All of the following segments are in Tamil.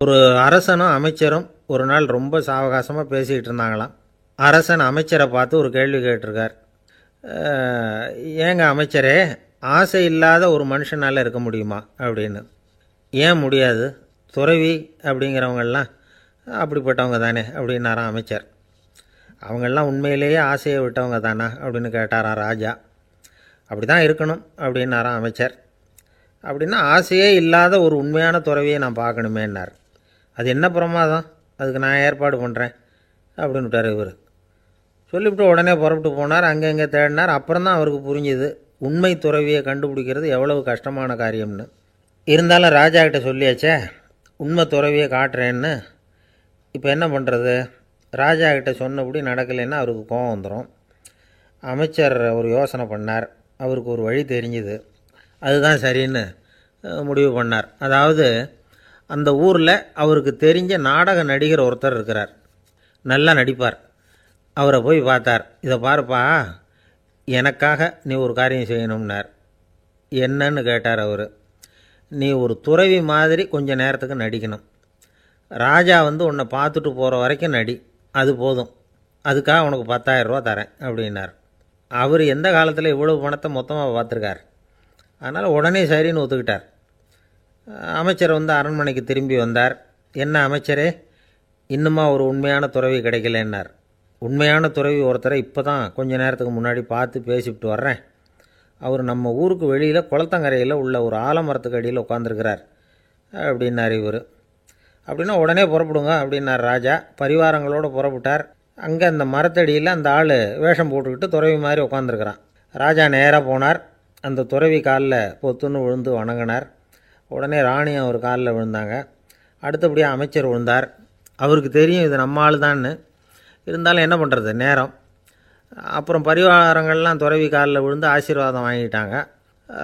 ஒரு அரசனும் அமைச்சரும் ஒரு நாள் ரொம்ப சாவகாசமாக பேசிக்கிட்டு இருந்தாங்களாம். அரசன் அமைச்சரை பார்த்து ஒரு கேள்வி கேட்டிருக்கார். ஏங்க அமைச்சரே, ஆசை இல்லாத ஒரு மனுஷனால் இருக்க முடியுமா அப்படின்னு. ஏன் முடியாது, துறவி அப்படிங்கிறவங்கெல்லாம் அப்படிப்பட்டவங்க தானே அப்படின்னாராம் அமைச்சர். அவங்கெல்லாம் உண்மையிலேயே ஆசையை விட்டவங்க தானா அப்படின்னு கேட்டாராம் ராஜா. அப்படி தான் இருக்கணும் அப்படின்னாராம் அமைச்சர். அப்படின்னா ஆசையே இல்லாத ஒரு உண்மையான துறவியை நான் பார்க்கணுமேன்னார். அது என்ன பிரமாதம், அதுக்கு நான் ஏற்பாடு பண்ணுறேன் அப்படின்னு விட்டார் இவர். சொல்லிவிட்டு உடனே புறப்பட்டு போனார். அங்கே இங்கே தேடினார். அப்புறம் தான் அவருக்கு புரிஞ்சுது உண்மை துறவியை கண்டுபிடிக்கிறது எவ்வளவு கஷ்டமான காரியம்னு. இருந்தாலும் ராஜா கிட்ட சொல்லியாச்சே உண்மை துறவியை காட்டுறேன்னு. இப்போ என்ன பண்ணுறது? ராஜா கிட்ட சொன்னபடி நடக்கலைன்னா அவருக்கு கோபம் வந்துடும். அமைச்சர் ஒரு யோசனை பண்ணார். அவருக்கு ஒரு வழி தெரிஞ்சுது. அதுதான் சரின்னு முடிவு பண்ணார். அதாவது அந்த ஊரில் அவருக்கு தெரிஞ்ச நாடக நடிகர் ஒருத்தர் இருக்கிறார், நல்லா நடிப்பார். அவரை போய் பார்த்தார். இதை பாருப்பா, எனக்காக நீ ஒரு காரியம் செய்யணும்னார். என்னன்னு கேட்டார் அவர். நீ ஒரு துறவி மாதிரி கொஞ்ச நேரத்துக்கு நடிக்கணும். ராஜா உன்னை பார்த்துட்டு போகிற வரைக்கும் நடி, அது போதும். அதுக்காக உனக்கு 10,000 ரூபா தரேன் அப்படின்னார். அவர் எந்த காலத்தில் இவ்வளவு பணத்தை மொத்தமாக பார்த்துருக்கார். அதனால் உடனே சரின்னு ஒத்துக்கிட்டார். அமைச்சர் அரண்மனைக்கு திரும்பி வந்தார். என்ன அமைச்சரே, இன்னுமா ஒரு உண்மையான துறவி கிடைக்கலன்னார். உண்மையான துறவி ஒருத்தரை இப்போ தான் கொஞ்ச நேரத்துக்கு முன்னாடி பார்த்து பேசிவிட்டு வர்றேன். அவர் நம்ம ஊருக்கு வெளியில் குளத்தங்கரையில் உள்ள ஒரு ஆலமரத்துக்கு அடியில் உட்காந்துருக்கிறார் அப்படின்னார் இவர். அப்படின்னா உடனே புறப்படுங்க அப்படின்னார் ராஜா. பரிவாரங்களோடு புறப்பட்டார். அங்கே அந்த மரத்தடியில் அந்த ஆள் வேஷம் போட்டுக்கிட்டு துறவி மாதிரி உட்காந்துருக்கிறான். ராஜா நேராக போனார். அந்த துறவி காலில் பொத்துன்னு விழுந்து வணங்கினார். உடனே ராணியும் அவர் காலில் விழுந்தாங்க. அடுத்தபடியாக அமைச்சர் விழுந்தார். அவருக்கு தெரியும் இது நம்ம ஆள் தான்னு. இருந்தாலும் என்ன பண்ணுறது, நேரம். அப்புறம் பரிவாரங்கள்லாம் துறவி காலில் விழுந்து ஆசீர்வாதம் வாங்கிட்டாங்க.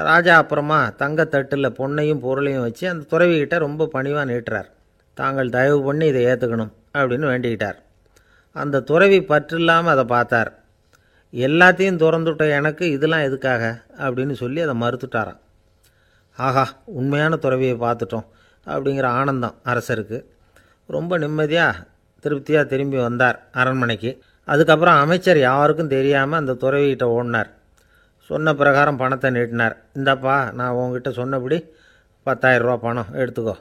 ராஜா அப்புறமா தங்கத்தட்டில் பொன்னையும் பொருளையும் வச்சு அந்த துறவிக்கிட்ட ரொம்ப பணிவாக நீட்டுறார். தாங்கள் தயவு பண்ணி இதை ஏற்றுக்கணும் அப்படின்னு வேண்டிக்கிட்டார். அந்த துறவி பற்றில்லாமல் அதை பார்த்தார். எல்லாத்தையும் திறந்துவிட்ட எனக்கு இதெல்லாம் எதுக்காக அப்படின்னு சொல்லி அதை மறுத்துட்டாராம். ஆஹா, உண்மையான துறவியை பார்த்துட்டோம் அப்படிங்கிற ஆனந்தம் அரசருக்கு. ரொம்ப நிம்மதியாக திருப்தியாக திரும்பி வந்தார் அரண்மனைக்கு. அதுக்கப்புறம் அமைச்சர் யாருக்கும் தெரியாமல் அந்த துறவிகிட்ட ஓடினார். சொன்ன பிரகாரம் பணத்தை நீட்டினார். இந்தாப்பா, நான் உங்ககிட்ட சொன்னபடி 10,000 ரூபா பணம் எடுத்துக்கோ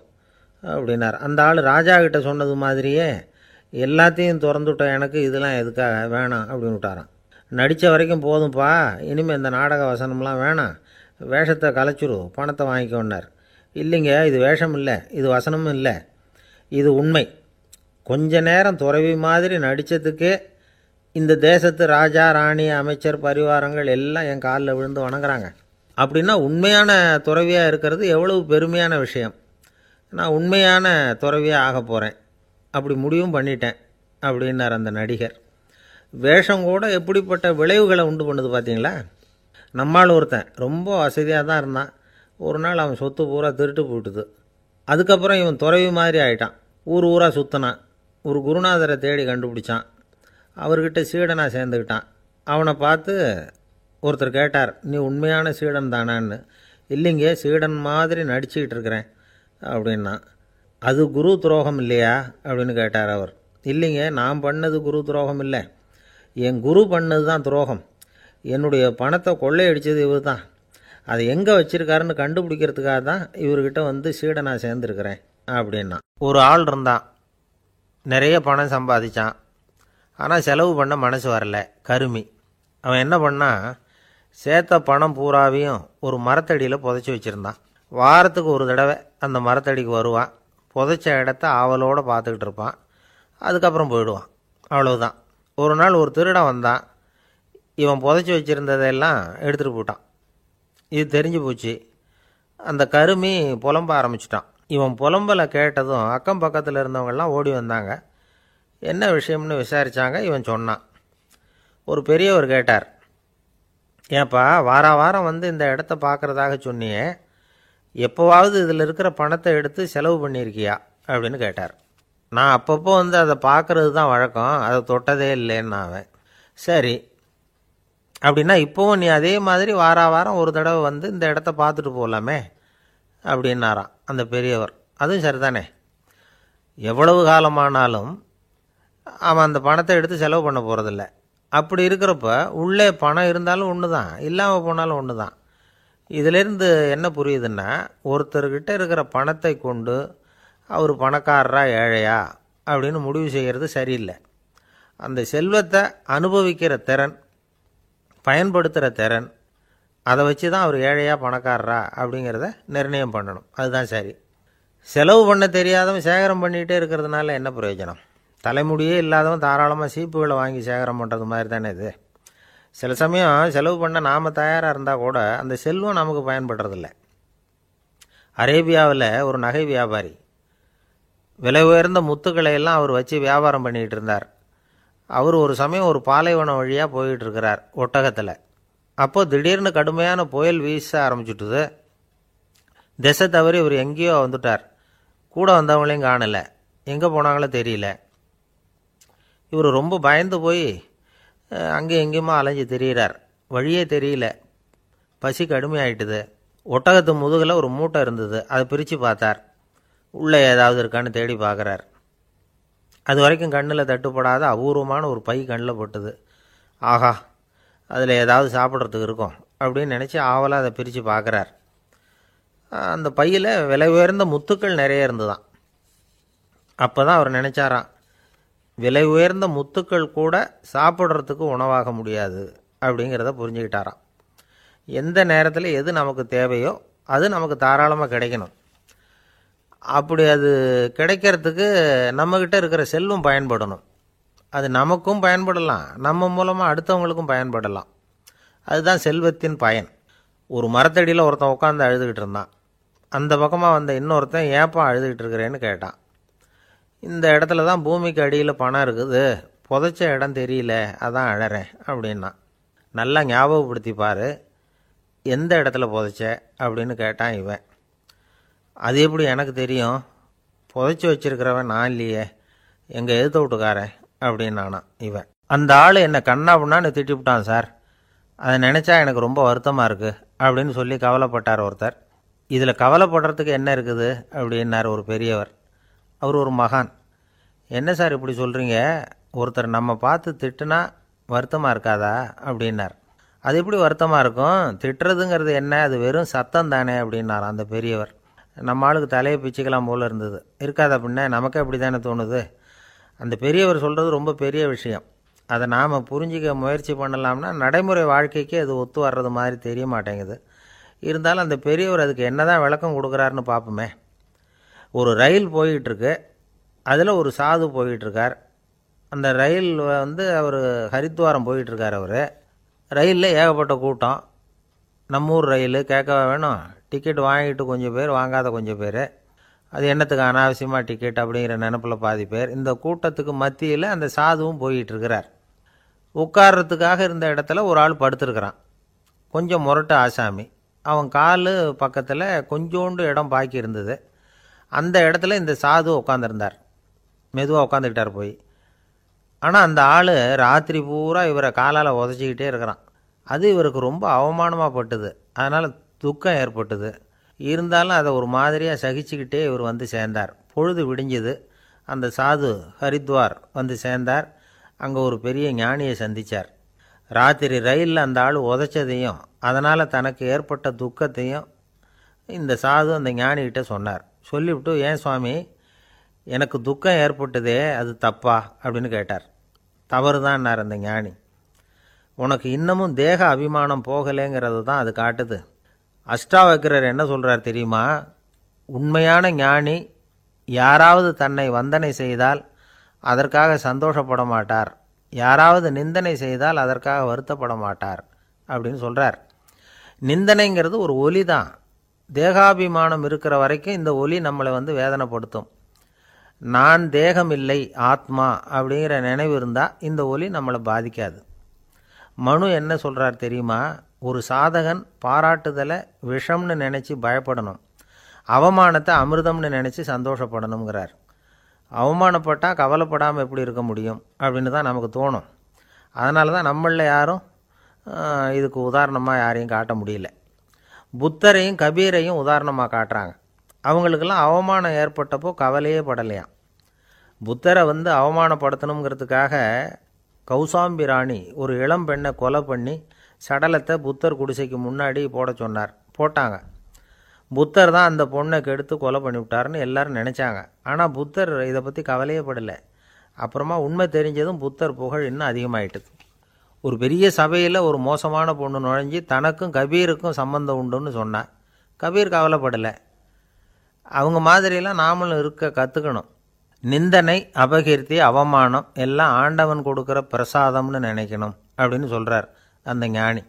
அப்படின்னார். அந்த ஆள் ராஜா கிட்ட சொன்னது மாதிரியே எல்லாத்தையும் திறந்துவிட்ட எனக்கு இதெல்லாம் எதுக்காக வேணாம் அப்படின்னு விட்டாராம். நடித்த வரைக்கும் போதும்ப்பா, இனிமேல் இந்த நாடக வசனம்லாம் வேணாம், வேஷத்தை கலைச்சிரு, பணத்தை வாங்கிக்கோன்னார். இல்லைங்க, இது வேஷம் இல்லை, இது வசனமும் இல்லை, இது உண்மை. கொஞ்ச நேரம் துறவி மாதிரி நடித்ததுக்கே இந்த தேசத்து ராஜா, ராணி, அமைச்சர், பரிவாரங்கள் எல்லாம் என் காலில் விழுந்து வணங்குறாங்க. அப்படின்னா உண்மையான துறவியாக இருக்கிறது எவ்வளவு பெருமையான விஷயம். நான் உண்மையான துறவியாக ஆக போகிறேன், அப்படி முடிவும் பண்ணிட்டேன் அப்படின்னார் அந்த நடிகர். வேஷம் கூட எப்படிப்பட்ட விளைவுகளை உண்டு பண்ணுது பார்த்தீங்களா. நம்மால் ஒருத்தன் ரொம்ப வசதியாக தான் இருந்தான். ஒரு நாள் அவன் சொத்து பூரா திருட்டு போட்டுது. அதுக்கப்புறம் இவன் துறவி மாதிரி ஆகிட்டான். ஊர் ஊராக சுற்றினான். ஒரு குருநாதரை தேடி கண்டுபிடிச்சான். அவர்கிட்ட சீடனாக சேர்ந்துக்கிட்டான். அவனை பார்த்து ஒருத்தர் கேட்டார், நீ உண்மையான சீடன் தானான்னு. இல்லைங்க, சீடன் மாதிரி நடிச்சுக்கிட்டு இருக்கிறேன் அப்படின்னா. அது குரு துரோகம் இல்லையா அப்படின்னு கேட்டார் அவர். இல்லைங்க, நான் பண்ணது குரு துரோகம் இல்லை, என் குரு பண்ணது தான் துரோகம். என்னுடைய பணத்தை கொள்ளையடித்தது இவர் தான். அதை எங்கே வச்சுருக்காருன்னு கண்டுபிடிக்கிறதுக்காக தான் இவர்கிட்ட சீடனாக சேர்ந்துருக்கிறேன் அப்படின்னா. ஒரு ஆள் இருந்தான், நிறைய பணம் சம்பாதிச்சான். ஆனால் செலவு பண்ண மனசு வரல, கருமி. அவன் என்ன பண்ணான், சேர்த்த பணம் பூராவையும் ஒரு மரத்தடியில் புதைச்சி வச்சுருந்தான். வாரத்துக்கு ஒரு தடவை அந்த மரத்தடிக்கு வருவான். புதைச்ச இடத்த ஆவலோடு பார்த்துக்கிட்டு இருப்பான். அதுக்கப்புறம் போயிடுவான். அவ்வளவுதான். ஒரு நாள் ஒரு திருடன் வந்தான். இவன் புதைச்சி வச்சுருந்ததெல்லாம் எடுத்துகிட்டு போட்டான். இது தெரிஞ்சு போச்சு. அந்த கருமி புலம்ப ஆரம்பிச்சிட்டான். இவன் புலம்பலை கேட்டதும் அக்கம் பக்கத்தில் இருந்தவங்கெல்லாம் ஓடி வந்தாங்க. என்ன விஷயம்னு விசாரித்தாங்க. இவன் சொன்னான். ஒரு பெரியவர் கேட்டார், ஏன்ப்பா வாரம் இந்த இடத்த பார்க்குறதாக சொன்னியே, எப்போவாவது இதில் இருக்கிற பணத்தை எடுத்து செலவு பண்ணியிருக்கியா அப்படின்னு கேட்டார். நான் அப்பப்போ அதை பார்க்குறது தான் வழக்கம், அதை தொட்டதே இல்லைன்னு அவன். சரி, அப்படின்னா இப்போவும் நீ அதே மாதிரி வாரம் ஒரு தடவை இந்த இடத்த பார்த்துட்டு போகலாமே அப்படின்னாராம் அந்த பெரியவர். அதுவும் சரிதானே. எவ்வளவு காலமானாலும் அவன் அந்த பணத்தை எடுத்து செலவு பண்ண போகிறதில்ல. அப்படி இருக்கிறப்ப உள்ளே பணம் இருந்தாலும் ஒன்று தான், இல்லாமல் போனாலும் ஒன்று தான். இதிலேருந்து என்ன புரியுதுன்னா, ஒருத்தர்கிட்ட இருக்கிற பணத்தை கொண்டு அவர் பணக்காரரா ஏழையா அப்படின்னு முடிவு செய்கிறது சரியில்லை. அந்த செல்வத்தை அனுபவிக்கிற திறன், பயன்படுத்துகிற திறன், அதை வச்சு தான் அவர் ஏழையா பணக்காரரா அப்படிங்கிறத நிர்ணயம் பண்ணணும். அதுதான் சரி. செலவு பண்ண தெரியாதவன் சேகரம் பண்ணிகிட்டே இருக்கிறதுனால என்ன பிரயோஜனம்? தலைமுடியே இல்லாதவன் தாராளமாக சீப்புகளை வாங்கி சேகரம் பண்ணுறது மாதிரி தானே இது. சில சமயம் செலவு பண்ண நாம் தயாராக இருந்தால் கூட அந்த செல்வம் நமக்கு பயன்படுறதில்ல. அரேபியாவில் ஒரு நகை வியாபாரி விலை உயர்ந்த முத்துக்களை எல்லாம் அவர் வச்சு வியாபாரம் பண்ணிகிட்டு இருந்தார். அவர் ஒரு சமயம் ஒரு பாலைவனம் வழியாக போயிட்டு இருக்கிறார் ஒட்டகத்தில். அப்போது திடீர்னு கடுமையான புயல் வீச ஆரம்பிச்சுட்டுது. திசை தவறி இவர் எங்கேயோ வந்துட்டார். கூட வந்தவங்களையும் காணலை, எங்கே போனாங்களோ தெரியல. இவர் ரொம்ப பயந்து போய் அங்கேயும் எங்கேயுமா அலைஞ்சு திரியிறார். வழியே தெரியல. பசி கடுமையாயிட்டுது. ஒட்டகத்து முதுகில் ஒரு மூட்டை இருந்தது. அதை பிரித்து பார்த்தார். உள்ளே ஏதாவது இருக்கான்னு தேடி பார்க்குறார். அது வரைக்கும் கண்ணில் தட்டுப்படாத அபூர்வமான ஒரு பை கண்ணில் பட்டுது. ஆஹா, அதில் ஏதாவது சாப்பிட்றதுக்கு இருக்கும் அப்படின்னு நினச்சி ஆவலாக அதை பிரித்து பார்க்குறார். அந்த பையில் விலை உயர்ந்த முத்துக்கள் நிறைய இருந்துதான். அப்போ தான் அவர் நினச்சாராம், விலை உயர்ந்த முத்துக்கள் கூட சாப்பிட்றதுக்கு உணவாக முடியாது அப்படிங்கிறத புரிஞ்சுக்கிட்டாராம். எந்த நேரத்தில் எது நமக்கு தேவையோ அது நமக்கு தாராளமாக கிடைக்கணும். அப்படி அது கிடைக்கிறதுக்கு நம்மக்கிட்ட இருக்கிற செல்வம் பயன்படணும். அது நமக்கும் பயன்படலாம், நம்ம மூலமாக அடுத்தவங்களுக்கும் பயன்படலாம். அதுதான் செல்வத்தின் பயன். ஒரு மரத்தடியில் ஒருத்தன் உட்காந்து அழுதுகிட்டு இருந்தான். அந்த பக்கமாக வந்த இன்னொருத்தன் ஏப்பா அழுதுகிட்டு இருக்கிறேன்னு கேட்டான். இந்த இடத்துல தான் பூமிக்கு அடியில் பணம் இருக்குது, புதைச்ச இடம் தெரியல, அதான் அழறேன் அப்படின்னா. நல்லா ஞாபகப்படுத்தி பாரு, எந்த இடத்துல புதைச்ச அப்படின்னு கேட்டான் இவன். அது எப்படி எனக்கு தெரியும், புதைச்சி வச்சிருக்கிறவன் நான் இல்லையே, எங்கள் எதிர்த்த வீட்டுக்காரன் அப்படின்னானான் இவன். அந்த ஆள் என்னை கண்ணா புண்ணான்னு திட்டிவிட்டான் சார், அதை நினச்சா எனக்கு ரொம்ப வருத்தமாக இருக்குது அப்படின்னு சொல்லி கவலைப்பட்டார் ஒருத்தர். இதில் கவலைப்படுறதுக்கு என்ன இருக்குது அப்படின்னார் ஒரு பெரியவர். அவர் ஒரு மகான். என்ன சார் இப்படி சொல்கிறீங்க, ஒருத்தர் நம்ம பார்த்து திட்டுனா வருத்தமாக இருக்காதா அப்படின்னார். அது எப்படி வருத்தமாக இருக்கும், திட்டுறதுங்கிறது என்ன, அது வெறும் சத்தம் தானே அப்படின்னார் அந்த பெரியவர். நம்ம ஆளுக்கு தலையை பிச்சுக்கலாம் போல் இருந்தது. இருக்காது அப்படின்னா நமக்கு அப்படி தானே தோணுது. அந்த பெரியவர் சொல்கிறது ரொம்ப பெரிய விஷயம். அதை நாம் புரிஞ்சிக்க முயற்சி பண்ணலாம்னா நடைமுறை வாழ்க்கைக்கு அது ஒத்து வர்றது மாதிரி தெரிய மாட்டேங்குது. இருந்தாலும் அந்த பெரியவர் அதுக்கு என்ன தான் விளக்கம் கொடுக்குறாருன்னு பார்ப்போமே. ஒரு ரயில் போயிட்டுருக்கு, அதில் ஒரு சாது போயிட்டுருக்கார். அந்த ரயில் அவர் ஹரித்வாரம் போயிட்டுருக்கார். அவர் ரயிலில் ஏகப்பட்ட கூட்டம். நம்ம ஊர் ரயில் கேட்க வேணும், டிக்கெட் வாங்கிட்டு கொஞ்சம் பேர், வாங்காத கொஞ்சம் பேர். அது என்னத்துக்கு அனாவசியமாக டிக்கெட் அப்படிங்கிற நினப்பில் பாதி பேர். இந்த கூட்டத்துக்கு மத்தியில் அந்த சாதுவும் போயிட்டுருக்கிறார். உட்கார்றதுக்காக இருந்த இடத்துல ஒரு ஆள் படுத்துருக்கிறான். கொஞ்சம் முரட்டு ஆசாமி. அவன் கால் பக்கத்தில் கொஞ்சோண்டு இடம் பாக்கி இருந்தது. அந்த இடத்துல இந்த சாது உட்காந்துருந்தார். மெதுவாக உட்காந்துக்கிட்டார் போய். ஆனால் அந்த ஆள் ராத்திரி பூரா இவரை காலால் உதச்சிக்கிட்டே இருக்கிறான். அது இவருக்கு ரொம்ப அவமானமாக பட்டுது. அதனால் துக்கம் ஏற்பட்டுது. இருந்தாலும் அதை ஒரு மாதிரியாக சகிச்சுக்கிட்டே இவர் வந்து சேர்ந்தார். பொழுது விடிஞ்சுது. அந்த சாது ஹரித்வார் வந்து சேர்ந்தார். அங்கே ஒரு பெரிய ஞானியை சந்தித்தார். ராத்திரி ரயிலில் அந்த ஆள் உதைச்சதையும் அதனால் தனக்கு ஏற்பட்ட துக்கத்தையும் இந்த சாது அந்த ஞானிகிட்ட சொன்னார். சொல்லிவிட்டு, ஏன் சுவாமி, எனக்கு துக்கம் ஏற்பட்டதே அது தப்பா அப்படின்னு கேட்டார். தவறு தான்னார் அந்த ஞானி. உனக்கு இன்னமும் தேக அபிமானம் போகலைங்கிறது தான் அது காட்டுது. அஷ்டாவக்கிரர் என்ன சொல்கிறார் தெரியுமா, உண்மையான ஞானி யாராவது தன்னை வந்தனை செய்தால் அதற்காக சந்தோஷப்பட மாட்டார், யாராவது நிந்தனை செய்தால் அதற்காக வருத்தப்பட மாட்டார் அப்படின்னு சொல்கிறார். நிந்தனைங்கிறது ஒரு ஒலி தான். தேகாபிமானம் இருக்கிற வரைக்கும் இந்த ஒலி நம்மளை வேதனைப்படுத்தும். நான் தேகம் இல்லை, ஆத்மா அப்படிங்கிற நினைவு இருந்தால் இந்த ஒலி நம்மளை பாதிக்காது. மனு என்ன சொல்கிறார் தெரியுமா, ஒரு சாதகன் பாராட்டுதலை விஷம்னு நினச்சி பயப்படணும், அவமானத்தை அமிர்தம்னு நினச்சி சந்தோஷப்படணுங்கிறார். அவமானப்பட்டால் கவலைப்படாமல் எப்படி இருக்க முடியும் அப்படின்னு தான் நமக்கு தோணும். அதனால தான் நம்மளில் யாரும் இதுக்கு உதாரணமாக யாரையும் காட்ட முடியல. புத்தரையும் கபீரையும் உதாரணமாக காட்டுறாங்க. அவங்களுக்கெல்லாம் அவமானம் ஏற்பட்டப்போ கவலையே படலையாம். புத்தரை அவமானப்படுத்தணுங்கிறதுக்காக கௌசாம்பி ராணி ஒரு இளம் பெண்ணை கொலை பண்ணி சடலத்தை புத்தர் குடிசைக்கு முன்னாடி போட சொன்னார். போட்டாங்க. புத்தர் தான் அந்த பொண்ணை கெடுத்து கொலை பண்ணிவிட்டாருன்னு எல்லாரும் நினச்சாங்க. ஆனால் புத்தர் இதை பற்றி கவலையே படலை. அப்புறமா உண்மை தெரிஞ்சதும் புத்தர் புகழ் இன்னும் அதிகமாயிட்டுது. ஒரு பெரிய சபையில் ஒரு மோசமான பொண்ணு நுழைஞ்சி தனக்கும் கபீருக்கும் சம்பந்தம் உண்டுன்னு சொன்னான். கபீர் கவலைப்படலை. அவங்க மாதிரியெல்லாம் நாமளும் இருக்க கற்றுக்கணும். நிந்தனை, அபகீர்த்தி, அவமானம் எல்லாம் ஆண்டவன் கொடுக்குற பிரசாதம்னு நினைக்கணும் அப்படின்னு சொல்கிறார் அந்த ஞானி.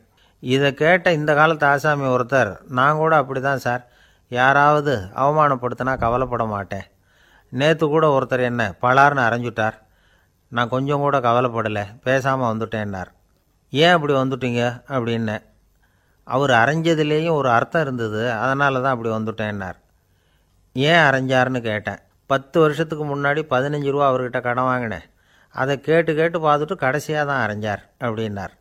இதை கேட்ட இந்த காலத்து ஆசாமி ஒருத்தர், நான் கூட அப்படி தான் சார், யாராவது அவமானப்படுத்தினா கவலைப்பட மாட்டேன். நேற்று கூட ஒருத்தர் என்ன பலார்னு அரைஞ்சுட்டார், நான் கொஞ்சம் கூட கவலைப்படலை, பேசாமல் வந்துட்டேன்னார். ஏன் அப்படி வந்துட்டீங்க அப்படின்னு. அவர் அரைஞ்சதுலேயும் ஒரு அர்த்தம் இருந்தது, அதனால தான் அப்படி வந்துட்டேன்னார். ஏன் அரைஞ்சாருன்னு கேட்டேன். 10 வருஷத்துக்கு முன்னாடி 15 ரூபா அவர்கிட்ட கடன் வாங்கினேன், அதை கேட்டு கேட்டு பார்த்துட்டு கடைசியாக தான் அரைஞ்சார் அப்படின்னார்.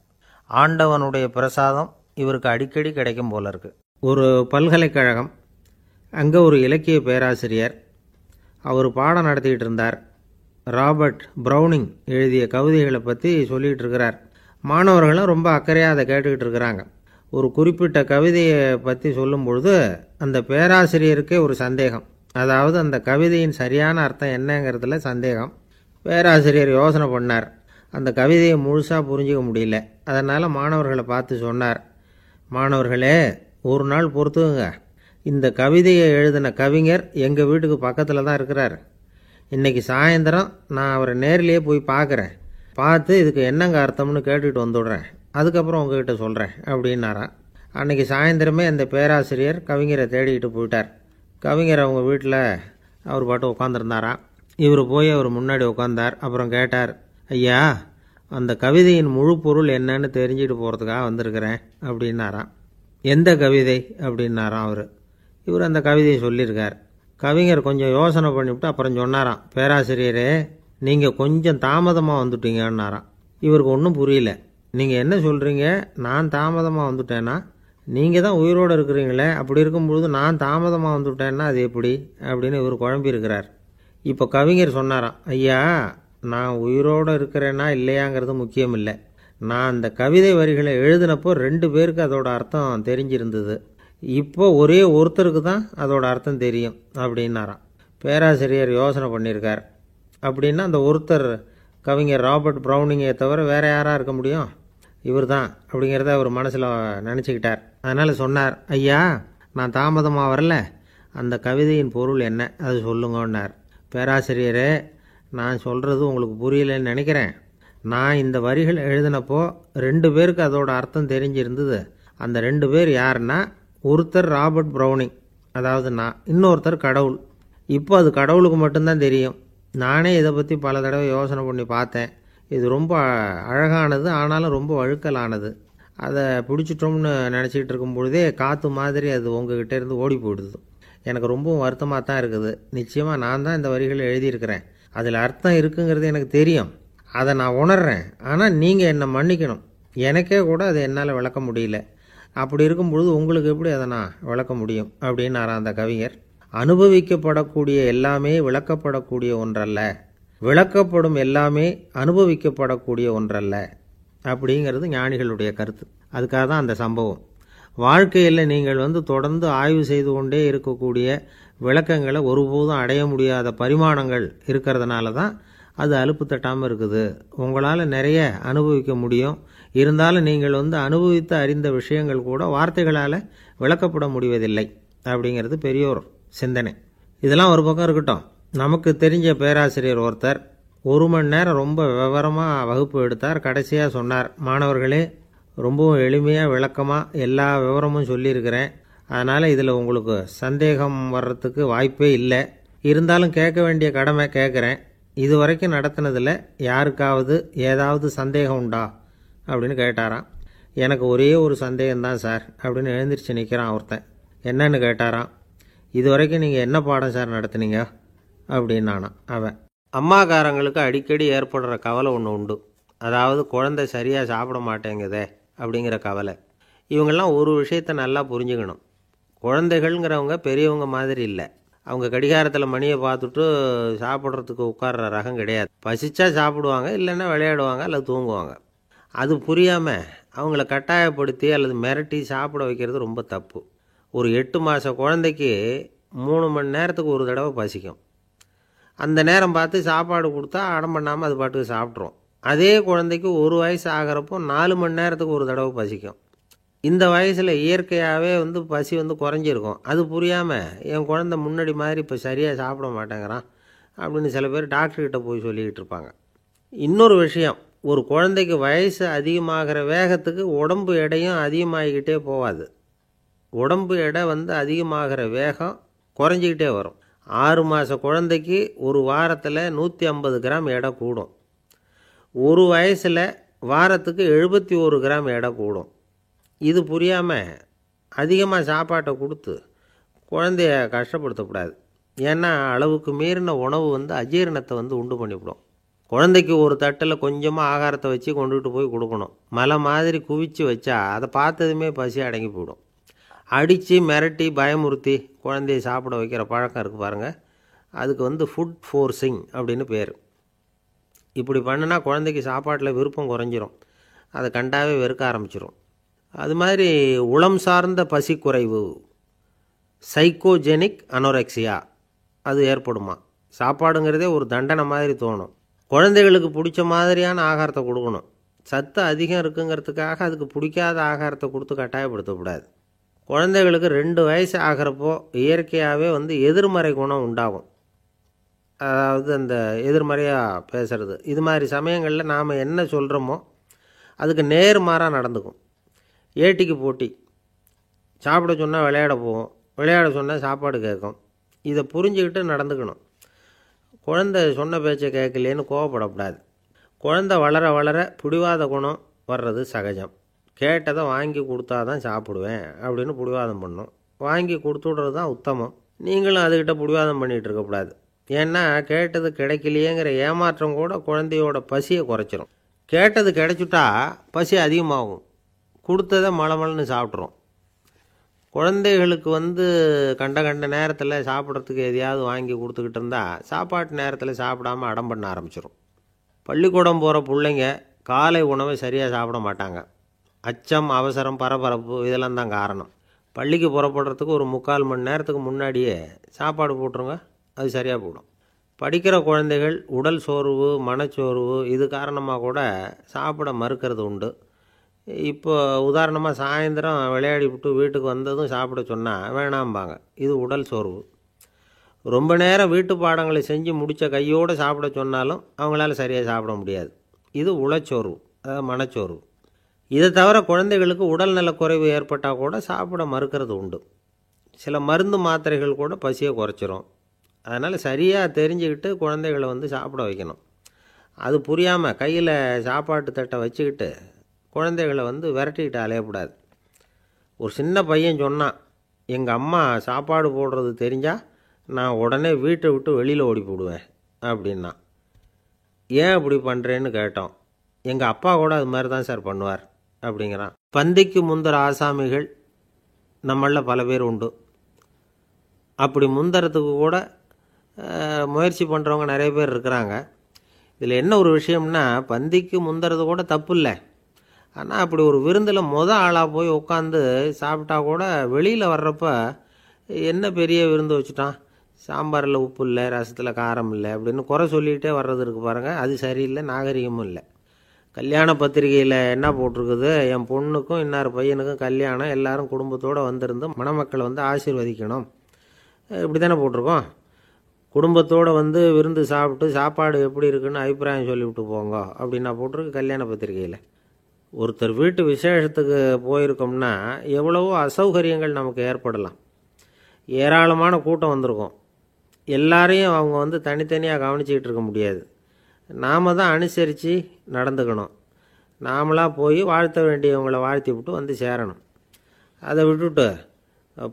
ஆண்டவனுடைய பிரசாதம் இவருக்கு அடிக்கடி கிடைக்கும் போல இருக்கு. ஒரு பல்கலைக்கழகம், அங்கே ஒரு இலக்கிய பேராசிரியர், அவர் பாடம் நடத்திக்கிட்டு இருந்தார். ராபர்ட் ப்ரௌனிங் எழுதிய கவிதைகளை பற்றி சொல்லிகிட்டு இருக்கிறார். மாணவர்களும் ரொம்ப அக்கறையாக அதை கேட்டுக்கிட்டு இருக்கிறாங்க. ஒரு குறிப்பிட்ட கவிதையை பற்றி சொல்லும் பொழுது அந்த பேராசிரியருக்கே ஒரு சந்தேகம். அதாவது அந்த கவிதையின் சரியான அர்த்தம் என்னங்கிறதுல சந்தேகம். பேராசிரியர் யோசனை பண்ணார். அந்த கவிதையை முழுசாக புரிஞ்சிக்க முடியல. அதனால் மாணவர்களை பார்த்து சொன்னார், மாணவர்களே, ஒரு நாள் பொறுத்துங்க, இந்த கவிதையை எழுதின கவிஞர் எங்கள் வீட்டுக்கு பக்கத்தில் தான் இருக்கிறார். இன்றைக்கி சாயந்தரம் நான் அவரை நேரிலேயே போய் பார்க்குறேன், பார்த்து இதுக்கு என்னங்க அர்த்தம்னு கேட்டுக்கிட்டு வந்துவிடுறேன், அதுக்கப்புறம் உங்ககிட்ட சொல்கிறேன் அப்படின்னாராம். அன்றைக்கி சாயந்தரமே அந்த பேராசிரியர் கவிஞரை தேடிக்கிட்டு போயிட்டார். கவிஞர் அவங்க வீட்டில் அவர் பாட்டு உட்காந்துருந்தாராம். இவர் போய் அவர் முன்னாடி உட்காந்தார். அப்புறம் கேட்டார், ஐயா, அந்த கவிதையின் முழு பொருள் என்னன்னு தெரிஞ்சுட்டு போகிறதுக்காக வந்திருக்கிறேன் அப்படின்னாராம். எந்த கவிதை அப்படின்னாராம் அவர். இவர் அந்த கவிதையை சொல்லியிருக்கார். கவிஞர் கொஞ்சம் யோசனை பண்ணிவிட்டு அப்புறம் சொன்னாராம், பேராசிரியரே, நீங்கள் கொஞ்சம் தாமதமாக வந்துட்டீங்கன்னாராம். இவருக்கு ஒன்றும் புரியல. நீங்கள் என்ன சொல்கிறீங்க, நான் தாமதமாக வந்துட்டேன்னா? நீங்கள் தான் உயிரோடு இருக்கிறீங்களே, அப்படி இருக்கும்பொழுது நான் தாமதமாக வந்துவிட்டேன்னா அது எப்படி அப்படின்னு இவர் குழம்பியிருக்கிறார். இப்போ கவிஞர் சொன்னாராம், ஐயா, நான் உயிரோடு இருக்கிறேன்னா இல்லையாங்கிறது முக்கியம் இல்லை. நான் அந்த கவிதை வரிகளை எழுதினப்போ 2 பேருக்கு அதோட அர்த்தம் தெரிஞ்சிருந்தது. இப்போ ஒரே ஒருத்தருக்கு தான் அதோட அர்த்தம் தெரியும் அப்படின்னாராம். பேராசிரியர் யோசனை பண்ணியிருக்கார். அப்படின்னா அந்த ஒருத்தர் கவிஞர் ராபர்ட் ப்ரௌனிங்கை தவிர வேறு யாராக இருக்க முடியும்? இவர் தான் அப்படிங்கிறத அவர் மனசில் நினச்சிக்கிட்டார். அதனால் சொன்னார், ஐயா, நான் தாமதமாக வரல, அந்த கவிதையின் பொருள் என்ன அது சொல்லுங்கன்னார். பேராசிரியரே, நான் சொல்கிறது உங்களுக்கு புரியலன்னு நினைக்கிறேன். நான் இந்த வரிகள் எழுதினப்போ 2 பேருக்கு அதோட அர்த்தம் தெரிஞ்சிருந்தது. அந்த 2 பேர் யாருன்னா, ஒருத்தர் ராபர்ட் ப்ரௌனிங், அதாவது நான், இன்னொருத்தர் கடவுள். இப்போ அது கடவுளுக்கு மட்டும்தான் தெரியும். நானே இதை பற்றி பல தடவை யோசனை பண்ணி பார்த்தேன். இது ரொம்ப அழகானது, ஆனாலும் ரொம்ப வழுக்கலானது. அதை பிடிச்சிட்டோம்னு நினச்சிக்கிட்டு இருக்கும் பொழுதே காற்று மாதிரி அது உங்ககிட்ட இருந்து ஓடி போயிடுது. எனக்கு ரொம்பவும் வருத்தமாக தான் இருக்குது. நிச்சயமாக நான் தான் இந்த வரிகளை எழுதியிருக்கிறேன். அதில் அர்த்தம் இருக்குங்கிறது எனக்கு தெரியும், அதை நான் உணர்றேன். ஆனால் நீங்கள் என்னை மன்னிக்கணும். எனக்கே கூட அதை என்னால் விளக்க முடியல. அப்படி இருக்கும் பொழுது உங்களுக்கு எப்படி அதை நான் விளக்க முடியும் அப்படின்னாராம் அந்த கவிஞர். அனுபவிக்கப்படக்கூடிய எல்லாமே விளக்கப்படக்கூடிய ஒன்றல்ல, விளக்கப்படும் எல்லாமே அனுபவிக்கப்படக்கூடிய ஒன்றல்ல அப்படிங்கிறது ஞானிகளுடைய கருத்து. அதுக்காக தான் அந்த சம்பவம். வாழ்க்கையில் நீங்கள் தொடர்ந்து ஆய்வு செய்து கொண்டே இருக்கக்கூடிய விளக்கங்களை ஒருபோதும் அடைய முடியாத பரிமாணங்கள் இருக்கிறதுனால தான் அது அலுப்பு தட்டாமல் இருக்குது. உங்களால் நிறைய அனுபவிக்க முடியும், இருந்தாலும் நீங்கள் அனுபவித்து அறிந்த விஷயங்கள் கூட வார்த்தைகளால் விளக்கப்பட முடிவதில்லை அப்படிங்கிறது பெரியோர் சிந்தனை. இதெல்லாம் ஒரு பக்கம் இருக்கட்டும். நமக்கு தெரிஞ்ச பேராசிரியர் ஒருத்தர் 1 மணி நேரம் ரொம்ப விவரமாக வகுப்பு எடுத்தார். கடைசியாக சொன்னார், மாணவர்களே, ரொம்பவும் எளிமையாக விளக்கமாக எல்லா விவரமும் சொல்லியிருக்கிறேன். அதனால் இதில் உங்களுக்கு சந்தேகம் வர்றதுக்கு வாய்ப்பே இல்லை. இருந்தாலும் கேட்க வேண்டிய கடமை கேட்குறேன். இது வரைக்கும் நடத்தினதில் யாருக்காவது ஏதாவது சந்தேகம் உண்டா அப்படின்னு கேட்டாராம். எனக்கு ஒரே ஒரு சந்தேகம்தான் சார் அப்படின்னு எழுந்திரிச்சு நிற்கிறான் ஒருத்தன். என்னன்னு கேட்டாராம். இது வரைக்கும் நீங்கள் என்ன பாடம் சார் நடத்துனீங்க அப்படின்னானான் அவன். அம்மாக்காரங்களுக்கு அடிக்கடி ஏற்படுற கவலை ஒன்று உண்டு. அதாவது குழந்தை சரியாக சாப்பிட மாட்டேங்குதே அப்படிங்கிற கவலை. இவங்கெல்லாம் ஒரு விஷயத்தை நல்லா புரிஞ்சுக்கணும். குழந்தைகள்ங்கிறவங்க பெரியவங்க மாதிரி இல்லை. அவங்க கடிகாரத்தில் மணியை பார்த்துட்டு சாப்பிட்றதுக்கு உட்கார்ற ரகம் கிடையாது. பசிச்சா சாப்பிடுவாங்க, இல்லைன்னா விளையாடுவாங்க அல்லது தூங்குவாங்க. அது புரியாமல் அவங்கள கட்டாயப்படுத்தி அல்லது மிரட்டி சாப்பிட வைக்கிறது ரொம்ப தப்பு. ஒரு 8 மாத குழந்தைக்கு 3 மணி நேரத்துக்கு ஒரு தடவை பசிக்கும். அந்த நேரம் பார்த்து சாப்பாடு கொடுத்தா அடம் பண்ணாமல் அது பாட்டுக்கு சாப்பிட்ரும். அதே குழந்தைக்கு 1 வயசு ஆகிறப்போ 4 மணி நேரத்துக்கு ஒரு தடவை பசிக்கும். இந்த வயசில் இயற்கையாகவே பசி குறைஞ்சிருக்கும். அது புரியாமல் என் குழந்தை முன்னாடி மாதிரி இப்போ சரியாக சாப்பிட மாட்டேங்கிறான் அப்படின்னு சில பேர் டாக்டர்கிட்ட போய் சொல்லிக்கிட்டு இருப்பாங்க. இன்னொரு விஷயம், ஒரு குழந்தைக்கு வயசு அதிகமாகிற வேகத்துக்கு உடம்பு எடையும் அதிகமாகிக்கிட்டே போகாது. உடம்பு எடை அதிகமாகிற வேகம் குறைஞ்சிக்கிட்டே வரும். 6 மாத குழந்தைக்கு ஒரு வாரத்தில் 150 கிராம் எடை கூடும். ஒரு வயசில் வாரத்துக்கு 71 கிராம் எடை கூடும். இது புரியாமல் அதிகமாக சாப்பாட்டை கொடுத்து குழந்தைய கஷ்டப்படுத்தக்கூடாது. ஏன்னா அளவுக்கு மீறின உணவு அஜீரணத்தை உண்டு பண்ணிவிடும். குழந்தைக்கு ஒரு தட்டில் கொஞ்சமாக ஆகாரத்தை வச்சு கொண்டுகிட்டு போய் கொடுக்கணும். மலை மாதிரி குவிச்சு வச்சா அதை பார்த்ததுமே பசி அடங்கி போயிடும். அடித்து மிரட்டி பயமுறுத்தி குழந்தைய சாப்பிட வைக்கிற பழக்கம் இருக்குது பாருங்கள், அதுக்கு ஃபுட் ஃபோர்ஸிங் அப்படின்னு பேர். இப்படி பண்ணினா குழந்தைக்கு சாப்பாட்டில் விருப்பம் குறைஞ்சிரும், அதை கண்டாவே வெறுக்க ஆரம்பிச்சிடும். அது மாதிரி உளம் சார்ந்த பசி குறைவு, சைக்கோஜெனிக் அனோரெக்சியா, அது ஏற்படுமா. சாப்பாடுங்கிறதே ஒரு தண்டனை மாதிரி தோணும். குழந்தைகளுக்கு பிடிச்ச மாதிரியான ஆகாரத்தை கொடுக்கணும். சத்து அதிகம் இருக்குங்கிறதுக்காக அதுக்கு பிடிக்காத ஆகாரத்தை கொடுத்து கட்டாயப்படுத்தக்கூடாது. குழந்தைகளுக்கு 2 வயசு ஆகிறப்போ இயற்கையாகவே எதிர்மறை குணம் உண்டாகும். அதாவது அந்த எதிர்மறையாக பேசுகிறது. இது மாதிரி சமயங்களில் நாம் என்ன சொல்கிறோமோ அதுக்கு நேர்மாறாக நடந்துக்கும். ஏட்டிக்கு போட்டி. சாப்பிட சொன்னால் விளையாட போகும், விளையாட சொன்னால் சாப்பாடு கேட்கும். இதை புரிஞ்சுக்கிட்டு நடந்துக்கணும். குழந்தை சொன்ன பேச்சை கேட்கலேன்னு கோவப்படக்கூடாது. குழந்தை வளர வளர பிடிவாத குணம் வர்றது சகஜம். கேட்டதை வாங்கி கொடுத்தா தான் சாப்பிடுவேன் அப்படின்னு பிடிவாதம் பண்ணும். வாங்கி கொடுத்துடுறது தான் உத்தமம். நீங்களும் அதுக்கிட்ட பிடிவாதம் பண்ணிகிட்டு இருக்கக்கூடாது. ஏன்னா கேட்டது கிடைக்கலையேங்கிற ஏமாற்றம் கூட குழந்தையோட பசியை குறைச்சிரும். கேட்டது கிடைச்சிட்டா பசி அதிகமாகும். கொடுத்ததை மலமலன்னு சாப்பிட்றோம். குழந்தைகளுக்கு கண்ட நேரத்தில் சாப்பிட்றதுக்கு எதையாவது வாங்கி கொடுத்துக்கிட்டு இருந்தால் சாப்பாட்டு நேரத்தில் சாப்பிடாமல் அடம் பண்ண ஆரம்பிச்சிடும். பள்ளிக்கூடம் போகிற பிள்ளைங்க காலை உணவை சரியாக சாப்பிட மாட்டாங்க. அச்சம், அவசரம், பரபரப்பு இதெல்லாம் தான் காரணம். பள்ளிக்கு புறப்படுறதுக்கு ஒரு 3/4 மணி நேரத்துக்கு முன்னாடியே சாப்பாடு போட்டுருங்க, அது சரியாக போடும். படிக்கிற குழந்தைகள் உடல் சோர்வு, மனச்சோர்வு இது காரணமாக கூட சாப்பிட மறுக்கிறது உண்டு. இப்போ உதாரணமாக சாயந்தரம் விளையாடி விட்டு வீட்டுக்கு வந்ததும் சாப்பிட சொன்னால் வேணாம்பாங்க. இது உடல் சோர்வு. ரொம்ப நேரம் வீட்டு பாடங்களை செஞ்சு முடித்த கையோடு சாப்பிட சொன்னாலும் அவங்களால சரியாக சாப்பிட முடியாது. இது உளச்சோர்வு, அதாவது மனச்சோர்வு. இதை தவிர குழந்தைகளுக்கு உடல்நலக்குறைவு ஏற்பட்டால் கூட சாப்பிட மறுக்கிறது உண்டு. சில மருந்து மாத்திரைகள் கூட பசியை குறைச்சிரும். அதனால் சரியாக தெரிஞ்சுக்கிட்டு குழந்தைகளை சாப்பிட வைக்கணும். அது புரியாமல் கையில் சாப்பாட்டு தட்டை வச்சுக்கிட்டு குழந்தைகளை விரட்டிக்கிட்டு அலையக்கூடாது. ஒரு சின்ன பையன் சொன்னான், எங்கள் அம்மா சாப்பாடு போடுறது தெரிஞ்சால் நான் உடனே வீட்டை விட்டு வெளியில் ஓடி போடுவேன் அப்படின்னா. ஏன் அப்படி பண்ணுறேன்னு கேட்டோம். எங்கள் அப்பா கூட அது மாதிரி தான் சார் பண்ணுவார் அப்படிங்கிறான். பந்திக்கு முந்தர ஆசாமிகள் நம்மளில் பல பேர் உண்டு. அப்படி முந்தறதுக்கு கூட முயற்சி பண்ணுறவங்க நிறைய பேர் இருக்கிறாங்க. இதில் என்ன ஒரு விஷயம்னா, பந்திக்கு முந்துறது கூட தப்பு இல்லை. ஆனால் அப்படி ஒரு விருந்தில் ஆளாக போய் உட்காந்து சாப்பிட்டா கூட வெளியில் வர்றப்ப என்ன பெரிய விருந்து வச்சுட்டான், சாம்பாரில் உப்பு இல்லை, ரசத்தில் காரம் இல்லை அப்படின்னு குறை சொல்லிகிட்டே வர்றது இருக்குது பாருங்கள். அது சரியில்லை, நாகரிகமும் இல்லை. கல்யாண பத்திரிகையில் என்ன போட்டிருக்குது, என் பொண்ணுக்கும் இன்னார் பையனுக்கும் கல்யாணம், எல்லாரும் குடும்பத்தோடு வந்திருந்து மணமக்களை ஆசீர்வதிக்கணும், இப்படி தானே போட்டிருக்கோம். குடும்பத்தோடு விருந்து சாப்பிட்டு சாப்பாடு எப்படி இருக்குன்னு அபிப்பிராயம் சொல்லிவிட்டு போங்க அப்படின்னா போட்டிருக்கு கல்யாண பத்திரிகையில். ஒருத்தர் வீட்டு விசேஷத்துக்கு போயிருக்கோம்னா எவ்வளவோ அசௌகரியங்கள் நமக்கு ஏற்படலாம். ஏராளமான கூட்டம் வந்திருக்கும். எல்லாரையும் அவங்க தனித்தனியாக கவனிச்சிக்கிட்டு இருக்க முடியாது. நாம் தான் அனுசரித்து நடந்துக்கணும். நாமளாக போய் வாழ்த்த வேண்டியவங்களை வாழ்த்தி விட்டு சேரணும். அதை விட்டுட்டு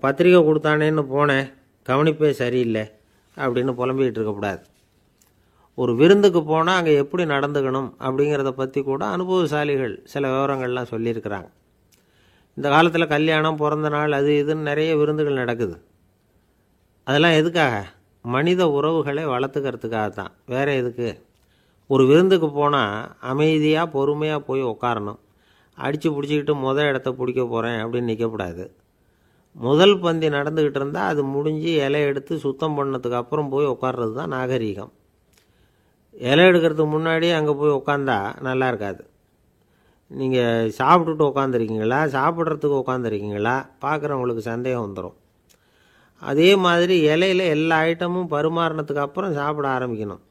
பத்திரிக்கை கொடுத்தானேன்னு போனேன், கவனிப்பே சரியில்லை அப்படின்னு புலம்பிக்கிட்டு இருக்கக்கூடாது. ஒரு விருந்துக்கு போனால் அங்கே எப்படி நடந்துக்கணும் அப்படிங்கிறத பற்றி கூட அனுபவசாலிகள் சில விவரங்கள்லாம் சொல்லியிருக்கிறாங்க. இந்த காலத்தில் கல்யாணம், பிறந்த நாள், அது இதுன்னு நிறைய விருந்துகள் நடக்குது. அதெல்லாம் எதுக்காக? மனித உறவுகளை வளர்த்துக்கிறதுக்காக தான், வேறு எதுக்கு? ஒரு விருந்துக்கு போனால் அமைதியாக பொறுமையாக போய் உட்காரணும். அடித்து பிடிச்சிக்கிட்டு இடத்த பிடிக்க போகிறேன் அப்படின்னு நிற்கக்கூடாது. முதல் பந்தி நடந்துக்கிட்டு இருந்தால் அது முடிஞ்சு இலை எடுத்து சுத்தம் பண்ணதுக்கு அப்புறம் போய் உட்கார்றது தான் நாகரீகம். இலை எடுக்கிறதுக்கு முன்னாடி அங்கே போய் உட்காந்தா நல்லா இருக்காது. நீங்கள் சாப்பிட்டுட்டு உட்காந்துருக்கீங்களா, சாப்பிட்றதுக்கு உட்காந்துருக்கீங்களா, பார்க்குறவங்களுக்கு சந்தேகம் வந்துடும். அதே மாதிரி இலையில் எல்லா ஐட்டமும் பரிமாறினதுக்கு அப்புறம் சாப்பிட ஆரம்பிக்கணும்.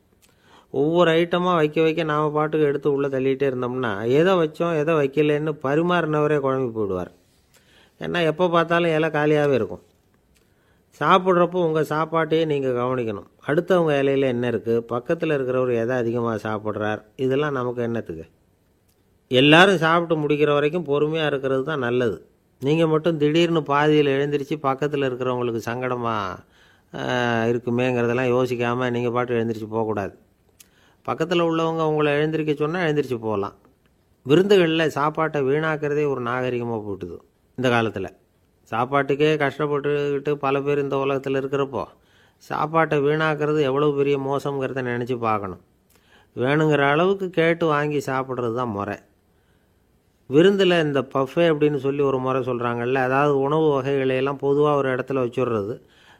ஒவ்வொரு ஐட்டமாக வைக்க வைக்க நாம் பாட்டுக்கு எடுத்து உள்ளே தள்ளிகிட்டே இருந்தோம்னா எதை வச்சோம் எதை வைக்கலன்னு பரிமாறினவரே குழம்பி போயிடுவார். ஏன்னா எப்போ பார்த்தாலும் இலை காலியாகவே இருக்கும். சாப்பிட்றப்போ உங்கள் சாப்பாட்டையே நீங்கள் கவனிக்கணும். அடுத்தவங்க இலையில் என்ன இருக்குது, பக்கத்தில் இருக்கிறவர் எதை அதிகமாக சாப்பிட்றார், இதெல்லாம் நமக்கு என்னத்துக்கு? எல்லாரும் சாப்பிட்டு முடிக்கிற வரைக்கும் பொறுமையாக இருக்கிறது தான் நல்லது. நீங்கள் மட்டும் திடீர்னு பாதியில் எழுந்திரிச்சு பக்கத்தில் இருக்கிறவங்களுக்கு சங்கடமாக இருக்குமேங்கிறதெல்லாம் யோசிக்காமல் நீங்கள் பாட்டு எழுந்திரிச்சு போகக்கூடாது. பக்கத்தில் உள்ளவங்க உங்களை எழுந்திரிக்க சொன்னால் எழுந்திரிச்சு போகலாம். விருந்துகளில் சாப்பாட்டை வீணாக்கிறதே ஒரு நாகரிகமாக போட்டுது இந்த காலத்தில். சாப்பாட்டுக்கே கஷ்டப்பட்டுக்கிட்டு பல பேர் இந்த உலகத்தில் இருக்கிறப்போ சாப்பாட்டை வீணாக்கிறது எவ்வளோ பெரிய மோசங்கிறத நினச்சி பார்க்கணும். வேணுங்கிற அளவுக்கு கேட்டு வாங்கி சாப்பிட்றது தான் முறை. விருந்தில் இந்த பஃபே அப்படின்னு சொல்லி ஒரு முறை சொல்கிறாங்கல்ல, அதாவது உணவு வகைகளையெல்லாம் பொதுவாக ஒரு இடத்துல வச்சுடுறது,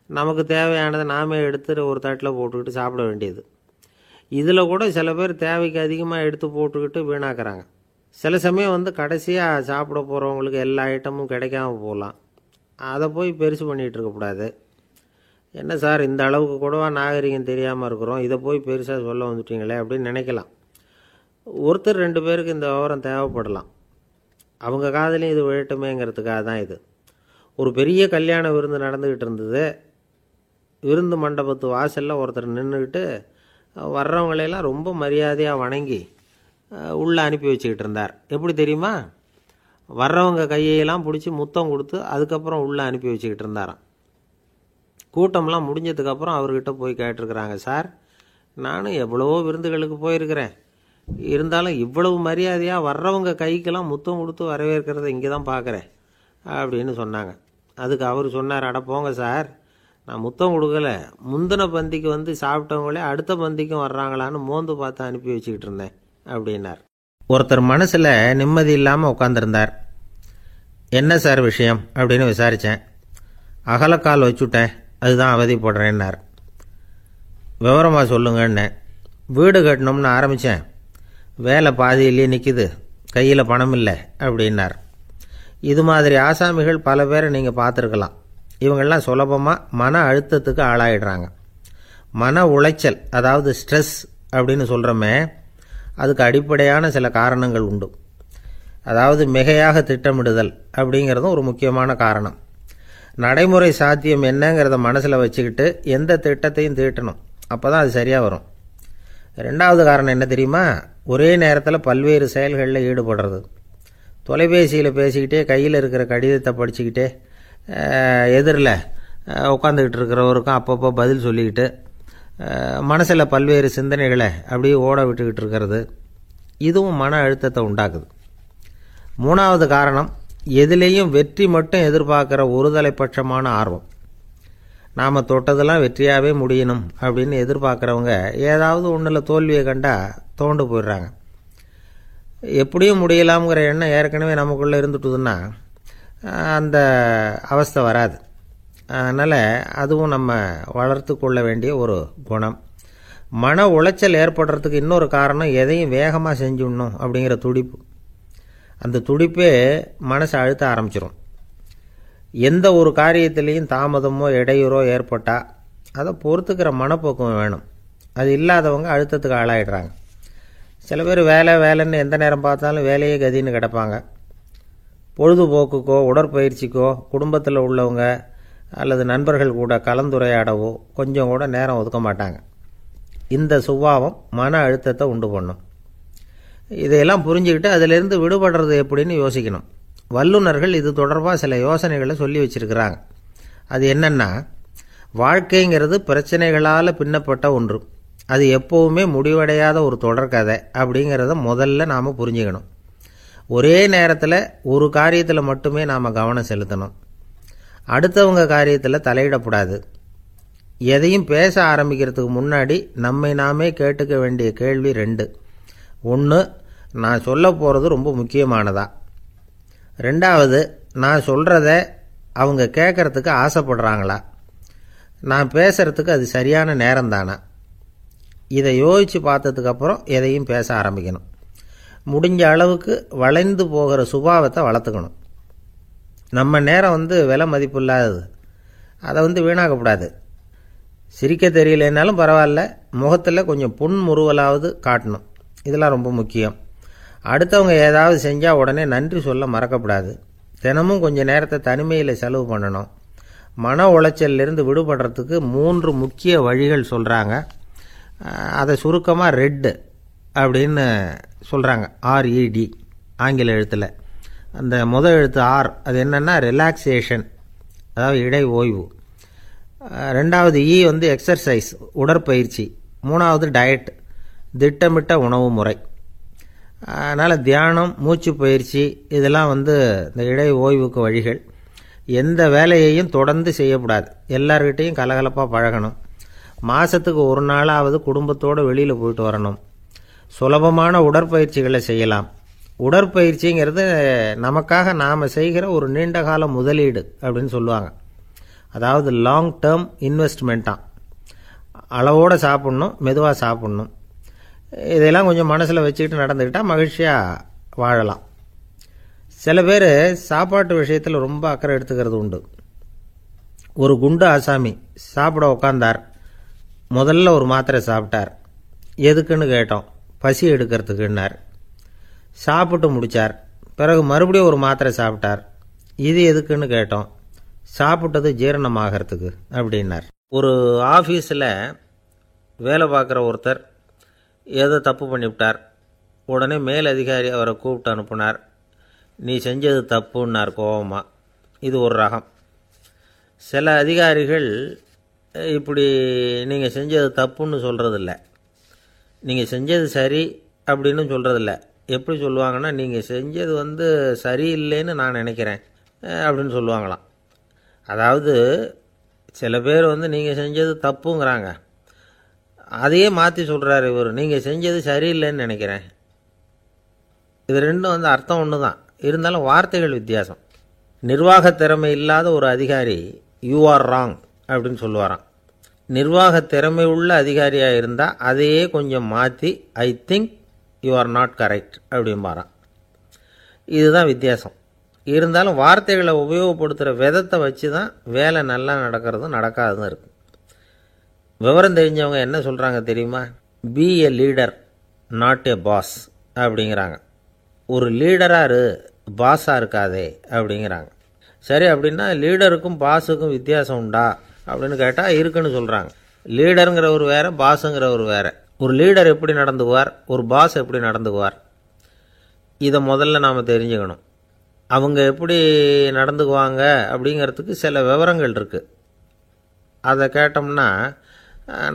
நமக்கு தேவையானதை நாமே எடுத்து ஒரு தட்டில் போட்டுக்கிட்டு சாப்பிட வேண்டியது. இதில் கூட சில பேர் தேவைக்கு அதிகமாக எடுத்து போட்டுக்கிட்டு வீணாக்குறாங்க. சில சமயம் கடைசியாக சாப்பிட போகிறவங்களுக்கு எல்லா ஐட்டமும் கிடைக்காம போகலாம். அதை போய் பெருசு பண்ணிகிட்டு இருக்கக்கூடாது. என்ன சார் இந்த அளவுக்கு கூடவா நாகரிகம் தெரியாமல் இருக்கிறோம், இதை போய் பெருசாக சொல்ல வந்துட்டீங்களே அப்படின்னு நினைக்கலாம். ஒருத்தர் 2 பேருக்கு இந்த விவரம் தேவைப்படலாம். அவங்க காதலையும் இது விழட்டுமேங்கிறதுக்காக தான் இது. ஒரு பெரிய கல்யாண விருந்து நடந்துக்கிட்டு இருந்தது. விருந்து மண்டபத்து வாசலில் ஒருத்தர் நின்றுக்கிட்டு வர்றவங்களையெல்லாம் ரொம்ப மரியாதையாக வணங்கி உள்ளே அனுப்பி வச்சுக்கிட்டு இருந்தார். எப்படி தெரியுமா? வர்றவங்க கையெல்லாம் பிடிச்சி முத்தம் கொடுத்து அதுக்கப்புறம் உள்ளே அனுப்பி வச்சுக்கிட்டு இருந்தாராம். கூட்டம்லாம் முடிஞ்சதுக்கப்புறம் அவர்கிட்ட போய் கேட்டிருக்கிறாங்க, சார் நானும் எவ்வளவோ விருந்துகளுக்கு போயிருக்கிறேன், இருந்தாலும் இவ்வளவு மரியாதையாக வர்றவங்க கைக்கெல்லாம் முத்தம் கொடுத்து வரவேற்கிறத இங்கே தான் பார்க்குறேன் அப்படின்னு சொன்னாங்க. அதுக்கு அவர் சொன்னார், அட போங்க சார், நான் முத்தம் கொடுக்கல, முந்தின பந்திக்கு சாப்பிட்டவங்களே அடுத்த பந்திக்கும் வர்றாங்களான்னு மோந்து பார்த்து அனுப்பி வச்சுக்கிட்டு இருந்தேன் அப்படின்னார். ஒருத்தர் மனசில் நிம்மதி இல்லாமல் உட்காந்துருந்தார். என்ன சார் விஷயம் அப்படின்னு விசாரித்தேன். அகலக்கால் வச்சுட்டேன், அதுதான் அவதிப்படுறேன்னார். விவரமாக சொல்லுங்கன்னு. வீடு கட்டணும்னு ஆரம்பித்தேன், வேலை பாதியிலேயே நிற்கிது, கையில் பணம் இல்லை அப்படின்னார். இது மாதிரி ஆசாமிகள் பல பேரை நீங்கள் பார்த்துருக்கலாம். இவங்கெல்லாம் சுலபமாக மன அழுத்தத்துக்கு ஆளாயிடுறாங்க. மன உளைச்சல், அதாவது ஸ்ட்ரெஸ் அப்படின்னு சொல்கிறோமே, அதுக்கு அடிப்படையான சில காரணங்கள் உண்டு. அதாவது மிகையாக திட்டமிடுதல் அப்படிங்கிறதும் ஒரு முக்கியமான காரணம். நடைமுறை சாத்தியம் என்னங்கிறத மனசில் வச்சுக்கிட்டு எந்த திட்டத்தையும் தீட்டணும், அப்போ தான் அது சரியாக வரும். 2வது காரணம் என்ன தெரியுமா? ஒரே நேரத்தில் பல்வேறு செயல்களில் ஈடுபடுறது. தொலைபேசியில் பேசிக்கிட்டே கையில் இருக்கிற கடிதத்தை படிச்சுக்கிட்டே எதிரில் உட்காந்துக்கிட்டு இருக்கிறவருக்கும் அப்பப்போ பதில் சொல்லிக்கிட்டு மனசில் பல்வேறு சிந்தனைகளை அப்படியே ஓட விட்டுக்கிட்டு இருக்கிறது, இதுவும் மன அழுத்தத்தை உண்டாக்குது. 3வது காரணம், எதிலேயும் வெற்றி மட்டும் எதிர்பார்க்குற ஒருதலைப்பட்சமான ஆர்வம். நாம் தொட்டதெல்லாம் வெற்றியாகவே முடியணும் அப்படின்னு எதிர்பார்க்குறவங்க ஏதாவது ஒன்றில் தோல்வியை கண்டால் தோண்டு போயிடுறாங்க. எப்படியும் முடியலாம்ங்கிற எண்ணம் ஏற்கனவே நமக்குள்ளே இருந்துட்டுதுன்னா அந்த அவஸ்தை வராது. அதனால் அதுவும் நம்ம வளர்த்து கொள்ள வேண்டிய ஒரு குணம். மன உளைச்சல் ஏற்படுறதுக்கு இன்னொரு காரணம், எதையும் வேகமாக செஞ்சுடணும் அப்படிங்கிற துடிப்பு. அந்த துடிப்பே மனசை அழுத்த ஆரம்பிச்சிடும். எந்த ஒரு காரியத்திலையும் தாமதமோ இடையூறோ ஏற்பட்டால் அதை பொறுத்துக்கிற மனப்போக்கம் வேணும். அது இல்லாதவங்க அழுத்தத்துக்கு ஆளாயிடுறாங்க. சில பேர் வேலைன்னு எந்த நேரம் பார்த்தாலும் வேலையே கதின்னு கிடப்பாங்க. பொழுதுபோக்குக்கோ உடற்பயிற்சிக்கோ குடும்பத்தில் உள்ளவங்க அல்லது நண்பர்கள் கூட கலந்துரையாடவோ கொஞ்சம் கூட நேரம் ஒதுக்க மாட்டாங்க. இந்த சுபாவம் மன அழுத்தத்தை உண்டு பண்ணும். இதையெல்லாம் புரிஞ்சுக்கிட்டு அதிலிருந்து விடுபடுறது எப்படின்னு யோசிக்கணும். வல்லுநர்கள் இது தொடர்பாக சில யோசனைகளை சொல்லி வச்சிருக்கிறாங்க. அது என்னன்னா, வாழ்க்கைங்கிறது பிரச்சனைகளால் பின்னப்பட்ட ஒன்று, அது எப்போவுமே முடிவடையாத ஒரு தொடர்கதை அப்படிங்கிறத முதல்ல நாம் புரிஞ்சுக்கணும். ஒரே நேரத்தில் ஒரு காரியத்தில் மட்டுமே நாம் கவனம் செலுத்தணும். அடுத்தவங்க காரியத்தில் தலையிடக்கூடாது. எதையும் பேச ஆரம்பிக்கிறதுக்கு முன்னாடி நம்மை நாமே கேட்டுக்க வேண்டிய கேள்வி 2. ஒன்று, நான் சொல்ல போகிறது ரொம்ப முக்கியமானதா? 2வது, நான் சொல்கிறத அவங்க கேட்குறதுக்கு ஆசைப்படுறாங்களா? நான் பேசுகிறதுக்கு அது சரியான நேரம் தானா? இதை யோசித்து பார்த்ததுக்கப்புறம் எதையும் பேச ஆரம்பிக்கணும். முடிஞ்ச அளவுக்கு வளைந்து போகிற சுபாவத்தை வளர்த்துக்கணும். நம்ம நேரம் விலை மதிப்பு இல்லாதது, அதை வீணாக்கக்கூடாது. சிரிக்க தெரியலனாலும் பரவாயில்ல, முகத்தில் கொஞ்சம் புன்முறுவலாவது காட்டணும். இதெல்லாம் ரொம்ப முக்கியம். அடுத்தவங்க ஏதாவது செஞ்சால் உடனே நன்றி சொல்ல மறக்கக்கூடாது. தினமும் கொஞ்சம் நேரத்தை தனிமையில் செலவு பண்ணணும். மன உளைச்சலிருந்து விடுபடுறதுக்கு 3 முக்கிய வழிகள் சொல்கிறாங்க. அதை சுருக்கமாக ரெட் அப்படின்னு சொல்கிறாங்க. RED ஆங்கில எழுத்தில். அந்த முதல் எழுத்து R, அது என்னென்னா ரிலாக்ஸேஷன், அதாவது இடை ஓய்வு. 2வது E எக்ஸர்சைஸ், உடற்பயிற்சி. 3வது டயட், திட்டமிட்ட உணவு முறை. அதனால் தியானம், மூச்சு பயிற்சி இதெல்லாம் இந்த இடை ஓய்வுக்கு வழிகள். எந்த வேலையையும் தொடர்ந்து செய்யக்கூடாது. எல்லார்கிட்டையும் கலகலப்பாக பழகணும். மாதத்துக்கு ஒரு நாளாவது குடும்பத்தோடு வெளியில் போயிட்டு வரணும். சுலபமான உடற்பயிற்சிகளை செய்யலாம். உடற்பயிற்சிங்கிறது நமக்காக நாம் செய்கிற ஒரு நீண்டகால முதலீடு அப்படின்னு சொல்லுவாங்க. அதாவது லாங் டேர்ம் இன்வெஸ்ட்மெண்ட்டாக. அளவோடு சாப்பிட்ணும், மெதுவாக சாப்பிட்ணும். இதெல்லாம் கொஞ்சம் மனசில் வச்சுக்கிட்டு நடந்துக்கிட்டால் மகிழ்ச்சியாக வாழலாம். சில பேர் சாப்பாட்டு விஷயத்தில் ரொம்ப அக்கறை எடுத்துக்கிறது உண்டு. ஒரு குண்டு ஆசாமி சாப்பிட உக்காந்தார். முதல்ல ஒரு மாத்திரை சாப்பிட்டார். எதுக்குன்னு கேட்டோம். பசி எடுக்கிறதுக்குன்னார். சாப்பிட்டு முடித்தார். பிறகு மறுபடியும் ஒரு மாத்திரை சாப்பிட்டார். இது எதுக்குன்னு கேட்டோம். சாப்பிட்டது ஜீரணமாகறதுக்கு அப்படின்னார். ஒரு ஆஃபீஸில் வேலை பார்க்குற ஒருத்தர் ஏதோ தப்பு பண்ணிவிட்டார். உடனே மேல் அதிகாரி அவரை கூப்பிட்டு அனுப்புனார். நீ செஞ்சது தப்புன்னார் கோபமாக. இது ஒரு ரகம். சில அதிகாரிகள் இப்படி நீங்கள் செஞ்சது தப்புன்னு சொல்கிறதில்ல, நீங்கள் செஞ்சது சரி அப்படின்னு சொல்கிறதில்ல. எப்படி சொல்லுவாங்கன்னா, நீங்கள் செஞ்சது சரியில்லைன்னு நான் நினைக்கிறேன் அப்படின்னு சொல்லுவாங்களாம். அதாவது சில பேர் நீங்கள் செஞ்சது தப்புங்கிறாங்க, அதையே மாற்றி சொல்கிறாரு இவர், நீங்கள் செஞ்சது சரியில்லைன்னு நினைக்கிறேன். இது ரெண்டும் அர்த்தம் ஒன்று தான், இருந்தாலும் வார்த்தைகள் வித்தியாசம். நிர்வாக திறமை இல்லாத ஒரு அதிகாரி யூ ஆர் ராங் அப்படின்னு சொல்லுவாராம். நிர்வாக திறமை உள்ள அதிகாரியாக இருந்தால் அதையே கொஞ்சம் மாற்றி I think you are not correct அப்படிம்பாராம். இதுதான் வித்தியாசம். இருந்தாலும் வார்த்தைகளை உபயோகப்படுத்துகிற விதத்தை வச்சு தான் வேலை நல்லா நடக்கிறதும் நடக்காததும் இருக்குது. விவரம் தெரிஞ்சவங்க என்ன சொல்கிறாங்க தெரியுமா? Be a leader not a boss அப்படிங்கிறாங்க. ஒரு லீடராக பாஸாக இருக்காதே அப்படிங்கிறாங்க. சரி, அப்படின்னா லீடருக்கும் பாஸுக்கும் வித்தியாசம் உண்டா அப்படின்னு கேட்டால் இருக்குன்னு சொல்கிறாங்க. லீடருங்கிறவர் வேறு, பாஸுங்கிறவர் வேறு. ஒரு லீடர் எப்படி நடந்துக்குவார், ஒரு பாஸ் எப்படி நடந்துக்குவார், இதை முதல்ல நாம் தெரிஞ்சுக்கணும். அவங்க எப்படி நடந்துக்குவாங்க அப்படிங்கிறதுக்கு சில விவரங்கள் இருக்குது. அதை கேட்டோம்னா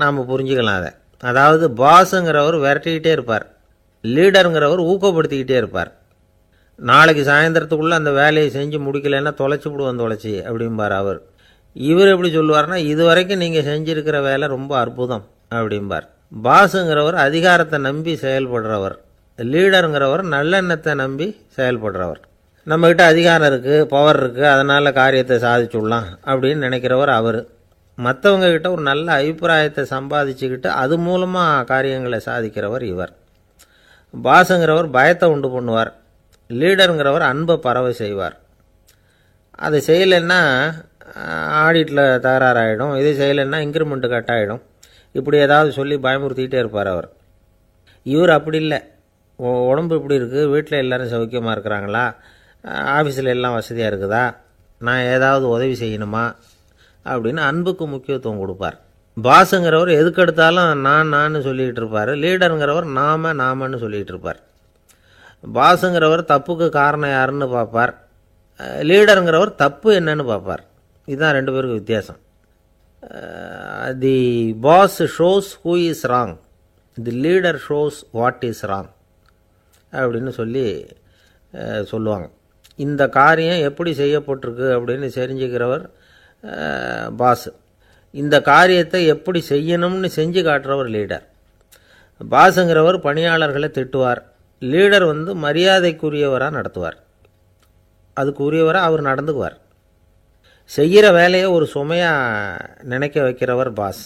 நாம் புரிஞ்சுக்கலாம் அதை. அதாவது பாஸுங்கிறவர் விரட்டிக்கிட்டே இருப்பார், லீடருங்கிறவர் ஊக்கப்படுத்திக்கிட்டே இருப்பார். நாளைக்கு சாயந்தரத்துக்குள்ளே அந்த வேலையை செஞ்சு முடிக்கலைன்னா தொலைச்சி விடுவோம் தொலைச்சி அப்படிம்பார் அவர். இவர் எப்படி சொல்லுவார்னா, இது வரைக்கும் நீங்கள் செஞ்சுருக்கிற வேலை ரொம்ப அற்புதம் அப்படிம்பார். பாஸுங்கிறவர் அதிகாரத்தை நம்பி செயல்படுறவர், லீடருங்கிறவர் நல்லெண்ணத்தை நம்பி செயல்படுறவர். நம்மக்கிட்ட அதிகாரம் இருக்குது, பவர் இருக்குது, அதனால் காரியத்தை சாதிச்சுடலாம் அப்படின்னு நினைக்கிறவர் அவர். மற்றவங்கக்கிட்ட ஒரு நல்ல அபிப்பிராயத்தை சம்பாதிச்சுக்கிட்டு அது மூலமாக காரியங்களை சாதிக்கிறவர் இவர். பாஸுங்கிறவர் பயத்தை உண்டு பண்ணுவார், லீடருங்கிறவர் அன்பை பரவ செய்வார். அதை செய்யலைன்னா ஆடிட்டில் தகராறாயிடும், இது செய்யலைன்னா இன்க்ரிமெண்ட்டு கட் ஆகிடும், இப்படி ஏதாவது சொல்லி பயமுறுத்திக்கிட்டே இருப்பார் அவர். இவர் அப்படி இல்லை. உடம்பு இப்படி இருக்குது, வீட்டில் எல்லோரும் சௌக்கியமாக இருக்கிறாங்களா, ஆஃபீஸில் எல்லாம் வசதியாக இருக்குதா, நான் ஏதாவது உதவி செய்யணுமா அப்படின்னு அன்புக்கு முக்கியத்துவம் கொடுப்பார். பாஸுங்கிறவர் எதுக்கெடுத்தாலும் நான் சொல்லிகிட்டு இருப்பார், லீடருங்கிறவர் நாமன்னு சொல்லிகிட்டு இருப்பார். பாஸுங்கிறவர் தப்புக்கு காரணம் யாருன்னு பார்ப்பார், லீடருங்கிறவர் தப்பு என்னன்னு பார்ப்பார். இதுதான் ரெண்டு பேருக்கு வித்தியாசம். The boss shows who is wrong, the leader shows what is wrong அப்படின்னு சொல்லுவாங்க. இந்த காரியம் எப்படி செய்யப்பட்டிருக்கு அப்படின்னு தெரிஞ்சுக்கிறவர் பாஸ். இந்த காரியத்தை எப்படி செய்யணும்னு செஞ்சு காட்டுறவர் லீடர். பாஸுங்கிறவர் பணியாளர்களை திட்டுவார், லீடர் மரியாதைக்குரியவராக நடத்துவார், அதுக்கு உரியவராக அவர் நடந்துக்குவார். செய்கிற வேலையை ஒரு சுமையாக நினைக்க வைக்கிறவர் பாஸ்,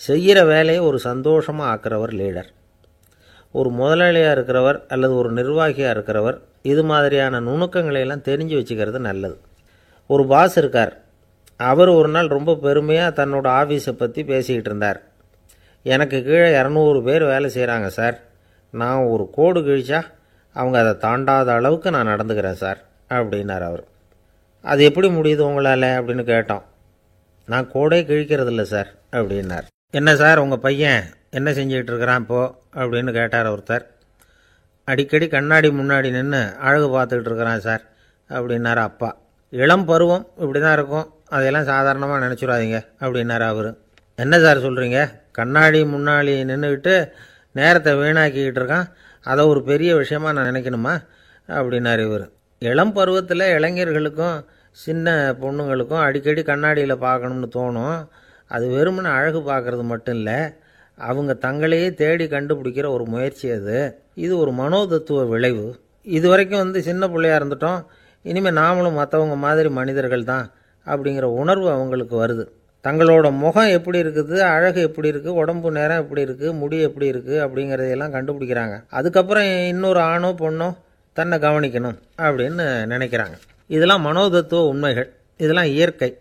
செய்கிற வேலையை ஒரு சந்தோஷமாக ஆக்கிறவர் லீடர். ஒரு முதலாளியாக இருக்கிறவர் அல்லது ஒரு நிர்வாகியாக இருக்கிறவர் இது மாதிரியான நுணுக்கங்களையெல்லாம் தெரிஞ்சு வச்சுக்கிறது நல்லது. ஒரு பாஸ் இருக்கார், அவர் ஒரு நாள் ரொம்ப பெருமையாக தன்னோட ஆஃபீஸை பற்றி பேசிக்கிட்டு இருந்தார். எனக்கு கீழே 200 பேர் வேலை செய்கிறாங்க சார், நான் ஒரு கோடு கிழிச்சா அவங்க அதை தாண்டாத அளவுக்கு நான் நடந்துக்கிறேன் சார் அப்படின்னார் அவர். அது எப்படி முடியுது உங்களால் அப்படின்னு கேட்டோம். நான் கோடே கிழிக்கிறதில்ல சார் அப்படின்னார். என்ன சார் உங்கள் பையன் என்ன செஞ்சுக்கிட்டு இருக்கிறான் இப்போது அப்படின்னு கேட்டார் ஒருத்தர். அடிக்கடி கண்ணாடி முன்னாடி நின்று அழகு பார்த்துக்கிட்டு இருக்கிறான் சார் அப்படின்னார் அப்பா. இளம் பருவம் இப்படி தான் இருக்கும், அதையெல்லாம் சாதாரணமாக நினச்சிடாதீங்க அப்படின்னார் அவர். என்ன சார் சொல்கிறீங்க, கண்ணாடி முன்னாடி நின்றுக்கிட்டு நேரத்தை வீணாக்கிக்கிட்டு இருக்கான், அதை ஒரு பெரிய விஷயமாக நான் நினைக்கணுமா அப்படின்னார் இவர். இளம் பருவத்தில் இளைஞர்களுக்கும் சின்ன பொண்ணுங்களுக்கும் அடிக்கடி கண்ணாடியில் பார்க்கணும்னு தோணும். அது வெறுமனே அழகு பார்க்குறது மட்டும் இல்லை, அவங்க தங்களையே தேடி கண்டுபிடிக்கிற ஒரு முயற்சி அது. இது ஒரு மனோதத்துவ விளைவு. இது வரைக்கும் சின்ன பிள்ளையாக இருந்துட்டோம், இனிமேல் நாமளும் மற்றவங்க மாதிரி மனிதர்கள் தான் அப்படிங்கிற உணர்வு அவங்களுக்கு வருது. தங்களோட முகம் எப்படி இருக்குது, அழகு எப்படி இருக்குது, உடம்பு நேரம் எப்படி இருக்குது, முடி எப்படி இருக்குது அப்படிங்கிறதையெல்லாம் கண்டுபிடிக்கிறாங்க. அதுக்கப்புறம் இன்னொரு ஆணோ பொண்ணோ தன்னை கவனிக்கணும் அப்படின்னு நினைக்கிறாங்க. இதெல்லாம் மனோதத்துவ உண்மைகள், இதெல்லாம் இயற்கை.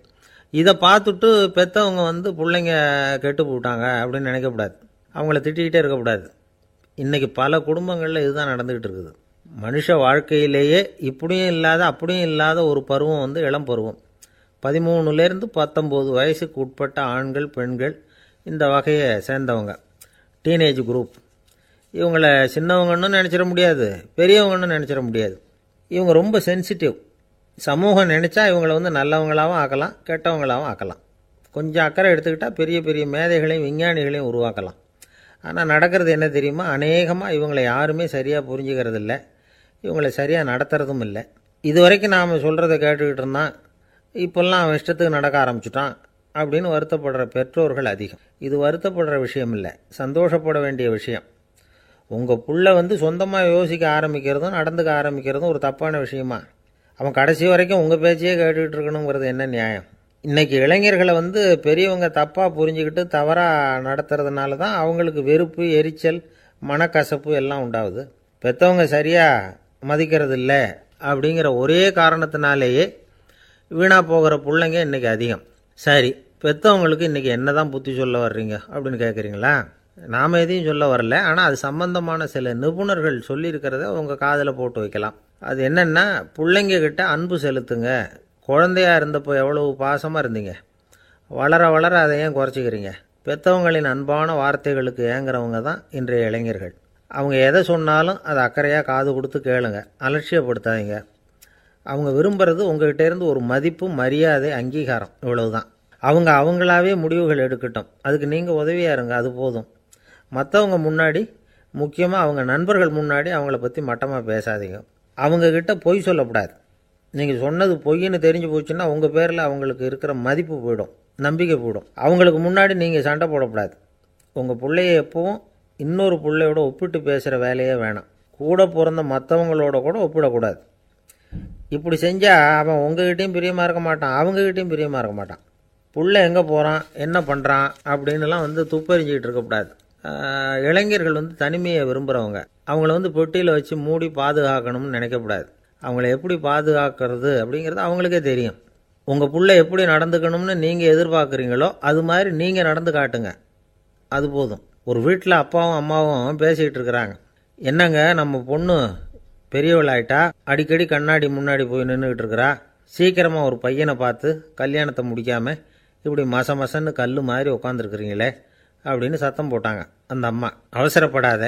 இதை பார்த்துட்டு பெற்றவங்க பிள்ளைங்க கெட்டு போட்டாங்க அப்படின்னு நினைக்கக்கூடாது, அவங்கள திட்டிக்கிட்டே இருக்கக்கூடாது. இன்றைக்கி பல குடும்பங்களில் இதுதான் நடந்துக்கிட்டு இருக்குது. மனுஷ வாழ்க்கையிலேயே இப்படியும் இல்லாத அப்படியும் இல்லாத ஒரு பருவம் இளம் பருவம். 13லேருந்து 19 வயசுக்கு உட்பட்ட ஆண்கள் பெண்கள் இந்த வகையை சேர்ந்தவங்க, டீனேஜ் குரூப். இவங்கள சின்னவங்கன்னு நினச்சிட முடியாது, பெரியவங்கன்னு நினச்சிட முடியாது. இவங்க ரொம்ப சென்சிட்டிவ். சமூகம் நினச்சா இவங்களை நல்லவங்களாகவும் ஆக்கலாம், கெட்டவங்களாகவும் ஆக்கலாம். கொஞ்சம் அக்கறை எடுத்துக்கிட்டால் பெரிய பெரிய மேதைகளையும் விஞ்ஞானிகளையும் உருவாக்கலாம். ஆனால் நடக்கிறது என்ன தெரியுமா, அநேகமாக இவங்களை யாருமே சரியாக புரிஞ்சுக்கிறது இல்லை, இவங்களை சரியாக நடத்துறதும் இல்லை. இது வரைக்கும் நாம் சொல்கிறத கேட்டுக்கிட்டு இருந்தான், இப்போல்லாம் அவன் இஷ்டத்துக்கு நடக்க ஆரம்பிச்சுட்டான் அப்படின்னு வருத்தப்படுற பெற்றோர்கள் அதிகம். இது வருத்தப்படுற விஷயம் இல்லை, சந்தோஷப்பட வேண்டிய விஷயம். உங்கள் புள்ள சொந்தமாக யோசிக்க ஆரம்பிக்கிறதும் நடந்துக்க ஆரம்பிக்கிறதும் ஒரு தப்பான விஷயமா? அவன் கடைசி வரைக்கும் உங்கள் பேச்சையே கேட்டுக்கிட்டு இருக்கணுங்கிறது என்ன நியாயம்? இன்றைக்கி இளைஞர்களை பெரியவங்க தப்பாக புரிஞ்சுக்கிட்டு தவறாக நடத்துறதுனால தான் அவங்களுக்கு வெறுப்பு, எரிச்சல், மனக்கசப்பு எல்லாம் உண்டாகுது. பெற்றவங்க சரியாக மதிக்கிறது இல்லை அப்படிங்கிற ஒரே காரணத்தினாலேயே வீணாக போகிற பிள்ளைங்க இன்றைக்கி அதிகம். சரி, பெற்றவங்களுக்கு இன்றைக்கி என்ன தான் புத்தி சொல்ல வர்றீங்க அப்படின்னு கேட்குறீங்களா? நாம் எதையும் சொல்ல வரல, ஆனால் அது சம்பந்தமான சில நிபுணர்கள் சொல்லியிருக்கிறத உங்கள் காதில் போட்டு வைக்கலாம். அது என்னென்னா, பிள்ளைங்கக்கிட்ட அன்பு செலுத்துங்க. குழந்தையாக இருந்தப்போ எவ்வளவு பாசமாக இருந்தீங்க, வளர வளர அதை ஏன் குறைச்சிக்கிறீங்க? பெற்றவங்களின் அன்பான வார்த்தைகளுக்கு ஏங்குறவங்க தான் இன்றைய இளைஞர்கள். அவங்க எதை சொன்னாலும் அதை அக்கறையாக காது கொடுத்து கேளுங்க, அலட்சியப்படுத்தாதீங்க. அவங்க விரும்புகிறது உங்கள்கிட்டேருந்து ஒரு மதிப்பு, மரியாதை, அங்கீகாரம், இவ்வளவுதான். அவங்க அவங்களாவே முடிவுகள் எடுக்கட்டும், அதுக்கு நீங்கள் உதவியாக இருங்க, அது போதும். மற்றவங்க முன்னாடி, முக்கியமாக அவங்க நண்பர்கள் முன்னாடி அவங்கள பற்றி மட்டமாக பேசாதீங்க. அவங்கக்கிட்ட பொய் சொல்லக்கூடாது. நீங்கள் சொன்னது பொய்ன்னு தெரிஞ்சு போச்சுன்னா உங்கள் பேரில் அவங்களுக்கு இருக்கிற மதிப்பு போயிடும், நம்பிக்கை போயிடும். அவங்களுக்கு முன்னாடி நீங்கள் சண்டை போடக்கூடாது. உங்கள் பிள்ளைய எப்பவும் இன்னொரு பிள்ளையோட ஒப்பிட்டு பேசுகிற வேலையே வேணாம். கூட பிறந்த மற்றவங்களோட கூட ஒப்பிடக்கூடாது. இப்படி செஞ்சால் அவன் உங்ககிட்டையும் பிரியமாக இருக்க மாட்டான், அவங்ககிட்டையும் பிரியமாக இருக்க மாட்டான். புள்ள எங்கே போகிறான், என்ன பண்ணுறான் அப்படின்னுலாம் துப்பறிஞ்சிக்கிட்டு இருக்கக்கூடாது. இளைஞர்கள் தனிமையை விரும்புகிறவங்க. அவங்கள பெட்டியில் வச்சு மூடி பாதுகாக்கணும்னு நினைக்கக்கூடாது. அவங்கள எப்படி பாதுகாக்கிறது அப்படிங்கிறது அவங்களுக்கே தெரியும். உங்கள் புள்ள எப்படி நடந்துக்கணும்னு நீங்கள் எதிர்பார்க்குறீங்களோ அது மாதிரி நீங்கள் நடந்து காட்டுங்க, அது போதும். ஒரு வீட்டில் அப்பாவும் அம்மாவும் பேசிக்கிட்டு இருக்கிறாங்க. என்னங்க, நம்ம பொண்ணு பெரியவளாயிட்டா, அடிக்கடி கண்ணாடி முன்னாடி போய் நின்றுக்கிட்டு இருக்கிறா, சீக்கிரமாக ஒரு பையனை பார்த்து கல்யாணத்தை முடிக்காமல் இப்படி மசன்னு கல் மாதிரி உட்காந்துருக்குறீங்களே அப்படின்னு சத்தம் போட்டாங்க அந்த அம்மா. அவசரப்படாத,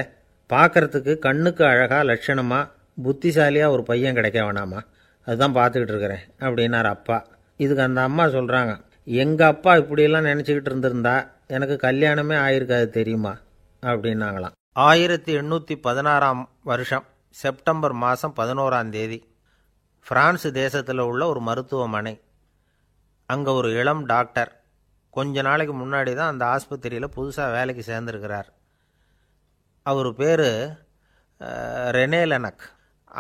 பார்க்குறதுக்கு கண்ணுக்கு அழகாக லட்சணமாக புத்திசாலியாக ஒரு பையன் கிடைக்க வேணாமா, அதுதான் பார்த்துக்கிட்டு இருக்கிறேன் அப்படின்னார் அப்பா. இதுக்கு அந்த அம்மா சொல்கிறாங்க, எங்கள் அப்பா இப்படியெல்லாம் நினச்சிக்கிட்டு இருந்திருந்தா எனக்கு கல்யாணமே ஆயிருக்காது தெரியுமா அப்படின்னாங்களாம். 1816 வருஷம் செப்டம்பர் மாதம் 11 பிரான்ஸ் தேசத்தில் உள்ள ஒரு மருத்துவமனை. அங்கே ஒரு இளம் டாக்டர் கொஞ்ச நாளைக்கு முன்னாடி தான் அந்த ஆஸ்பத்திரியில் புதுசாக வேலைக்கு சேர்ந்துருக்கிறார். அவர் பேர் ரெனே லெனக்.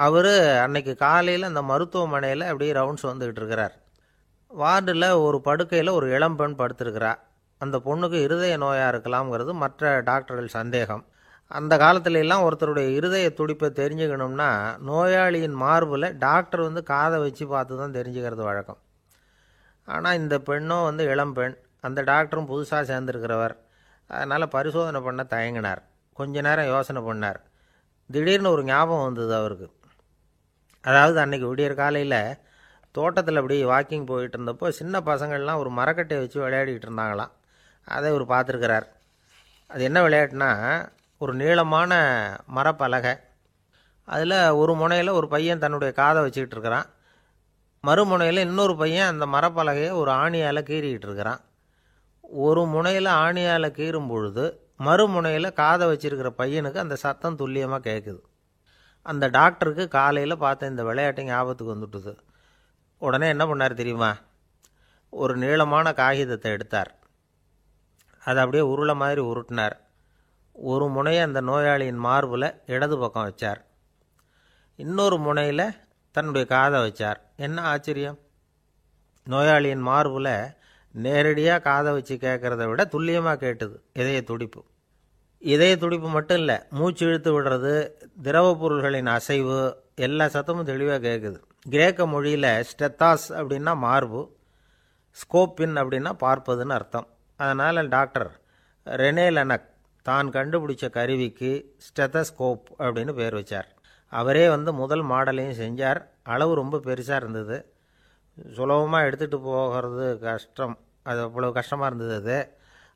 அவர் அன்னைக்கு காலையில் அந்த மருத்துவமனையில் அப்படியே ரவுண்ட்ஸ் வந்துக்கிட்டு இருக்கிறார். வார்டில் ஒரு படுக்கையில் ஒரு இளம்பெண் படுத்திருக்கிறா. அந்த பொண்ணுக்கு இருதய நோயாக இருக்கலாம்ங்கிறது மற்ற டாக்டர்கள் சந்தேகம். அந்த காலத்துல எல்லாம் ஒருத்தருடைய இருதய துடிப்பை தெரிஞ்சுக்கணும்னா நோயாளியின் மார்பில் டாக்டர் காதை வச்சு பார்த்து தான் தெரிஞ்சுக்கிறது வழக்கம். ஆனால் இந்த பெண்ணும் இளம்பெண், அந்த டாக்டரும் புதுசாக சேர்ந்துருக்கிறவர். அதனால் பரிசோதனை பண்ண தயங்கினார். கொஞ்ச நேரம் யோசனை பண்ணார். திடீர்னு ஒரு ஞாபகம் வந்தது அவருக்கு. அதாவது அன்றைக்கி விடியற் காலையில் தோட்டத்தில் அப்படி வாக்கிங் போயிட்டு இருந்தப்போ சின்ன பசங்கள்லாம் ஒரு மரக்கட்டையை வச்சு விளையாடிக்கிட்டு இருந்தாங்களாம். அதை இவர் பார்த்துருக்கிறார். அது என்ன விளையாட்டுனா, ஒரு நீளமான மரப்பலகை, அதில் ஒரு முனையில் ஒரு பையன் தன்னுடைய காதை வச்சுக்கிட்டு இருக்கிறான், மறுமுனையில் இன்னொரு பையன் அந்த மரப்பலகையை ஒரு ஆணியால் கீறிக்கிட்டு இருக்கிறான். ஒரு முனையில் ஆணியால் கீறும் பொழுது மறுமுனையில் காதை வச்சிருக்கிற பையனுக்கு அந்த சத்தம் துல்லியமாக கேட்குது. அந்த டாக்டருக்கு காலையில் பார்த்த இந்த விளையாட்டு ஞாபகத்துக்கு வந்துட்டுது. உடனே என்ன பண்ணார் தெரியுமா? ஒரு நீளமான காகிதத்தை எடுத்தார். அதை அப்படியே உருளை மாதிரி உருட்டினார். ஒரு முனையை அந்த நோயாளியின் மார்பில் இடது பக்கம் வச்சார், இன்னொரு முனையில் தன்னுடைய காதை வச்சார். என்ன ஆச்சரியம்! நோயாளியின் மார்பில் நேரடியாக காதை வச்சு கேட்குறத விட துல்லியமாக கேட்டுது இதய துடிப்பு. இதய துடிப்பு மட்டும் இல்லை, மூச்சு இழுத்து விடுறது, திரவ பொருள்களின் அசைவு, எல்லா சத்தமும் தெளிவாக கேட்குது. கிரேக்க மொழியில் ஸ்டெத்தாஸ் அப்படின்னா மார்பு, ஸ்கோப்பின் அப்படின்னா பார்ப்பதுன்னு அர்த்தம். அதனால் டாக்டர் ரெனே லெனக் தான் கண்டுபிடிச்ச கருவிக்கு ஸ்டெத்தஸ்கோப் அப்படின்னு பேர் வச்சார். அவரே முதல் மாடலையும் செஞ்சார். அளவு ரொம்ப பெருசாக இருந்தது, சுலபமாக எடுத்துகிட்டு போகிறது கஷ்டம், அது அவ்வளோ கஷ்டமாக இருந்தது அது.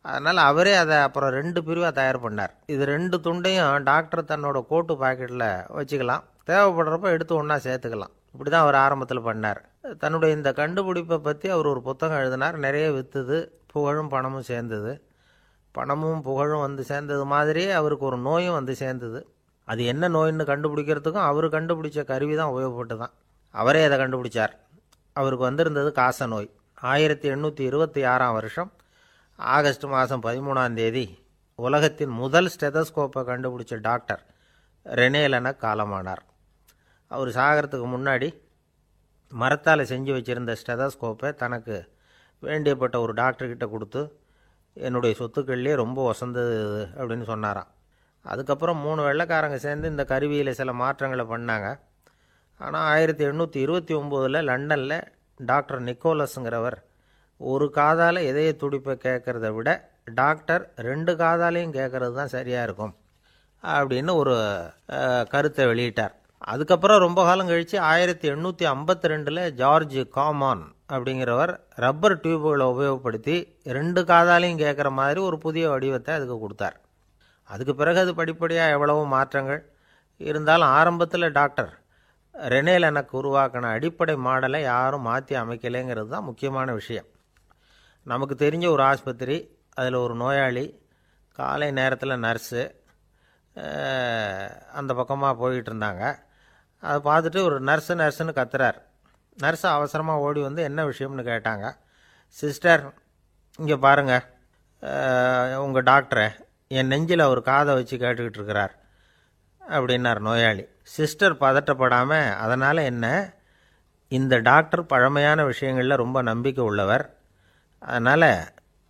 அதனால் அவரே அதை அப்புறம் 2 பிரிவாக தயார் பண்ணார். இது 2 துண்டையும் டாக்டர் தன்னோட கோட்டு பாக்கெட்டில் வச்சுக்கலாம், தேவைப்படுறப்ப எடுத்து ஒன்றா சேர்த்துக்கலாம். இப்படி தான் அவர் ஆரம்பத்தில் பண்ணார். தன்னுடைய இந்த கண்டுபிடிப்பை பற்றி அவர் ஒரு புத்தகம் எழுதினார். நிறைய விற்றுது, புகழும் பணமும் சேர்ந்தது. பணமும் புகழும் சேர்ந்தது மாதிரியே அவருக்கு ஒரு நோயும் சேர்ந்தது. அது என்ன நோயின்னு கண்டுபிடிக்கிறதுக்கும் அவர் கண்டுபிடிச்ச கருவி தான் உபயோகப்பட்டு தான். அவரே அதை கண்டுபிடிச்சார். அவருக்கு வந்திருந்தது காச நோய். 1826ஆம் வருஷம் ஆகஸ்ட் மாதம் 13ஆம் தேதி உலகத்தின் முதல் ஸ்டெதஸ்கோப்பை கண்டுபிடிச்ச டாக்டர் ரெனே லெனக் காலமானார். அவர் சாகிறதுக்கு முன்னாடி மரத்தால் செஞ்சு வச்சுருந்த ஸ்டெதஸ்கோப்பை தனக்கு வேண்டியப்பட்ட ஒரு டாக்டர்கிட்ட கொடுத்து, என்னுடைய சொத்துக்கள்லேயே ரொம்ப வசந்தது அப்படின்னு சொன்னாராம். அதுக்கப்புறம் 3 வெள்ளைக்காரங்க சேர்ந்து இந்த கருவியில் சில மாற்றங்களை பண்ணாங்க. ஆனால் 1829 லண்டனில் டாக்டர் நிக்கோலஸுங்கிறவர் ஒரு காதால் இதய துடிப்பை கேட்குறத விட டாக்டர் 2 காதாலையும் கேட்குறது தான் சரியாக இருக்கும் அப்படின்னு ஒரு கருத்தை வெளியிட்டார். அதுக்கப்புறம் ரொம்ப காலம் கழித்து 1852 ஜார்ஜ் காமான் அப்படிங்கிறவர் ரப்பர் டியூபுகளை உபயோகப்படுத்தி 2 காதாலையும் கேட்குற மாதிரி ஒரு புதிய வடிவத்தை அதுக்கு கொடுத்தார். அதுக்கு பிறகு அது படிப்படியாக எவ்வளவோ மாற்றங்கள் இருந்தாலும் ஆரம்பத்தில் டாக்டர் ரெனே லெனக் உருவாக்கின அடிப்படை மாடலை யாரும் மாற்றி அமைக்கலைங்கிறது தான் முக்கியமான விஷயம். நமக்கு தெரிஞ்ச ஒரு ஆஸ்பத்திரி, அதில் ஒரு நோயாளி, காலை நேரத்தில் நர்ஸு அந்த பக்கமாக போயிட்டு இருந்தாங்க. அதை பார்த்துட்டு ஒரு நர்ஸுன்னு கத்துறார். நர்ஸு அவசரமாக ஓடி என்ன விஷயம்னு கேட்டாங்க. சிஸ்டர், இங்கே பாருங்கள், உங்கள் டாக்டரை என் நெஞ்சில் அவர் காதை வச்சு கேட்டுக்கிட்டு இருக்கிறார் அப்படின்னார் நோயாளி. சிஸ்டர் பதட்டப்படாமல், அதனால் என்ன, இந்த டாக்டர் பழமையான விஷயங்களில் ரொம்ப நம்பிக்கை உள்ளவர், அதனால்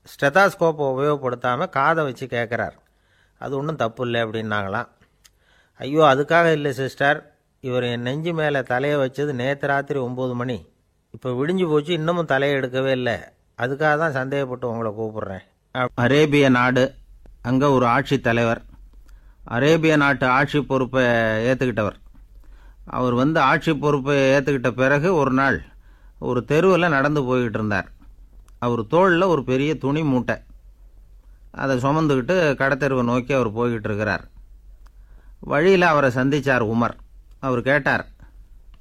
ஸ்டெதாஸ்கோப்பை உபயோகப்படுத்தாமல் காதை வச்சு கேட்குறார், அது ஒன்றும் தப்பு இல்லை அப்படின்னாங்களாம். ஐயோ, அதுக்காக இல்லை சிஸ்டர், இவர் என் நெஞ்சு மேலே தலையை வச்சது நேற்று ராத்திரி 9 மணி, இப்போ விடிஞ்சு போச்சு, இன்னமும் தலையை எடுக்கவே இல்லை, அதுக்காக தான் சந்தேகப்பட்டு உங்களை கூப்பிட்றேன். அரேபிய நாடு, அங்கே ஒரு ஆட்சி தலைவர், அரேபிய நாட்டு ஆட்சி பொறுப்பை ஏற்றுக்கிட்டவர். அவர் ஆட்சி பொறுப்பை ஏற்றுக்கிட்ட பிறகு ஒரு நாள் ஒரு தெருவில் நடந்து போய்கிட்டு இருந்தார். அவர் தோளில் ஒரு பெரிய துணி மூட்டை, அதை சுமந்துக்கிட்டு கடத்தெருவை நோக்கி அவர் போய்கிட்டு இருக்கிறார். வழியில் அவரை சந்தித்தார் உமர். அவர் கேட்டார்,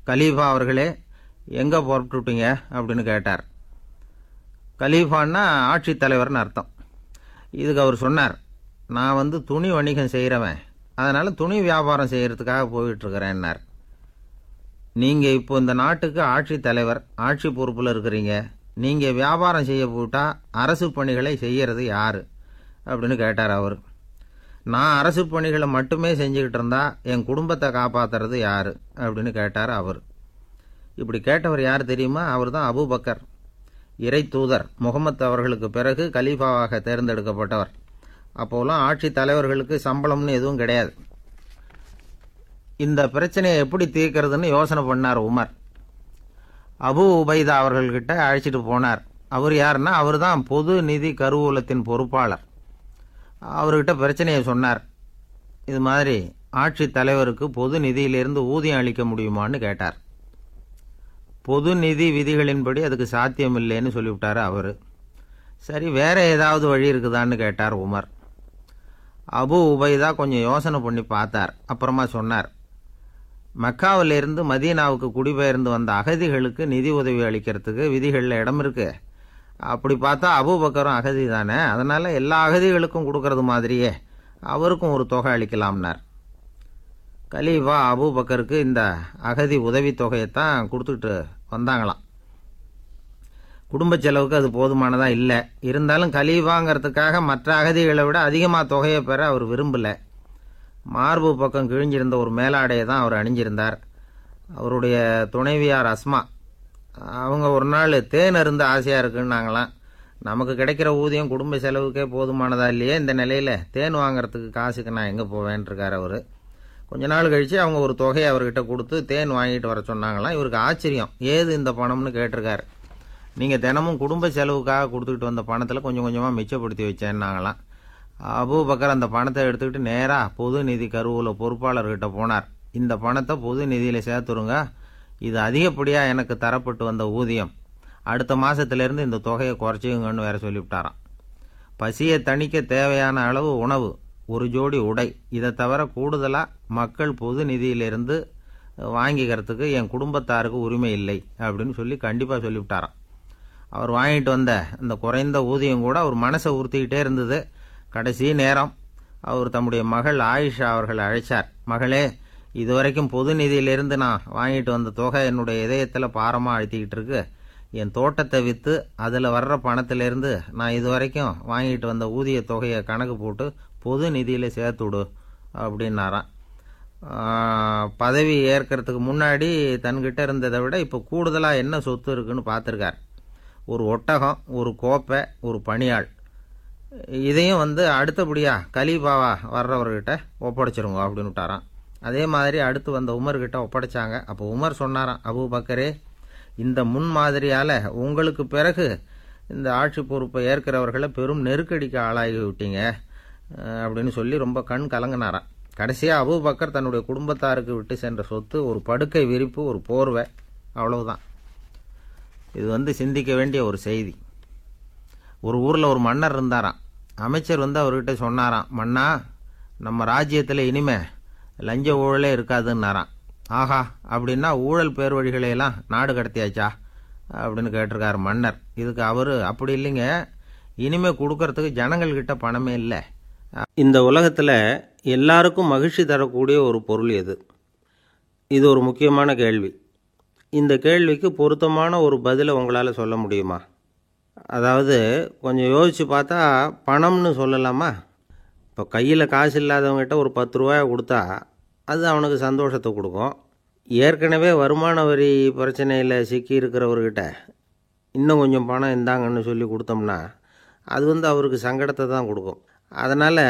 கலீஃபா அவர்களே, எங்கே புறப்பட்டுட்டீங்க அப்படின்னு கேட்டார். கலீஃபான்னா ஆட்சி தலைவர்னு அர்த்தம். இதுக்கு அவர் சொன்னார், நான் துணி வணிகம் செய்கிறவன், அதனால் துணி வியாபாரம் செய்கிறதுக்காக போயிட்டுருக்கிறேன்னார். நீங்கள் இப்போ இந்த நாட்டுக்கு ஆட்சி தலைவர், ஆட்சி பொறுப்பில் இருக்கிறீங்க, நீங்கள் வியாபாரம் செய்ய போட்டால் அரசு பணிகளை செய்கிறது யார் அப்படின்னு கேட்டார் அவர். நான் அரசு பணிகளை மட்டுமே செஞ்சுக்கிட்டு இருந்தா என் குடும்பத்தை காப்பாற்றுறது யார் அப்படின்னு கேட்டார் அவர். இப்படி கேட்டவர் யார் தெரியுமா? அவர் தான் அபூபக்கர், இறை தூதர் முகமது அவர்களுக்கு பிறகு கலீஃபாவாக தேர்ந்தெடுக்கப்பட்டவர். அப்போலாம் ஆட்சி தலைவர்களுக்கு சம்பளம்னு எதுவும் கிடையாது. இந்த பிரச்சனையை எப்படி தீர்க்கிறதுன்னு யோசனை பண்ணார் உமர். அபு உபைதா அவர்கள்கிட்ட அழைச்சிட்டு போனார். அவர் யாருன்னா, அவர் தான் பொது நிதி கருவூலத்தின் பொறுப்பாளர். அவர்கிட்ட பிரச்சனையை சொன்னார். இது மாதிரி ஆட்சி தலைவருக்கு பொது நிதியிலிருந்து ஊதியம் அளிக்க முடியுமான்னு கேட்டார். பொது நிதி விதிகளின்படி அதுக்கு சாத்தியம் இல்லைன்னு சொல்லிவிட்டார் அவர். சரி, வேற ஏதாவது வழி இருக்குதான்னு கேட்டார் உமர். அபு உபைதா கொஞ்சம் யோசனை பண்ணி பார்த்தார். அப்புறமா சொன்னார், மக்காவிலிருந்து மதீனாவுக்கு குடிபெயர்ந்து வந்த அகதிகளுக்கு நிதி உதவி அளிக்கிறதுக்கு விதிகளில் இடம் இருக்கு. அப்படி பார்த்தா அபூபக்கரும் அகதி தானே, அதனால எல்லா அகதிகளுக்கும் கொடுக்கறது மாதிரியே அவருக்கும் ஒரு தொகை அளிக்கலாம்னார். கலீஃபா அபூபக்கருக்கு இந்த அகதி உதவி தொகையைத்தான் கொடுத்துட்டு வந்தாங்களாம். குடும்ப செலவுக்கு அது போதுமானதா இல்லை. இருந்தாலும் கலீஃபாங்கிறதுக்காக மற்ற அகதிகளை விட அதிகமாக தொகையை பெற அவர் விரும்பலை. மார்பு பக்கம் கிழிஞ்சிருந்த ஒரு மேலாடையை தான் அவர் அணிஞ்சிருந்தார். அவருடைய துணைவியார் அஸ்மா, அவங்க ஒரு நாள் தேன் அருந்த ஆசையாக இருக்குன்னாங்களாம். நமக்கு கிடைக்கிற ஊதியம் குடும்ப செலவுக்கே போதுமானதா இல்லையே, இந்த நிலையில் தேன் வாங்கிறதுக்கு காசுக்கு நான் எங்கே போவேன்ருக்கார் அவர். கொஞ்ச நாள் கழித்து அவங்க ஒரு தொகையை அவர்கிட்ட கொடுத்து தேன் வாங்கிட்டு வர சொன்னாங்களாம். இவருக்கு ஆச்சரியம், ஏது இந்த பணம்னு கேட்டிருக்காரு. நீங்கள் தினமும் குடும்ப செலவுக்காக கொடுத்துக்கிட்டு வந்த பணத்தில் கொஞ்சம் கொஞ்சமாக மிச்சப்படுத்தி வச்சேன்னாங்களாம். அபூபக்கர் அந்த பணத்தை எடுத்துக்கிட்டு நேராக பொது நிதி கருவூல பொறுப்பாளர்கிட்ட போனார். இந்த பணத்தை பொது நிதியில் சேர்த்துருங்க, இது அதிகப்படியாக எனக்கு தரப்பட்டு வந்த ஊதியம், அடுத்த மாதத்திலேருந்து இந்த தொகையை குறைச்சிங்கன்னு வேற சொல்லிவிட்டாராம். பசியை தணிக்க தேவையான அளவு உணவு, ஒரு ஜோடி உடை, இதை தவிர கூடுதலாக மக்கள் பொது நிதியிலிருந்து வாங்கிக்கிறதுக்கு என் குடும்பத்தாருக்கு உரிமை இல்லை அப்படின்னு சொல்லி கண்டிப்பாக சொல்லிவிட்டாராம். அவர் வாங்கிட்டு வந்த அந்த குறைந்த ஊதியம் கூட அவர் மனசை உறுத்திக்கிட்டே இருந்தது. கடைசி நேரம் அவர் தம்முடைய மகள் ஆயிஷா அவர்களை அழைச்சார். மகளே, இதுவரைக்கும் பொது நிதியிலிருந்து நான் வாங்கிட்டு வந்த தொகை என்னுடைய இதயத்தில் பாரமாக அழுத்திக்கிட்டு இருக்கு. என் தோட்டத்தை விற்று அதில் வர்ற பணத்திலேருந்து நான் இதுவரைக்கும் வாங்கிட்டு வந்த ஊதிய தொகையை கணக்கு போட்டு பொது நிதியில் சேர்த்து விடு அப்படின்னாராம். பதவி ஏற்கிறதுக்கு முன்னாடி தன்கிட்ட இருந்ததை விட இப்போ கூடுதலாக என்ன சொத்து இருக்குன்னு பார்த்துருக்கார். ஒரு ஒட்டகம், ஒரு கோப்பை, ஒரு பணியாள். இதையும் அடுத்தபடியாக கலீஃபாவா வர்றவர்கிட்ட ஒப்படைச்சிருங்க அப்படின்னு விட்டாராம். அதே மாதிரி அடுத்து வந்த உமர்கிட்ட ஒப்படைச்சாங்க. அப்போ உமர் சொன்னாராம், அபூபக்கரே, இந்த முன்மாதிரியால் உங்களுக்கு பிறகு இந்த ஆட்சி பொறுப்பை ஏற்கிறவர்களை பெரும் நெருக்கடிக்கு ஆளாகி விட்டீங்க அப்படின்னு சொல்லி ரொம்ப கண் கலங்கினாராம். கடைசியாக அபூபக்கர் தன்னுடைய குடும்பத்தாருக்கு விட்டு சென்ற சொத்து ஒரு படுக்கை விரிப்பு, ஒரு போர்வை, அவ்வளவுதான். இது சிந்திக்க வேண்டிய ஒரு செய்தி. ஒரு ஊரில் ஒரு மன்னர் இருந்தாராம். அமைச்சர் அவர்கிட்ட சொன்னாராம், மன்னா, நம்ம ராஜ்யத்தில் இனிமே லஞ்ச ஊழலே இருக்காதுன்னாராம். ஆஹா, அப்படின்னா ஊழல் பேர் வழிகளையெல்லாம் நாடு கடத்தியாச்சா அப்படின்னு கேட்டிருக்காரு மன்னர். இதுக்கு அவர், அப்படி இல்லைங்க, இனிமே கொடுக்கறதுக்கு ஜனங்கள்கிட்ட பணமே இல்லை. இந்த உலகத்தில் எல்லாருக்கும் மகிழ்ச்சி தரக்கூடிய ஒரு பொருள் எது? இது ஒரு முக்கியமான கேள்வி. இந்த கேள்விக்கு பொருத்தமான ஒரு பதிலை உங்களால் சொல்ல முடியுமா? அதாவது கொஞ்சம் யோசித்து பார்த்தா பணம்னு சொல்லலாமா? இப்போ கையில் காசு இல்லாதவங்ககிட்ட ஒரு 10 ரூபாயை கொடுத்தா அது அவனுக்கு சந்தோஷத்தை கொடுக்கும். ஏற்கனவே வருமான வரி பிரச்சனையில் சிக்கி இருக்கிறவர்கிட்ட இன்னும் கொஞ்சம் பணம் இந்தாங்கன்னு சொல்லி கொடுத்தோம்னா அது அவருக்கு சங்கடத்தை தான் கொடுக்கும். அதனால்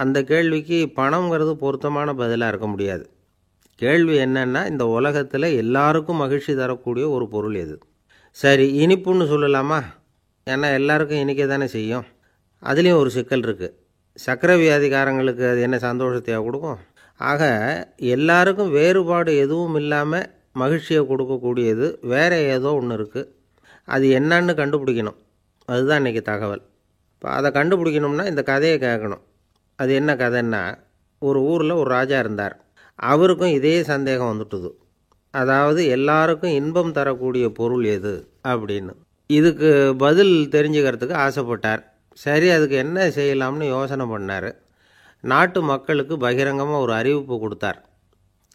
அந்த கேள்விக்கு பணங்கிறது பொருத்தமான பதிலாக இருக்க முடியாது. கேள்வி என்னன்னா, இந்த உலகத்தில் எல்லாருக்கும் மகிழ்ச்சி தரக்கூடிய ஒரு பொருள் எது? சரி, இனிப்புன்னு சொல்லலாமா? ஏன்னா எல்லாருக்கும் இனிக்க தானே செய்யும். அதுலேயும் ஒரு சிக்கல் இருக்குது. சர்க்கரை வியாதிக்காரங்களுக்கு அது என்ன சந்தோஷத்தையாக கொடுக்கும்? ஆக எல்லாருக்கும் வேறுபாடு எதுவும் இல்லாமல் மகிழ்ச்சியை கொடுக்கக்கூடியது வேற ஏதோ ஒன்று இருக்குது. அது என்னன்னு கண்டுபிடிக்கணும். அதுதான் இன்றைக்கி தகவல். இப்போ அதை கண்டுபிடிக்கணும்னா இந்த கதையை கேட்கணும். அது என்ன கதைன்னா, ஒரு ஊரில் ஒரு ராஜா இருந்தார். அவருக்கும் இதே சந்தேகம் வந்துட்டுது. அதாவது எல்லாருக்கும் இன்பம் தரக்கூடிய பொருள் எது அப்படின்னு. இதுக்கு பதில் தெரிஞ்சுக்கிறதுக்கு ஆசைப்பட்டார். சரி, அதுக்கு என்ன செய்யலாம்னு யோசனை பண்ணார். நாட்டு மக்களுக்கு பகிரங்கமாக ஒரு அறிவிப்பு கொடுத்தார்.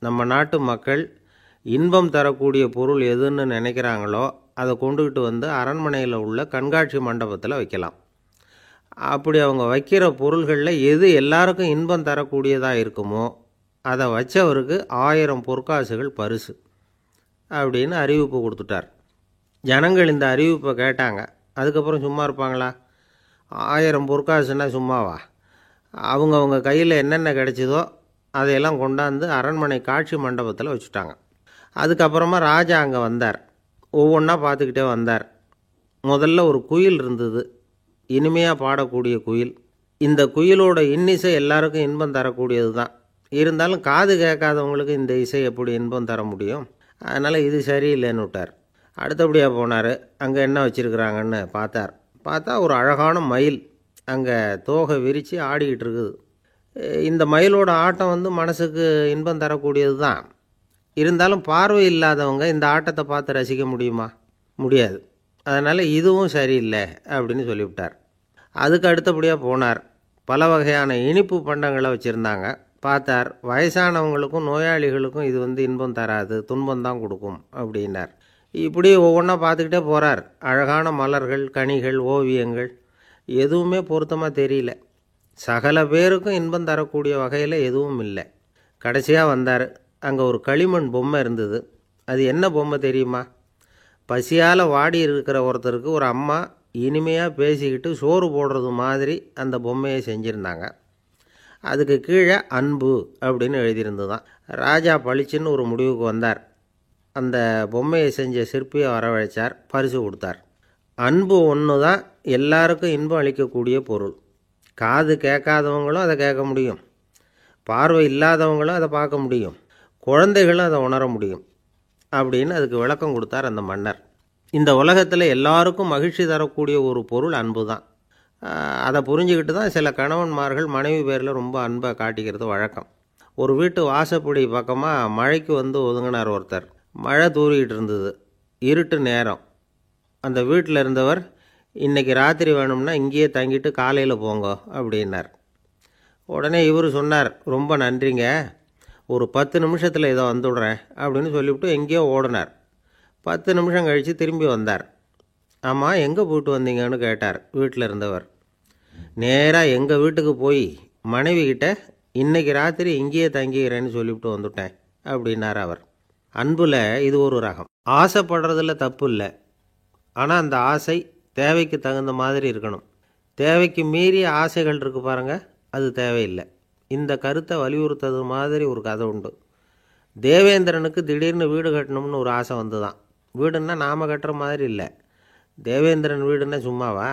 நம்ம நாட்டு மக்கள் இன்பம் தரக்கூடிய பொருள் எதுன்னு நினைக்கிறாங்களோ அதை கொண்டுக்கிட்டு வந்து அரண்மனையில் உள்ள கண்காட்சி மண்டபத்தில் வைக்கலாம். அப்படி அவங்க வைக்கிற பொருள்களில் எது எல்லாருக்கும் இன்பம் தரக்கூடியதாக இருக்குமோ அதை வச்சவருக்கு 1000 பொற்காசுகள் பரிசு அப்படின்னு அறிவிப்பு கொடுத்துட்டார். ஜனங்கள் இந்த அறிவிப்பை கேட்டாங்க. அதுக்கப்புறம் சும்மா இருப்பாங்களா? 1000 பொற்காசுன்னா சும்மாவா? அவங்க கையில் என்னென்ன கிடைச்சதோ அதையெல்லாம் கொண்டாந்து அரண்மனை காட்சி மண்டபத்தில் வச்சுட்டாங்க. அதுக்கப்புறமா ராஜா அங்கே வந்தார். ஒவ்வொன்றா பார்த்துக்கிட்டே வந்தார். முதல்ல ஒரு குயில் இருந்தது, இனிமையாக பாடக்கூடிய குயில். இந்த குயிலோட இன்னிசை எல்லாருக்கும் இன்பம் தரக்கூடியது தான். இருந்தாலும் காது கேட்காதவங்களுக்கு இந்த இசை எப்படி இன்பம் தர முடியும்? அதனால் இது சரியில்லைன்னு விட்டார். அடுத்தபடியாக போனார். அங்கே என்ன வச்சுருக்குறாங்கன்னு பார்த்தா ஒரு அழகான மயில் அங்கே தோகை விரித்து ஆடிக்கிட்டு இருக்குது. இந்த மயிலோட ஆட்டம் மனசுக்கு இன்பம் தரக்கூடியது தான். இருந்தாலும் பார்வை இல்லாதவங்க இந்த ஆட்டத்தை பார்த்து ரசிக்க முடியுமா? முடியாது. அதனால் இதுவும் சரியில்லை அப்படின்னு சொல்லிவிட்டார். அதுக்கு அடுத்தபடியாக போனார். பல வகையான இனிப்பு பண்டங்களை வச்சுருந்தாங்க. பார்த்தார், வயசானவங்களுக்கும் நோயாளிகளுக்கும் இது இன்பம் தராது, துன்பம் தான் கொடுக்கும் அப்படின்னார். இப்படி ஒவ்வொன்றா பார்த்துக்கிட்டே போகிறார். அழகான மலர்கள், கனிகள், ஓவியங்கள் எதுவுமே பொருத்தமாக தெரியல. சகல பேருக்கும் இன்பம் தரக்கூடிய வகையில் எதுவும் இல்லை. கடைசியாக வந்தார். அங்கே ஒரு களிமண் பொம்மை இருந்தது. அது என்ன பொம்மை தெரியுமா? பசியால் வாடி இருக்கிற ஒருத்தருக்கு ஒரு அம்மா இனிமையாக பேசிக்கிட்டு சோறு போடுறது மாதிரி அந்த பொம்மையை செஞ்சுருந்தாங்க. அதுக்கு கீழே அன்பு அப்படின்னு எழுதியிருந்தது தான். ராஜா பளிச்சுன்னு ஒரு முடிவுக்கு வந்தார். அந்த பொம்மையை செஞ்ச சிற்பியை வரவழைச்சார், பரிசு கொடுத்தார். அன்பு ஒன்று தான் எல்லாருக்கும் இன்பம் அளிக்கக்கூடிய பொருள். காது கேட்காதவங்களும் அதை கேட்க முடியும், பார்வை இல்லாதவங்களும் அதை பார்க்க முடியும், குழந்தைகளும் அதை உணர முடியும் அப்படின்னு அதுக்கு விளக்கம் கொடுத்தார் அந்த மன்னர். இந்த உலகத்தில் எல்லாருக்கும் மகிழ்ச்சி தரக்கூடிய ஒரு பொருள் அன்பு தான். அதை புரிஞ்சுக்கிட்டு தான் சில கணவன்மார்கள் மனைவி பேரில் ரொம்ப அன்பை காட்டிக்கிறது வழக்கம். ஒரு வீட்டு வாசப்படி பக்கமாக மழைக்கு ஒதுங்கினார் ஒருத்தர். மழை தூரிக்கிட்டு இருந்தது, இருட்டு நேரம். அந்த வீட்டில் இருந்தவர், இன்றைக்கி ராத்திரி வேணும்னா இங்கேயே தங்கிட்டு காலையில் போங்க அப்படின்னார். உடனே இவர் சொன்னார், ரொம்ப நன்றிங்க, ஒரு 10 நிமிஷத்தில் இதை வந்துவிடுறேன் அப்படின்னு சொல்லிவிட்டு எங்கேயோ ஓடினார். 10 நிமிஷம் கழித்து திரும்பி வந்தார். ஆமாம், எங்கே போயிட்டு வந்தீங்கன்னு கேட்டார் வீட்டில் இருந்தவர். நேராக எங்கள் வீட்டுக்கு போய் மனைவி கிட்ட இன்றைக்கி ராத்திரி இங்கேயே தங்கிக்கிறேன்னு சொல்லிவிட்டு வந்துட்டேன் அப்படின்னார் அவர். அன்பில் இது ஒரு ரகம். ஆசைப்படுறதுல தப்பு இல்லை, ஆனால் அந்த ஆசை தேவைக்கு தகுந்த மாதிரி இருக்கணும். தேவைக்கு மீறிய ஆசைகள் இருக்குது பாருங்கள், அது தேவையில்லை. இந்த கருத்தை வலியுறுத்தது மாதிரி ஒரு கதை உண்டு. தேவேந்திரனுக்கு திடீர்னு வீடு கட்டணும்னு ஒரு ஆசை வந்துதான். வீடுன்னா நாம் கட்டுற மாதிரி இல்லை. தேவேந்திரன் வீடுன்னா சும்மாவா?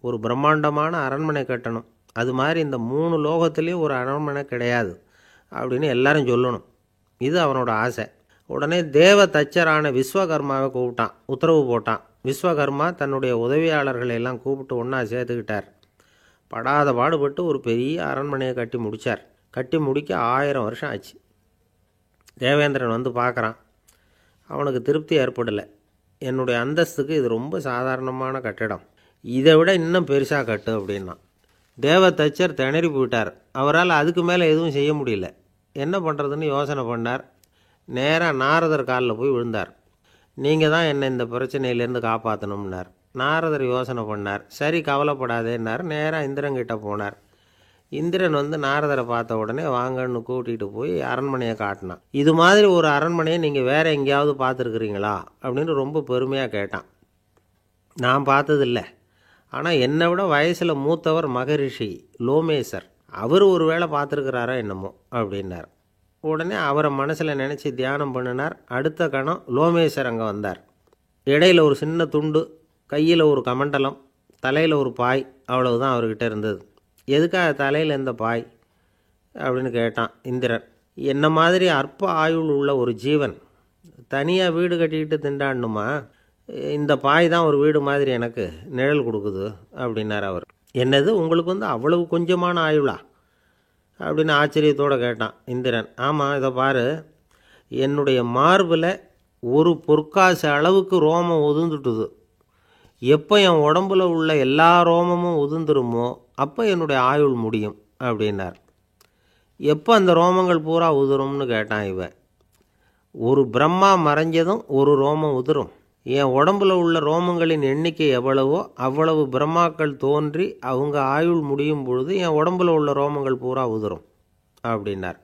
ஒரு பிரம்மாண்டமான அரண்மனை கட்டணும். அது மாதிரி இந்த 3 லோகத்துலேயும் ஒரு அரண்மனை கிடையாது அப்படின்னு எல்லாரும் சொல்லணும். இது அவனோட ஆசை. உடனே தேவ தச்சரான விஸ்வகர்மாவை கூப்பிட்டான், உத்தரவு போட்டான். விஸ்வகர்மா தன்னுடைய உதவியாளர்களை எல்லாம் கூப்பிட்டு ஒன்றா சேர்த்துக்கிட்டார். படாத பாடுபட்டு ஒரு பெரிய அரண்மனையை கட்டி முடித்தார். கட்டி முடிக்க 1000 வருஷம் ஆச்சு. தேவேந்திரன் பார்க்குறான். அவனுக்கு திருப்தி ஏற்படலை. என்னுடைய அந்தஸ்துக்கு இது ரொம்ப சாதாரணமான கட்டிடம், இதை விட இன்னும் பெருசாக கட்டு அப்படின்னா. தேவ தச்சர் திணறி போயிட்டார். அவரால் அதுக்கு மேலே எதுவும் செய்ய முடியல. என்ன பண்ணுறதுன்னு யோசனை பண்ணார். நேராக நாரதர் காலில் போய் விழுந்தார். நீங்கள் தான் என்னை இந்த பிரச்சனையிலேருந்து காப்பாற்றணும்னார். நாரதர் யோசனை பண்ணார். சரி, கவலைப்படாதேன்னார். நேராக இந்திரன்கிட்ட போனார். இந்திரன் நாரதரை பார்த்த உடனே வாங்கன்னு கூட்டிகிட்டு போய் அரண்மனையை காட்டினான். இது மாதிரி ஒரு அரண்மனையை நீங்கள் வேறு எங்கேயாவது பார்த்துருக்குறீங்களா அப்படின்னு ரொம்ப பெருமையாக கேட்டான். நான் பார்த்ததில்லை, ஆனால் என்னை விட வயசில் மூத்தவர் மகரிஷி லோமேசர், அவர் ஒரு வேளை பார்த்துருக்கிறாரா என்னமோ அப்படின்னார். உடனே அவரை மனசில் நினச்சி தியானம் பண்ணினார். அடுத்த கணம் லோமேசர் அங்கே வந்தார். இடையில் ஒரு சின்ன துண்டு, கையில் ஒரு கமண்டலம், தலையில் ஒரு பாய், அவ்வளவுதான் அவர்கிட்ட இருந்தது. எதுக்காக தலையில் எந்த பாய் அப்படின்னு கேட்டான் இந்திரன். என்ன மாதிரி அற்ப ஆயுள் உள்ள ஒரு ஜீவன் தனியாக வீடு கட்டிக்கிட்டு திண்டாடணுமா? இந்த பாய் தான் ஒரு வீடு மாதிரி எனக்கு நிழல் கொடுக்குது அப்படின்னார் அவர். என்னது, உங்களுக்கு அவ்வளவு கொஞ்சமான ஆயுளா அப்படின்னு ஆச்சரியத்தோடு கேட்டான் இந்திரன். ஆமாம், இதை பாரு, என்னுடைய மார்பில் ஒரு பொற்காசு அளவுக்கு ரோமம் உதிர்ந்துட்டுது. எப்போ என் உடம்புல உள்ள எல்லா ரோமமும் உதிர்ந்துருமோ அப்போ என்னுடைய ஆயுள் முடியும் அப்படின்னார். எப்போ அந்த ரோமங்கள் பூரா உதிரும்னு கேட்டான் இவன். ஒரு பிரம்மா மறைஞ்சதும் ஒரு ரோமம் உதிரும். என் உடம்புல உள்ள ரோமங்களின் எண்ணிக்கை எவ்வளவோ அவ்வளவு பிரம்மாக்கள் தோன்றி அவங்க ஆயுள் முடியும் பொழுது என் உடம்புல உள்ள ரோமங்கள் பூரா உதிரும் அப்படின்னார்.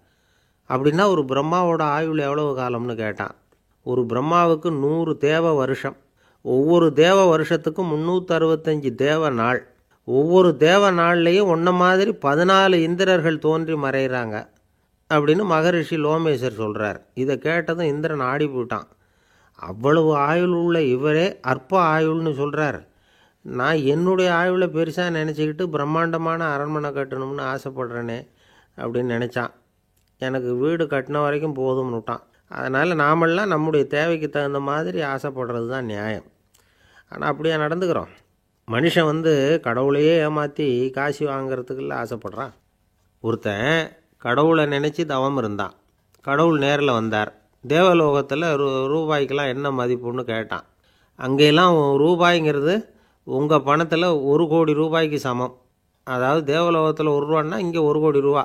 அப்படின்னா ஒரு பிரம்மாவோட ஆயுள் எவ்வளவு காலம்னு கேட்டான். ஒரு பிரம்மாவுக்கு 100 தேவ வருஷம். ஒவ்வொரு தேவ வருஷத்துக்கும் 365 தேவ நாள். ஒவ்வொரு தேவ நாள்லேயும் ஒன்றை மாதிரி 14 இந்திரர்கள் தோன்றி மறைகிறாங்க அப்படின்னு மகரிஷி லோமேசர் சொல்கிறார். இதை கேட்டதும் இந்திரன் ஆடி போயிட்டான். அவ்வளவு ஆயுள் உள்ள இவரே அற்ப ஆயுள்னு சொல்கிறார். நான் என்னுடைய ஆயுளை பெருசாக நினச்சிக்கிட்டு பிரம்மாண்டமான அரண்மனை கட்டணும்னு ஆசைப்படுறேனே அப்படின்னு நினச்சான். எனக்கு வீடு கட்டின வரைக்கும் போதும்னு விட்டான். அதனால் நாமெல்லாம் நம்முடைய தேவைக்கு தகுந்த மாதிரி ஆசைப்படுறது தான் நியாயம். ஆனால் அப்படியே நடந்துக்கிறோம். மனுஷன் கடவுளையே ஏமாற்றி காசு வாங்கிறதுக்குள்ள ஆசைப்படுறான். ஒருத்தன் கடவுளை நினச்சி தவம் இருந்தான். கடவுள் நேரில் வந்தார். தேவலோகத்தில் ரூபாய்க்கெல்லாம் என்ன மதிப்புன்னு கேட்டான். அங்கெல்லாம் ரூபாய்ங்கிறது உங்கள் பணத்தில் 1 கோடி ரூபாய்க்கு சமம். அதாவது தேவலோகத்தில் 1 ரூபான்னா இங்கே 1 கோடி ரூபா.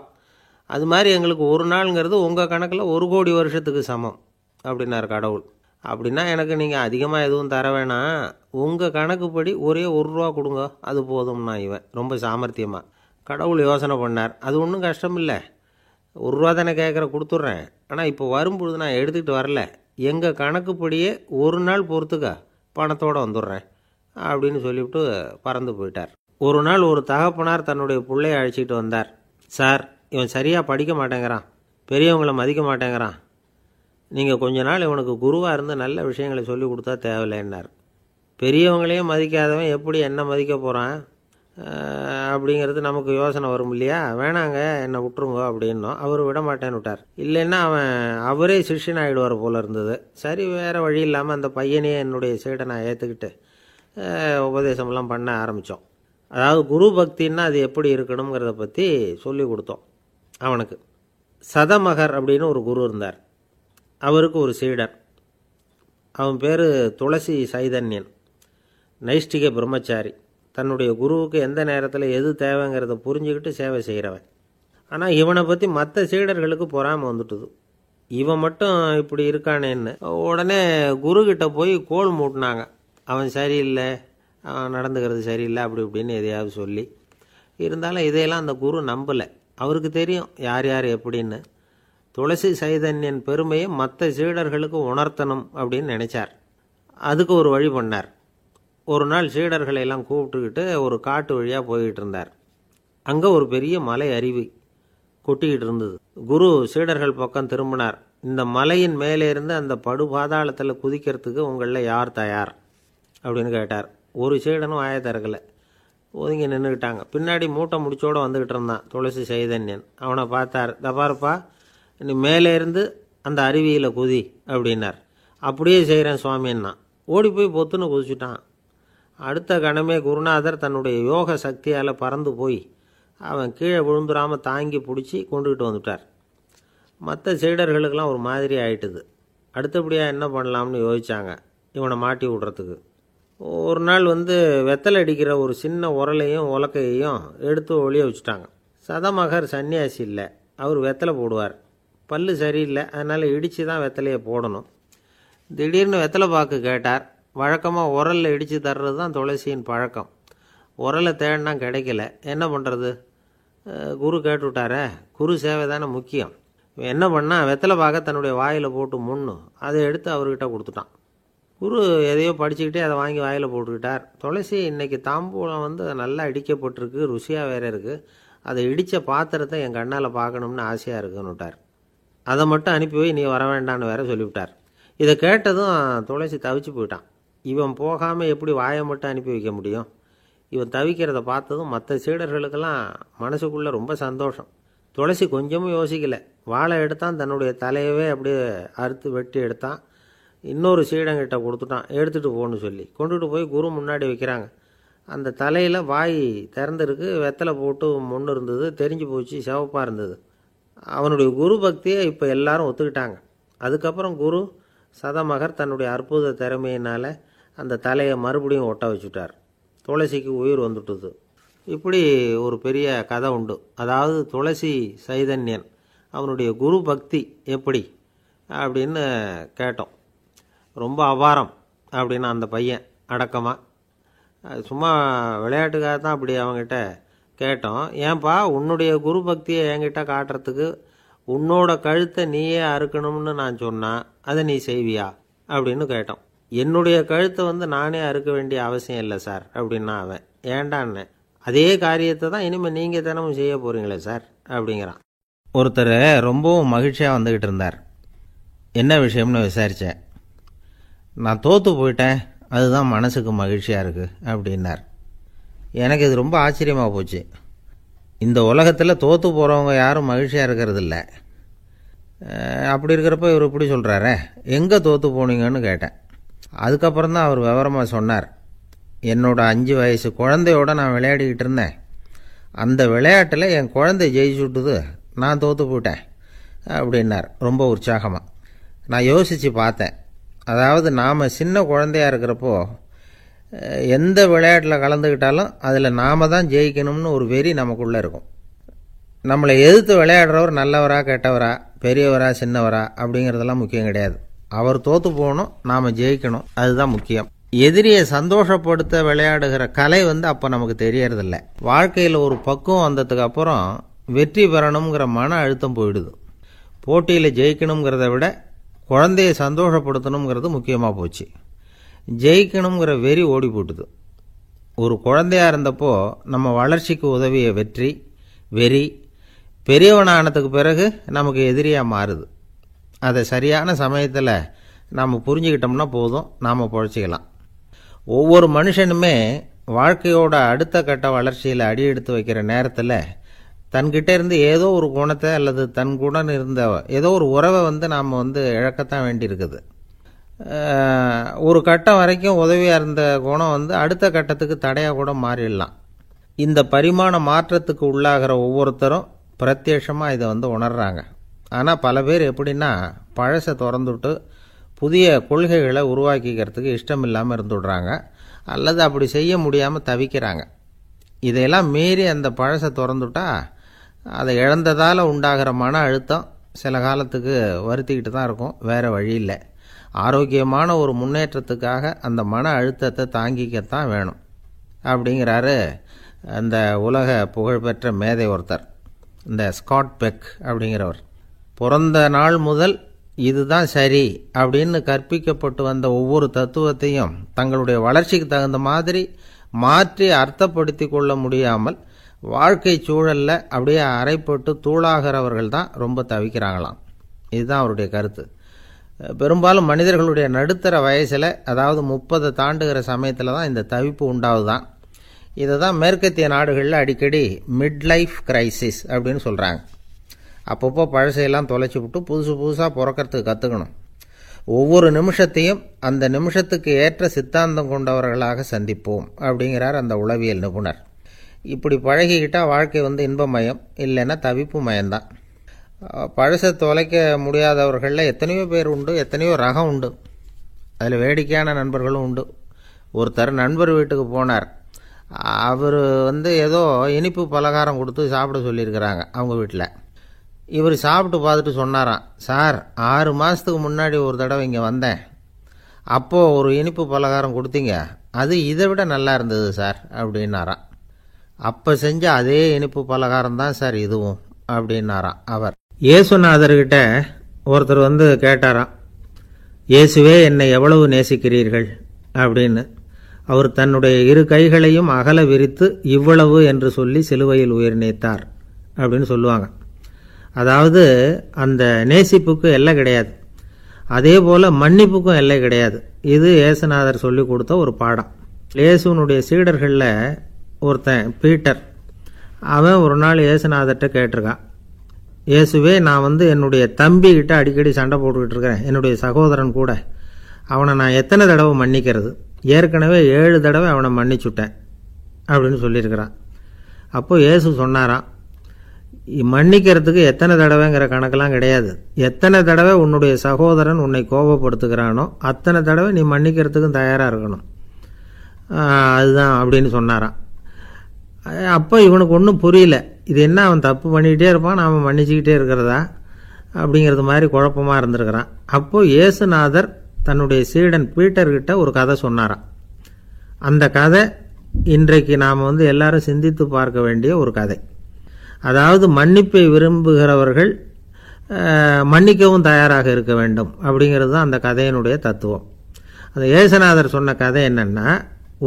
அது மாதிரி எங்களுக்கு ஒரு நாளுங்கிறது உங்கள் கணக்கில் 1 கோடி வருஷத்துக்கு சமம் அப்படின்னார் கடவுள். அப்படின்னா எனக்கு நீங்கள் அதிகமாக எதுவும் தர வேணாம், உங்கள் கணக்குப்படி ஒரே 1 ரூபா கொடுங்க, அது போதும்னா இவன் ரொம்ப சாமர்த்தியமாக. கடவுள் யோசனை பண்ணார். அது ஒன்றும் கஷ்டம் இல்லை, 1 ரூபா தானே கேட்குற, கொடுத்துட்றேன். ஆனால் இப்போ வரும்பொழுது நான் எடுத்துக்கிட்டு வரல, எங்கள் கணக்குப்படியே 1 நாள் பொறுத்துக்க பணத்தோடு வந்துடுறேன் அப்படின்னு சொல்லிவிட்டு பறந்து போயிட்டார். ஒரு நாள் ஒரு தகப்பனார் தன்னுடைய பிள்ளையை அழைச்சிட்டு வந்தார். சார், இவன் சரியாக படிக்க மாட்டேங்கிறான், பெரியவங்களை மதிக்க மாட்டேங்கிறான், நீங்கள் கொஞ்ச நாள் இவனுக்கு குருவாக இருந்து நல்ல விஷயங்களை சொல்லி கொடுத்தா தேவையில்லைன்னார். பெரியவங்களையும் மதிக்காதவன் எப்படி என்ன மதிக்க போகிறான் அப்படிங்கிறது நமக்கு யோசனை வரும் இல்லையா? வேணாங்க, என்னை விட்டுருங்க அப்படின்னோம். அவர் விட மாட்டேன்னு விட்டார். இல்லைன்னா அவரே சிஷ்யன் ஆகிடுவார் போல இருந்தது. சரி, வேறு வழி இல்லாமல் அந்த பையனையே என்னுடைய சீடனை ஏற்றுக்கிட்டு உபதேசமெல்லாம் பண்ண ஆரம்பித்தோம். அதாவது குரு பக்தின்னா அது எப்படி இருக்கணுங்கிறத பற்றி சொல்லி கொடுத்தோம் அவனுக்கு. சதமகர் அப்படின்னு ஒரு குரு இருந்தார். அவருக்கு ஒரு சீடர். அவன் பேர் துளசி சைதன்யன். நைஷ்டிக பிரம்மச்சாரி. தன்னுடைய குருவுக்கு எந்த நேரத்தில் எது தேவைங்கிறத புரிஞ்சுக்கிட்டு சேவை செய்கிறவன். ஆனால் இவனை பற்றி மற்ற சீடர்களுக்கு பொறாமை வந்துட்டுது. இவன் மட்டும் இப்படி இருக்கானேன்னு உடனே குருக்கிட்ட போய் கோல் மூட்டினாங்க. அவன் சரியில்லை, அவன் நடந்துக்கிறது சரியில்லை, அப்படி இப்படின்னு எதையாவது சொல்லி. இருந்தாலும் இதையெல்லாம் அந்த குரு நம்பலை. அவருக்கு தெரியும் யார் யார் எப்படின்னு. துளசி சைதன்யன் பெருமையை மற்ற சீடர்களுக்கு உணர்த்தணும் அப்படின்னு நினைச்சார். அதுக்கு ஒரு வழி பண்ணார். ஒரு நாள் சீடர்களை எல்லாம் கூப்பிட்டுக்கிட்டு ஒரு காட்டு வழியாக போய்கிட்டு இருந்தார். அங்கே ஒரு பெரிய மலை அருவி கொட்டிக்கிட்டு இருந்தது. குரு சீடர்கள் பக்கம் திரும்பினார். இந்த மலையின் மேலே இருந்து அந்த படுபாதாளத்தில் குதிக்கிறதுக்கு உங்களில் யார் தயார் அப்படின்னு கேட்டார். ஒரு சீடனும் வாயை திறக்கலை, ஒதுங்கி நின்றுக்கிட்டாங்க. பின்னாடி மூட்டை முடிச்சோடு வந்துக்கிட்டு இருந்தான் துளசி சைதன்யன். அவனை பார்த்தார். தபாருப்பா, நீ மேலே இருந்து அந்த அருவியில் குதி அப்படின்னார். அப்படியே செய்கிறேன் சுவாமின்னா ஓடி போய் பொத்துன்னு குதிச்சுட்டான். அடுத்த கணமே குருநாதர் தன்னுடைய யோக சக்தியால் பறந்து போய் அவன் கீழே விழுந்துடாமல் தாங்கி பிடிச்சி கொண்டுகிட்டு வந்துட்டார். மற்ற சீடர்களுக்கெல்லாம் ஒரு மாதிரி ஆயிட்டுது. அடுத்தபடியாக என்ன பண்ணலாம்னு யோசித்தாங்க இவனை மாட்டி விடுறதுக்கு. ஒரு நாள் வெத்தலை அடிக்கிற ஒரு சின்ன உரலையும் உலக்கையையும் எடுத்து ஒளிய வச்சுட்டாங்க. சதமகர் சன்னியாசி இல்லை, அவர் வெத்தலை போடுவார். பல்லு சரியில்லை, அதனால் இடித்து தான் வெத்தலையை போடணும். திடீர்னு வெத்தலை பாக்கு கேட்டார். வழக்கமாக உரலில் இடித்து தர்றது தான் துளசியின் பழக்கம். உரலை தேடினா கிடைக்கல, என்ன பண்ணுறது? குரு கேட்டுவிட்டாரே, குரு சேவை தானே முக்கியம். என்ன பண்ணால் வெத்தலை பாக்க தன்னுடைய வாயில் போட்டு முன்னு அதை எடுத்து அவர்கிட்ட கொடுத்துட்டான். குரு எதையோ படிச்சுக்கிட்டே அதை வாங்கி வாயில் போட்டுக்கிட்டார். துளசி இன்னைக்கு தாம்பூலம் நல்லா இடிக்கப்பட்டிருக்கு, ருசியாக வேற இருக்குது, அதை இடித்த பாத்திரத்தை என் கண்ணால் பார்க்கணும்னு ஆசையாக இருக்குன்னு விட்டார். அதை மட்டும் அனுப்பி போய் நீ வர வேண்டான்னு வேற சொல்லிவிட்டார். இதை கேட்டதும் துளசி தவிச்சு போயிட்டான். இவன் போகாமல் எப்படி வாயை மட்டும் அனுப்பி வைக்க முடியும்? இவன் தவிக்கிறத பார்த்ததும் மற்ற சீடர்களுக்கெல்லாம் மனசுக்குள்ளே ரொம்ப சந்தோஷம். துளசி கொஞ்சமும் யோசிக்கலை. வாழை எடுத்தான், தன்னுடைய தலையவே அப்படியே அறுத்து வெட்டி எடுத்தான். இன்னொரு சீடங்கிட்ட கொடுத்துட்டான், எடுத்துகிட்டு போகணுன்னு சொல்லி. கொண்டுட்டு போய் குரு முன்னாடி வைக்கிறாங்க. அந்த தலையில் வாய் திறந்துருக்கு, வெத்தலை போட்டு முன்னு இருந்தது, தெரிஞ்சு போச்சு, சிவப்பாக இருந்தது. அவனுடைய குரு பக்தியை இப்போ எல்லாரும் ஒத்துக்கிட்டாங்க. அதுக்கப்புறம் குரு சதமகர் தன்னுடைய அற்புத திறமையினால் அந்த தலையை மறுபடியும் ஒட்ட வச்சுட்டார். துளசிக்கு உயிர் வந்துட்டுது. இப்படி ஒரு பெரிய கதை உண்டு. அதாவது துளசி சைதன்யன் அவனுடைய குரு பக்தி எப்படி அப்படின்னு கேட்டோம். ரொம்ப அபாரம். அப்படின்னு அந்த பையன் அடக்கமாக. சும்மா விளையாட்டுக்காக தான் அப்படி அவங்ககிட்ட கேட்டோம். ஏன்பா உன்னுடைய குரு பக்தியை என்கிட்ட காட்டுறதுக்கு உன்னோட கழுத்தை நீயே அறுக்கணும்னு நான் சொன்னேன், அதை நீ செய்வியா அப்படின்னு கேட்டோம். என்னுடைய கழுத்தை நானே அறுக்க வேண்டிய அவசியம் இல்லை சார் அப்படின்னா அவன். ஏண்டான்னு, அதே காரியத்தை தான் இனிமேல் நீங்கள் தினமும் செய்ய போகிறீங்களே சார் அப்படிங்கிறான். ஒருத்தர் ரொம்பவும் மகிழ்ச்சியாக வந்துக்கிட்டு இருந்தார். என்ன விஷயம்னு விசாரித்தேன். நான் தோற்று போயிட்டேன், அதுதான் மனசுக்கு மகிழ்ச்சியாக இருக்குது அப்படின்னார். எனக்கு இது ரொம்ப ஆச்சரியமாக போச்சு. இந்த உலகத்தில் தோற்று போகிறவங்க யாரும் மகிழ்ச்சியாக இருக்கிறதில்ல. அப்படி இருக்கிறப்ப இவர் இப்படி சொல்கிறாரே, எங்கே தோற்று போனீங்கன்னு கேட்டேன். அதுக்கப்புறம் தான் அவர் விவரமாக சொன்னார். என்னோட 5 வயசு குழந்தையோட நான் விளையாடிக்கிட்டு இருந்தேன். அந்த விளையாட்டில் என் குழந்தை ஜெயிச்சுட்டுது, நான் தோற்று போயிட்டேன் அப்படின்னார் ரொம்ப உற்சாகமாக. நான் யோசித்து பார்த்தேன். அதாவது நாம் சின்ன குழந்தையாக இருக்கிறப்போ எந்த விளையாட்டில் கலந்துக்கிட்டாலும் அதில் நாம் தான் ஜெயிக்கணும்னு ஒரு வெறி நமக்குள்ளே இருக்கும். நம்மளை எதிர்த்து விளையாடுறவர் நல்லவரா கெட்டவரா, பெரியவரா சின்னவரா அப்படிங்கிறதெல்லாம் முக்கியம் கிடையாது. அவர் தோற்று போகணும், நாம் ஜெயிக்கணும், அதுதான் முக்கியம். எதிரியை சந்தோஷப்படுத்த விளையாடுகிற கலை அப்போ நமக்கு தெரியறதில்ல. வாழ்க்கையில் ஒரு பக்குவம் வந்ததுக்கு அப்புறம் வெற்றி பெறணுங்கிற மன அழுத்தம் போயிடுது. போட்டியில் ஜெயிக்கணுங்கிறத விட குழந்தையை சந்தோஷப்படுத்தணுங்கிறது முக்கியமாக போச்சு. ஜெயிக்கணுங்கிற வெறி ஓடி போட்டுது. ஒரு குழந்தையாக இருந்தப்போ நம்ம வளர்ச்சிக்கு உதவிய வெறி பெரியவனானதுக்கு பிறகு நமக்கு எதிரியாக மாறுது. அதை சரியான சமயத்தில் நாம் புரிஞ்சுக்கிட்டோம்னா போதும், நாம் பொழைச்சிக்கலாம். ஒவ்வொரு மனுஷனுமே வாழ்க்கையோட அடுத்த கட்ட வளர்ச்சியில் அடி எடுத்து வைக்கிற நேரத்தில் தன்கிட்ட இருந்து ஏதோ ஒரு குணத்தை அல்லது தன் குணம் இருந்த ஏதோ ஒரு உறவை நாம் இழக்கத்தான் வேண்டியிருக்குது. ஒரு கட்டம் வரைக்கும் உதவியாக இருந்த குணம் அடுத்த கட்டத்துக்கு தடையாக கூட மாறிடலாம். இந்த பரிமாண மாற்றத்துக்கு உள்ளாகிற ஒவ்வொருத்தரும் பிரத்யட்சமாக இதை உணர்றாங்க. ஆனால் பல பேர் எப்படின்னா பழசை திறந்துவிட்டு புதிய கொள்கைகளை உருவாக்கிக்கிறதுக்கு இஷ்டம் இல்லாமல் இருந்துவிடுறாங்க, அல்லது அப்படி செய்ய முடியாமல் தவிக்கிறாங்க. இதையெல்லாம் மீறி அந்த பழசை திறந்துவிட்டா அதை இழந்ததால் உண்டாகிற மன அழுத்தம் சில காலத்துக்கு வருத்திக்கிட்டு தான் இருக்கும், வேறு வழி இல்லை. ஆரோக்கியமான ஒரு முன்னேற்றத்துக்காக அந்த மன அழுத்தத்தை தாங்கிக்கத்தான் வேணும் அப்படிங்கிறாரு அந்த உலக புகழ்பெற்ற மேதை ஒருத்தர், இந்த ஸ்காட் பெக் அப்படிங்கிறவர். பிறந்த நாள் முதல் இதுதான் சரி அப்படின்னு கற்பிக்கப்பட்டு வந்த ஒவ்வொரு தத்துவத்தையும் தங்களுடைய வளர்ச்சிக்கு தகுந்த மாதிரி மாற்றி அர்த்தப்படுத்தி கொள்ள முடியாமல் வாழ்க்கை சூழலில் அப்படியே அரைப்பட்டு தூளாகிறவர்கள் தான் ரொம்ப தவிக்கிறாங்களாம். இதுதான் அவருடைய கருத்து. பெரும்பாலும் மனிதர்களுடைய நடுத்தர வயசில், அதாவது 30 தாண்டுகிற சமயத்தில் தான் இந்த தவிப்பு உண்டாகுதான். இதை தான் மேற்கத்திய நாடுகளில் அடிக்கடி மிட் லைஃப் கிரைசிஸ் அப்படின்னு சொல்கிறாங்க. அப்பப்போ பழசையெல்லாம் தொலைச்சி விட்டு புதுசாக பிறக்கிறதுக்கு கற்றுக்கணும். ஒவ்வொரு நிமிஷத்தையும் அந்த நிமிஷத்துக்கு ஏற்ற சித்தாந்தம் கொண்டவர்களாக சந்திப்போம் அப்படிங்கிறார் அந்த உளவியல் நிபுணர். இப்படி பழகிக்கிட்டால் வாழ்க்கை இன்பமயம், இல்லைன்னா தவிப்பு மயம்தான். பழசை தொலைக்க முடியாதவர்களில் எத்தனையோ பேர் உண்டு, எத்தனையோ ரகம் உண்டு. அதில் வேடிக்கையான நண்பர்களும் உண்டு. ஒருத்தர் நண்பர் வீட்டுக்கு போனார். அவர் ஏதோ இனிப்பு பலகாரம் கொடுத்து சாப்பிட சொல்லியிருக்கிறாங்க அவங்க வீட்டில். இவர் சாப்பிட்டு பார்த்துட்டு சொன்னாராம், சார் 6 மாதத்துக்கு முன்னாடி ஒரு தடவை இங்கே வந்தேன், அப்போது ஒரு இனிப்பு பலகாரம் கொடுத்தீங்க, அது இதை விட நல்லா இருந்தது சார் அப்படின்னாராம். அப்போ செஞ்ச அதே இனிப்பு பலகாரம் தான் சார் இதுவும் அப்படின்னாராம் அவர். இயேசுநாதர்கிட்ட ஒருத்தர் கேட்டாராம், இயேசுவே என்னை எவ்வளவு நேசிக்கிறீர்கள் அப்படின்னு. அவர் தன்னுடைய 2 கைகளையும் அகல விரித்து இவ்வளவு என்று சொல்லி சிலுவையில் உயிர் நீத்தார் அப்படின்னு சொல்லுவாங்க. அதாவது அந்த நேசிப்புக்கு எல்லை கிடையாது, அதே போல் மன்னிப்புக்கும் எல்லை கிடையாது. இது இயேசுநாதர் சொல்லி கொடுத்த ஒரு பாடம். இயேசுனுடைய சீடர்களில் ஒருத்தன் பீட்டர், அவன் ஒரு நாள் இயேசுநாதர்கிட்ட கேட்டிருக்கான், இயேசுவே நான் என்னுடைய தம்பிக்கிட்ட அடிக்கடி சண்டை போட்டுக்கிட்டு இருக்கிறேன், என்னுடைய சகோதரன் கூட, அவனை நான் எத்தனை தடவை மன்னிக்கிறது? ஏற்கனவே 7 தடவை அவனை மன்னிச்சுட்டேன் அப்படின்னு சொல்லியிருக்கிறான். அப்போது இயேசு சொன்னாராம், மன்னிக்கிறதுக்கு எத்தனை தடவைங்கிற கணக்கெல்லாம் கிடையாது, எத்தனை தடவை உன்னுடைய சகோதரன் உன்னை கோபப்படுத்துகிறானோ அத்தனை தடவை நீ மன்னிக்கிறதுக்கும் தயாராக இருக்கணும், அதுதான் அப்படின்னு சொன்னாராம். அப்போ இவனுக்கு ஒன்றும் புரியல, இது என்ன அவன் தப்பு பண்ணிக்கிட்டே இருப்பான், நாம் மன்னிச்சுக்கிட்டே இருக்கிறதா அப்படிங்கிறது மாதிரி குழப்பமாக இருந்திருக்கிறான். அப்போது இயேசுநாதர் தன்னுடைய சீடன் பீட்டர்கிட்ட ஒரு கதை சொன்னாராம். அந்த கதை இன்றைக்கு நாம் எல்லாரும் சிந்தித்து பார்க்க வேண்டிய ஒரு கதை. அதாவது மன்னிப்பை விரும்புகிறவர்கள் மன்னிக்கவும் தயாராக இருக்க வேண்டும் அப்படிங்கிறது தான் அந்த கதையினுடைய தத்துவம். அந்த இயேசுநாதர் சொன்ன கதை என்னென்னா,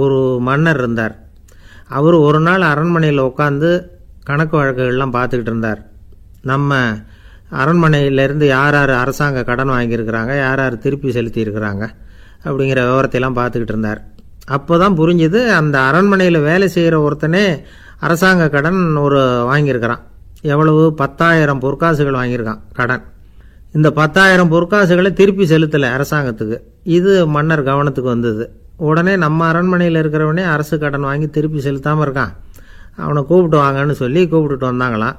ஒரு மன்னர் இருந்தார். அவர் ஒரு நாள் அரண்மனையில் உட்காந்து கணக்கு வழக்குகள்லாம் பார்த்துக்கிட்டு இருந்தார். நம்ம அரண்மனையிலேருந்து யார் யார் அரசாங்க கடன் வாங்கியிருக்கிறாங்க, யார் யார் திருப்பி செலுத்தியிருக்கிறாங்க அப்படிங்கிற விவரத்தையெல்லாம் பார்த்துக்கிட்டு இருந்தார். அப்போ தான் புரிஞ்சுது, அந்த அரண்மனையில் வேலை செய்கிற ஒருத்தனே அரசாங்க கடன் வாங்கியிருக்கிறான். எவ்வளவு? 10,000 பொற்காசுகள் வாங்கியிருக்கான் கடன். இந்த 10,000 பொற்காசுகளை திருப்பி செலுத்தலை அரசாங்கத்துக்கு. இது மன்னர் கவனத்துக்கு வந்தது. உடனே நம்ம அரண்மனையில் இருக்கிறவனே அரசு கடன் வாங்கி திருப்பி செலுத்தாமல் இருக்கான், அவனை கூப்பிட்டு வாங்கன்னு சொல்லி கூப்பிட்டுட்டு வந்தாங்களாம்.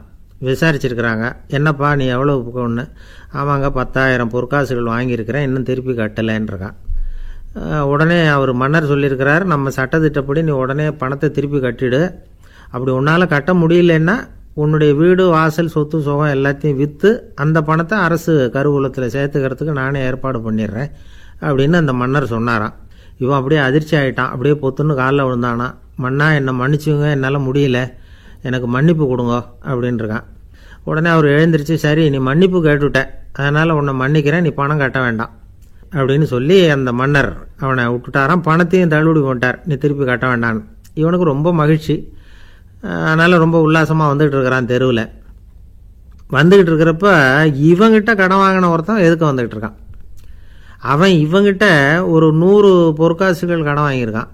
விசாரிச்சிருக்கிறாங்க. என்னப்பா நீ எவ்வளோ ஒன்று? ஆமாங்க 10,000 பொற்காசுகள் வாங்கியிருக்கிறேன், இன்னும் திருப்பி கட்டலைன்றிருக்கான். உடனே அவர் மன்னர் சொல்லியிருக்கிறார், நம்ம சட்டத்திட்டப்படி நீ உடனே பணத்தை திருப்பி கட்டிடு. அப்படி உன்னால் கட்ட முடியலன்னா உன்னுடைய வீடு வாசல் சொத்து சுகம் எல்லாத்தையும் விற்று அந்த பணத்தை அரசு கருவூலத்தில் சேர்த்துக்கிறதுக்கு நானே ஏற்பாடு பண்ணிடுறேன் அப்படின்னு அந்த மன்னர் சொன்னாராம். இவன் அப்படியே அதிர்ச்சி ஆகிட்டான். அப்படியே பொத்துன்னு காலில் விழுந்தானா. மன்னா என்னை மன்னிச்சுங்க, என்னால் முடியல, எனக்கு மன்னிப்பு கொடுங்க அப்படின்ட்டுருக்கான். உடனே அவர் எழுந்திரிச்சு, சரி நீ மன்னிப்பு கேட்டுவிட்ட, அதனால் உன்னை மன்னிக்கிறேன், நீ பணம் கட்ட வேண்டாம் அப்படின்னு சொல்லி அந்த மன்னர் அவனை விட்டுட்டாராம். பணத்தையும் தள்ளுபடி போட்டார், நீ திருப்பி கட்ட வேண்டான்னு. இவனுக்கு ரொம்ப மகிழ்ச்சி. அதனால் ரொம்ப உல்லாசமாக வந்துகிட்டு இருக்கிறான். தெருவில் வந்துக்கிட்டு இருக்கிறப்ப இவங்கிட்ட கடன் வாங்கின ஒருத்தன் எதுக்கு வந்துக்கிட்டு இருக்கான். அவன் இவங்கிட்ட ஒரு 100 பொற்காசுகள் கடன் வாங்கியிருக்கான்.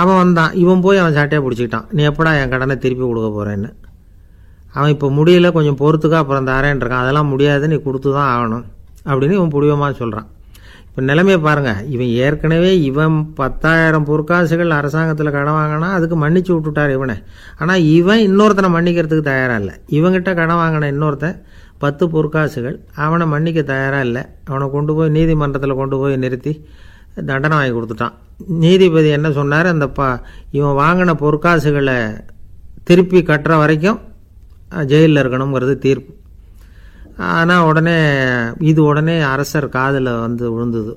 அவன் வந்தான். இவன் போய் அவன் சாட்டையாக பிடிச்சிக்கிட்டான், நீ எப்படா என் கடனை திருப்பி கொடுக்க போகிறேன்னு. அவன் இப்போ முடியல, கொஞ்சம் பொறுத்துக்கா, அப்புறம் தரேன் இருக்கான். அதெல்லாம் முடியாது, நீ கொடுத்து தான் ஆகணும் அப்படின்னு இவன் புடிவமாக சொல்கிறான். இப்போ நிலைமையை பாருங்கள். இவன் ஏற்கனவே 10,000 பொற்காசுகள் அரசாங்கத்தில் கடன் வாங்கினா அதுக்கு மன்னிச்சு விட்டுட்டார் இவனை. ஆனால் இவன் இன்னொருத்தனை மன்னிக்கிறதுக்கு தயாராக இல்லை. இவங்கிட்ட கடன் வாங்கின இன்னொருத்தன் 10 பொற்காசுகள், அவனை மன்னிக்க தயாராக இல்லை. அவனை கொண்டு போய் நீதிமன்றத்தில் கொண்டு போய் நிறுத்தி தண்டனை வாங்கி கொடுத்துட்டான். நீதிபதி என்ன சொன்னார், அந்த இவன் வாங்கின பொற்காசுகளை திருப்பி கட்டுற வரைக்கும் ஜெயிலில் இருக்கணுங்கிறது தீர்ப்பு. ஆனால் உடனே அரசர் காதில் விழுந்தது.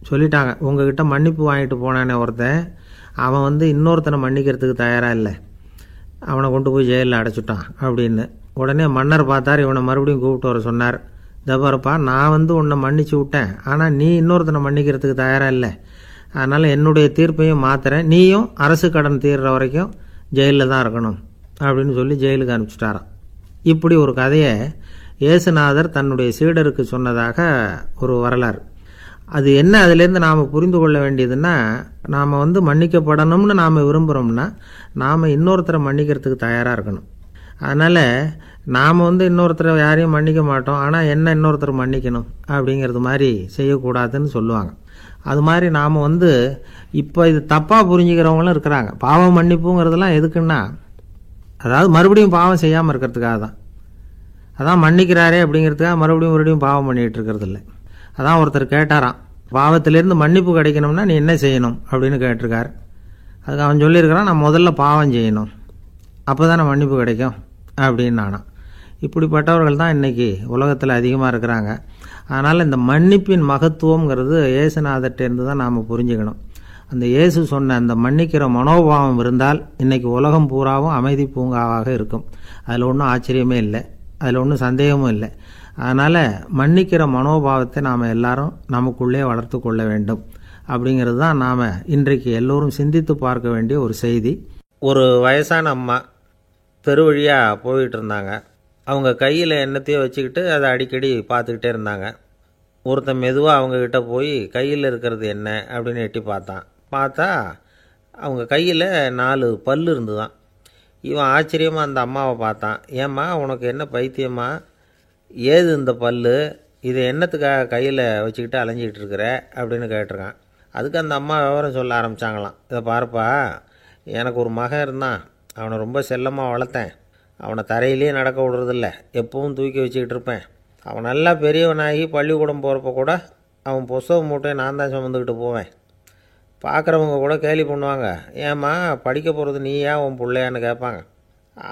சொல்லிட்டாங்க, உங்ககிட்ட மன்னிப்பு வாங்கிட்டு போனானே ஒருத்தன், அவன் இன்னொருத்தனை மன்னிக்கிறதுக்கு தயாராக இல்லை, அவனை கொண்டு போய் ஜெயிலில் அடைச்சிட்டான் அப்படின்னு. உடனே மன்னர் பார்த்தார், இவனை மறுபடியும் கூப்பிட்டு வர சொன்னார். தபாரப்பா, நான் உன்னை மன்னிச்சு விட்டேன், ஆனால் நீ இன்னொருத்தனை மன்னிக்கிறதுக்கு தயாராக இல்லை, அதனால் என்னுடைய தீர்ப்பையும் மாற்றுறேன், நீயும் அரசு கடன் தீர்ற வரைக்கும் ஜெயிலில் தான் இருக்கணும் அப்படின்னு சொல்லி ஜெயிலுக்கு அனுப்பிச்சிட்டாராம். இப்படி ஒரு கதையை இயேசுநாதர் தன்னுடைய சீடருக்கு சொன்னதாக ஒரு வரலாறு. அது என்ன, அதிலேருந்து நாம் புரிந்து கொள்ள வேண்டியதுன்னா, நாம் மன்னிக்கப்படணும்னு நாம் விரும்புகிறோம்னா நாம் இன்னொருத்தரை மன்னிக்கிறதுக்கு தயாராக இருக்கணும். அதனால் நாம் இன்னொருத்தரை யாரையும் மன்னிக்க மாட்டோம், ஆனால் என்ன இன்னொருத்தர் மன்னிக்கணும் அப்படிங்கிறது மாதிரி செய்யக்கூடாதுன்னு சொல்லுவாங்க. அது மாதிரி நாம் இப்போ இது தப்பாக புரிஞ்சுக்கிறவங்களும் இருக்கிறாங்க. பாவம் மன்னிப்புங்கிறதுலாம் எதுக்குன்னா, அதாவது மறுபடியும் பாவம் செய்யாமல் இருக்கிறதுக்காக தான். அதான் மன்னிக்கிறாரே அப்படிங்கிறதுக்காக மறுபடியும் பாவம் பண்ணிகிட்டு இருக்கிறது இல்லை. அதான் ஒருத்தர் கேட்டாராம், பாவத்திலேருந்து மன்னிப்பு கிடைக்கணும்னா நீ என்ன செய்யணும் அப்படின்னு கேட்டிருக்கார். அதுக்கு அவன் சொல்லியிருக்கிறான், நான் முதல்ல பாவம் செய்யணும், அப்போ தானே மன்னிப்பு கிடைக்கும் அப்படின்னு நானாம். இப்படிப்பட்டவர்கள் தான் இன்றைக்கி உலகத்தில் அதிகமாக இருக்கிறாங்க. அதனால் இந்த மன்னிப்பின் மகத்துவங்கிறது இயேசுநாதர்கிட்டேருந்து தான் நாம் புரிஞ்சுக்கணும். அந்த இயேசு சொன்ன அந்த மன்னிக்கிற மனோபாவம் இருந்தால் இன்றைக்கி உலகம் பூராவும் அமைதி பூங்காவாக இருக்கும். அதில் ஒன்றும் ஆச்சரியமே இல்லை, அதில் ஒன்றும் சந்தேகமும் இல்லை. அதனால் மன்னிக்கிற மனோபாவத்தை நாம் எல்லாரும் நமக்குள்ளே வளர்த்து கொள்ள வேண்டும் அப்படிங்கிறது தான் நாம் இன்றைக்கு எல்லோரும் சிந்தித்து பார்க்க வேண்டிய ஒரு செய்தி. ஒரு வயசான அம்மா தெரு வழியாக போயிட்டு இருந்தாங்க. அவங்க கையில் எண்ணத்தையோ வச்சுக்கிட்டு அதை அடிக்கடி பார்த்துக்கிட்டே இருந்தாங்க. ஒருத்தன் மெதுவாக அவங்கக்கிட்ட போய் கையில் இருக்கிறது என்ன அப்படின்னு எட்டி பார்த்தா அவங்க கையில் 4 பல் இருந்துதான். இவன் ஆச்சரியமாக அந்த அம்மாவை பார்த்தான். ஏம்மா உனக்கு என்ன பைத்தியமா, ஏது இந்த பல், இதை என்னத்துக்காக கையில் வச்சுக்கிட்டு அலைஞ்சிக்கிட்டு இருக்கிற அப்படின்னு கேட்டிருக்கான். அதுக்கு அந்த அம்மா விவரம் சொல்ல ஆரம்பித்தாங்களாம். இதை பாருப்பா, எனக்கு ஒரு மகன் இருந்தான், அவனை ரொம்ப செல்லமாக வளர்த்தேன். அவனை தரையிலே நடக்க விடுறதில்ல, எப்பவும் தூக்கி வச்சுக்கிட்டு இருப்பேன். அவன் நல்லா பெரியவனாகி பள்ளிக்கூடம் போகிறப்ப கூட அவன் புஸ்தக மூட்டையை நான் தான் சுமந்துக்கிட்டு போவேன். பார்க்குறவங்க கூட கேலி பண்ணுவாங்க, ஏம்மா படிக்க போகிறது நீயா உன் பிள்ளையான்னு கேட்பாங்க.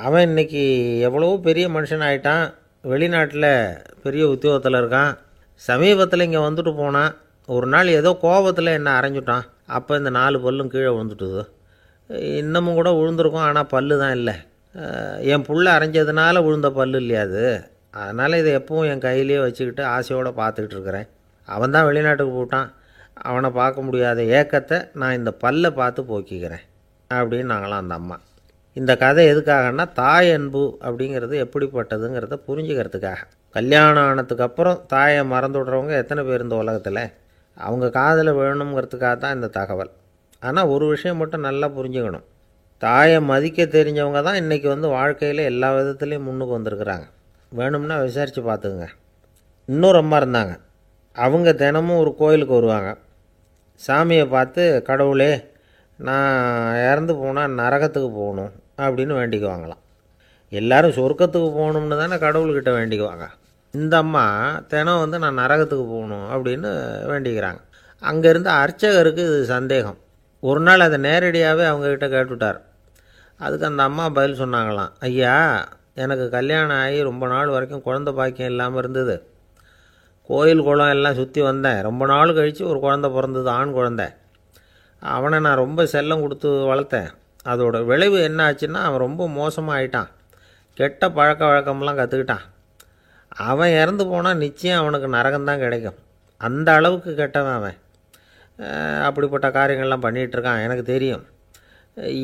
அவன் இன்றைக்கி எவ்வளவோ பெரிய மனுஷன் ஆகிட்டான், வெளிநாட்டில் பெரிய உத்தியோகத்தில் இருக்கான். சமீபத்தில் இங்கே வந்துட்டு போனான். ஒரு நாள் ஏதோ கோபத்தில் என்ன அரைஞ்சுட்டான். அப்போ இந்த 4 பல்லும் கீழே விழுந்துட்டுது. இன்னமும் கூட விழுந்திருக்கும், ஆனால் பல்லு தான் இல்லை. என் புள்ள அரைஞ்சதுனால விழுந்த பல்லு இல்லையா அது. அதனால் இதை எப்பவும் என் கையிலேயே வச்சுக்கிட்டு ஆசையோடு பார்த்துக்கிட்டு இருக்கிறேன். அவன் தான் வெளிநாட்டுக்கு போட்டான், அவனை பார்க்க முடியாத ஏக்கத்தை நான் இந்த பல்லை பார்த்து போக்கிக்கிறேன் அப்படின்னு நாங்களாம் அந்த அம்மா. இந்த கதை எதுக்காகன்னா, தாய் அன்பு அப்படிங்கிறது எப்படிப்பட்டதுங்கிறத புரிஞ்சுக்கிறதுக்காக. கல்யாணம் ஆனதுக்கப்புறம் தாயை மறந்து விட்றவங்க எத்தனை பேர் இந்த உலகத்தில்? அவங்க காதில் வேணுங்கிறதுக்காக தான் இந்த தகவல். ஆனால் ஒரு விஷயம் மட்டும் நல்லா புரிஞ்சுக்கணும், தாயை மதிக்க தெரிஞ்சவங்க தான் இன்றைக்கி வாழ்க்கையில் எல்லா விதத்துலேயும் முன்னுக்கு வந்திருக்கிறாங்க. வேணும்னா விசாரித்து பார்த்துக்குங்க. இன்னொரு அம்மா இருந்தாங்க. அவங்க தினமும் ஒரு கோயிலுக்கு வருவாங்க. சாமியை பார்த்து, கடவுளே நான் இறந்து போனால் நரகத்துக்கு போகணும் அப்படின்னு வேண்டிக்குவாங்களாம். எல்லோரும் சொர்க்கத்துக்கு போகணும்னு தானே கடவுள்கிட்ட வேண்டிக்குவாங்க. இந்த அம்மா தினம் நான் நரகத்துக்கு போகணும் அப்படின்னு வேண்டிக்கிறாங்க. அங்கேருந்து அர்ச்சகருக்கு இது சந்தேகம். ஒரு நாள் அதை நேரடியாகவே அவங்கக்கிட்ட கேட்டுவிட்டார். அதுக்கு அந்த அம்மா பதில் சொன்னாங்களாம், ஐயா, எனக்கு கல்யாணம் ஆகி ரொம்ப நாள் வரைக்கும் குழந்த பாக்கியம் இல்லாமல் இருந்தது. கோயில் குளம் எல்லாம் சுற்றி வந்தேன். ரொம்ப நாள் கழித்து ஒரு குழந்த பிறந்தது, ஆண் குழந்தை. அவனை நான் ரொம்ப செல்லம் கொடுத்து வளர்த்தேன். அதோட விளைவு என்ன ஆச்சுன்னா, அவன் ரொம்ப மோசமாக ஆயிட்டான். கெட்ட பழக்க வழக்கம்லாம் கற்றுக்கிட்டான். அவன் இறந்து போனால் நிச்சயம் அவனுக்கு நரகம்தான் கிடைக்கும். அந்த அளவுக்கு கெட்டவன் அவன். அப்படிப்பட்ட காரியங்கள்லாம் பண்ணிகிட்ருக்கான், எனக்கு தெரியும்.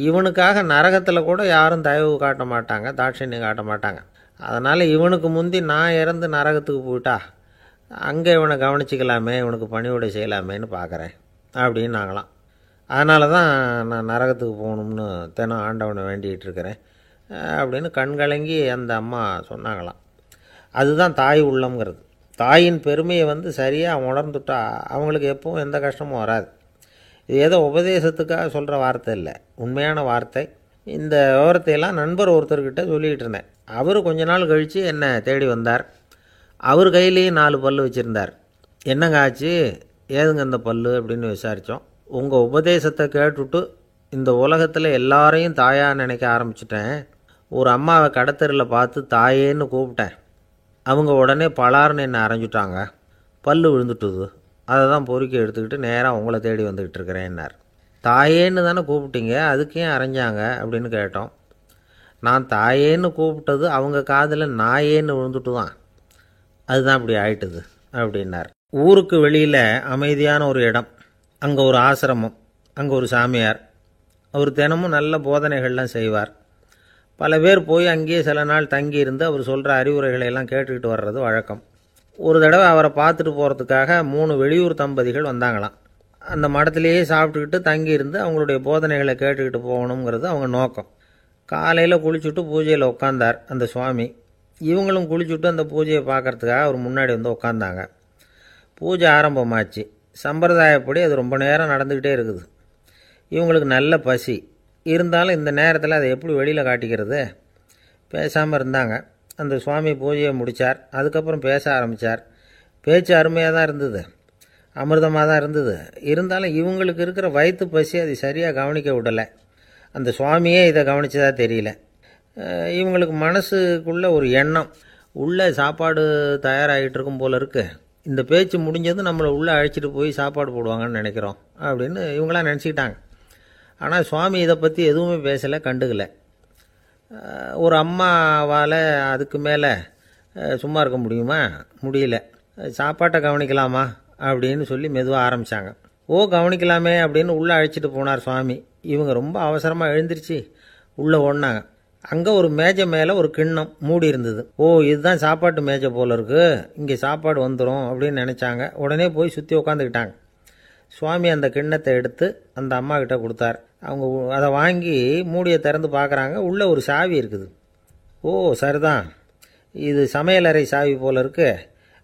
இவனுக்காக நரகத்தில் கூட யாரும் தயவு காட்ட மாட்டாங்க, தாட்சண்யம் காட்ட மாட்டாங்க. அதனால் இவனுக்கு முந்தி நான் இறந்து நரகத்துக்கு போயிட்டா அங்கே இவனை கவனிச்சிக்கலாமே, இவனுக்கு பணிவிடை செய்யலாமேன்னு பார்க்குறேன் அப்படின்னு நாங்களாம். அதனால தான் நான் நரகத்துக்கு போகணும்னு தினம் ஆண்டவனை வேண்டிகிட்டு இருக்கிறேன் அப்படின்னு கண்கலங்கி அந்த அம்மா சொன்னாங்களாம். அதுதான் தாய் உள்ளம்ங்கிறது. தாயின் பெருமையை சரியாக உணர்ந்துட்டா அவங்களுக்கு எப்பவும் எந்த கஷ்டமும் வராது. இது ஏதோ உபதேசத்துக்காக சொல்கிற வார்த்தை இல்லை, உண்மையான வார்த்தை. இந்த விவரத்தையெல்லாம் நண்பர் ஒருத்தர்கிட்ட சொல்லிக்கிட்டு இருந்தேன். அவர் கொஞ்ச நாள் கழித்து என்னை தேடி வந்தார். அவர் கையிலேயே 4 பல்லு வச்சுருந்தார். என்னங்க ஆச்சு, ஏதுங்க இந்த பல்லு அப்படின்னு விசாரித்தோம். உங்கள் உபதேசத்தை கேட்டுவிட்டு இந்த உலகத்தில் எல்லாரையும் தாயாக நினைக்க ஆரம்பிச்சிட்டேன். ஒரு அம்மாவை கடத்தரில் பார்த்து தாயேன்னு கூப்பிட்டேன். அவங்க உடனே பலார்னு என்னை அரைஞ்சிட்டாங்க, பல்லு விழுந்துட்டுது. அதை தான் பொறுக்கி எடுத்துக்கிட்டு நேராக உங்களை தேடி வந்துக்கிட்டு இருக்கிறேன்னார். தாயேன்னு தானே கூப்பிட்டீங்க, அதுக்கு ஏன் அரைஞ்சாங்க அப்படின்னு கேட்டோம். நான் தாயேன்னு கூப்பிட்டது அவங்க காதில் நாயேன்னு விழுந்துட்டு தான், அதுதான் இப்படி ஆயிட்டுது அப்படின்னார். ஊருக்கு வெளியில் அமைதியான ஒரு இடம், அங்கே ஒரு ஆசிரமம், அங்கே ஒரு சாமியார். அவர் தினமும் நல்ல போதனைகள்லாம் செய்வார். பல பேர் போய் அங்கேயே சில நாள் தங்கி இருந்து அவர் சொல்கிற அறிவுரைகளை எல்லாம் கேட்டுக்கிட்டு வர்றது வழக்கம். ஒரு தடவை அவரை பார்த்துட்டு போகிறதுக்காக 3 வெளியூர் தம்பதிகள் வந்தாங்களாம். அந்த மடத்திலேயே சாப்பிட்டுக்கிட்டு தங்கியிருந்து அவங்களுடைய போதனைகளை கேட்டுக்கிட்டு போகணுங்கிறது அவங்க நோக்கம். காலையில் குளிச்சுட்டு பூஜையில் உட்காந்தார் அந்த சுவாமி. இவங்களும் குளிச்சுட்டு அந்த பூஜையை பார்க்குறதுக்காக அவர் முன்னாடி உட்காந்தாங்க. பூஜை ஆரம்பமாச்சு. சம்பிரதாயப்படி அது ரொம்ப நேரம் நடந்துக்கிட்டே இருக்குது. இவங்களுக்கு நல்ல பசி இருந்தாலும் இந்த நேரத்தில் அதை எப்படி வெளியில் காட்டிக்கிறது? பேசாமல் இருந்தாங்க. அந்த சுவாமி பூஜையை முடித்தார். அதுக்கப்புறம் பேச ஆரம்பித்தார். பேச்சு அருமையாக தான் இருந்தது, அமிர்தமாக தான் இருந்தது. இருந்தாலும் இவங்களுக்கு இருக்கிற வயிற்று பசி அதை சரியாக கவனிக்க விடலை. அந்த சுவாமியே இதை கவனித்ததாக தெரியல. இவங்களுக்கு மனசுக்குள்ளே ஒரு எண்ணம், உள்ளே சாப்பாடு தயாராகிட்டு இருக்கும் போல இருக்குது, இந்த பேச்சு முடிஞ்சதும் நம்மளை உள்ளே அழைச்சிட்டு போய் சாப்பாடு போடுவாங்கன்னு நினைக்கிறோம் அப்படின்னு இவங்களாம் நினச்சிக்கிட்டாங்க. ஆனால் சுவாமி இதை பற்றி எதுவுமே பேசலை, கண்டுக்கலை. ஒரு அம்மாவால் அதுக்கு மேலே சும்மா இருக்க முடியுமா? முடியல. சாப்பாட்டை கவனிக்கலாமா அப்படின்னு சொல்லி மெதுவாக ஆரம்பித்தாங்க. கவனிக்கலாமே அப்படின்னு உள்ளே அழைச்சிட்டு போனார் சுவாமி. இவங்க ரொம்ப அவசரமாக எழுந்திரிச்சு உள்ளே ஓடினாங்க. அங்கே ஒரு மேஜை மேலே ஒரு கிண்ணம் மூடி இருந்தது. இதுதான் சாப்பாட்டு மேஜை போல இருக்குது, இங்கே சாப்பாடு வந்துடும் அப்படின்னு நினச்சாங்க. உடனே போய் சுற்றி உட்காந்துக்கிட்டாங்க. சுவாமி அந்த கிண்ணத்தை எடுத்து அந்த அம்மா கிட்ட கொடுத்தார். அவங்க அதை வாங்கி மூடியை திறந்து பார்க்குறாங்க. உள்ளே ஒரு சாவி இருக்குது. சரிதான், இது சமையலறை சாவி போல் இருக்குது.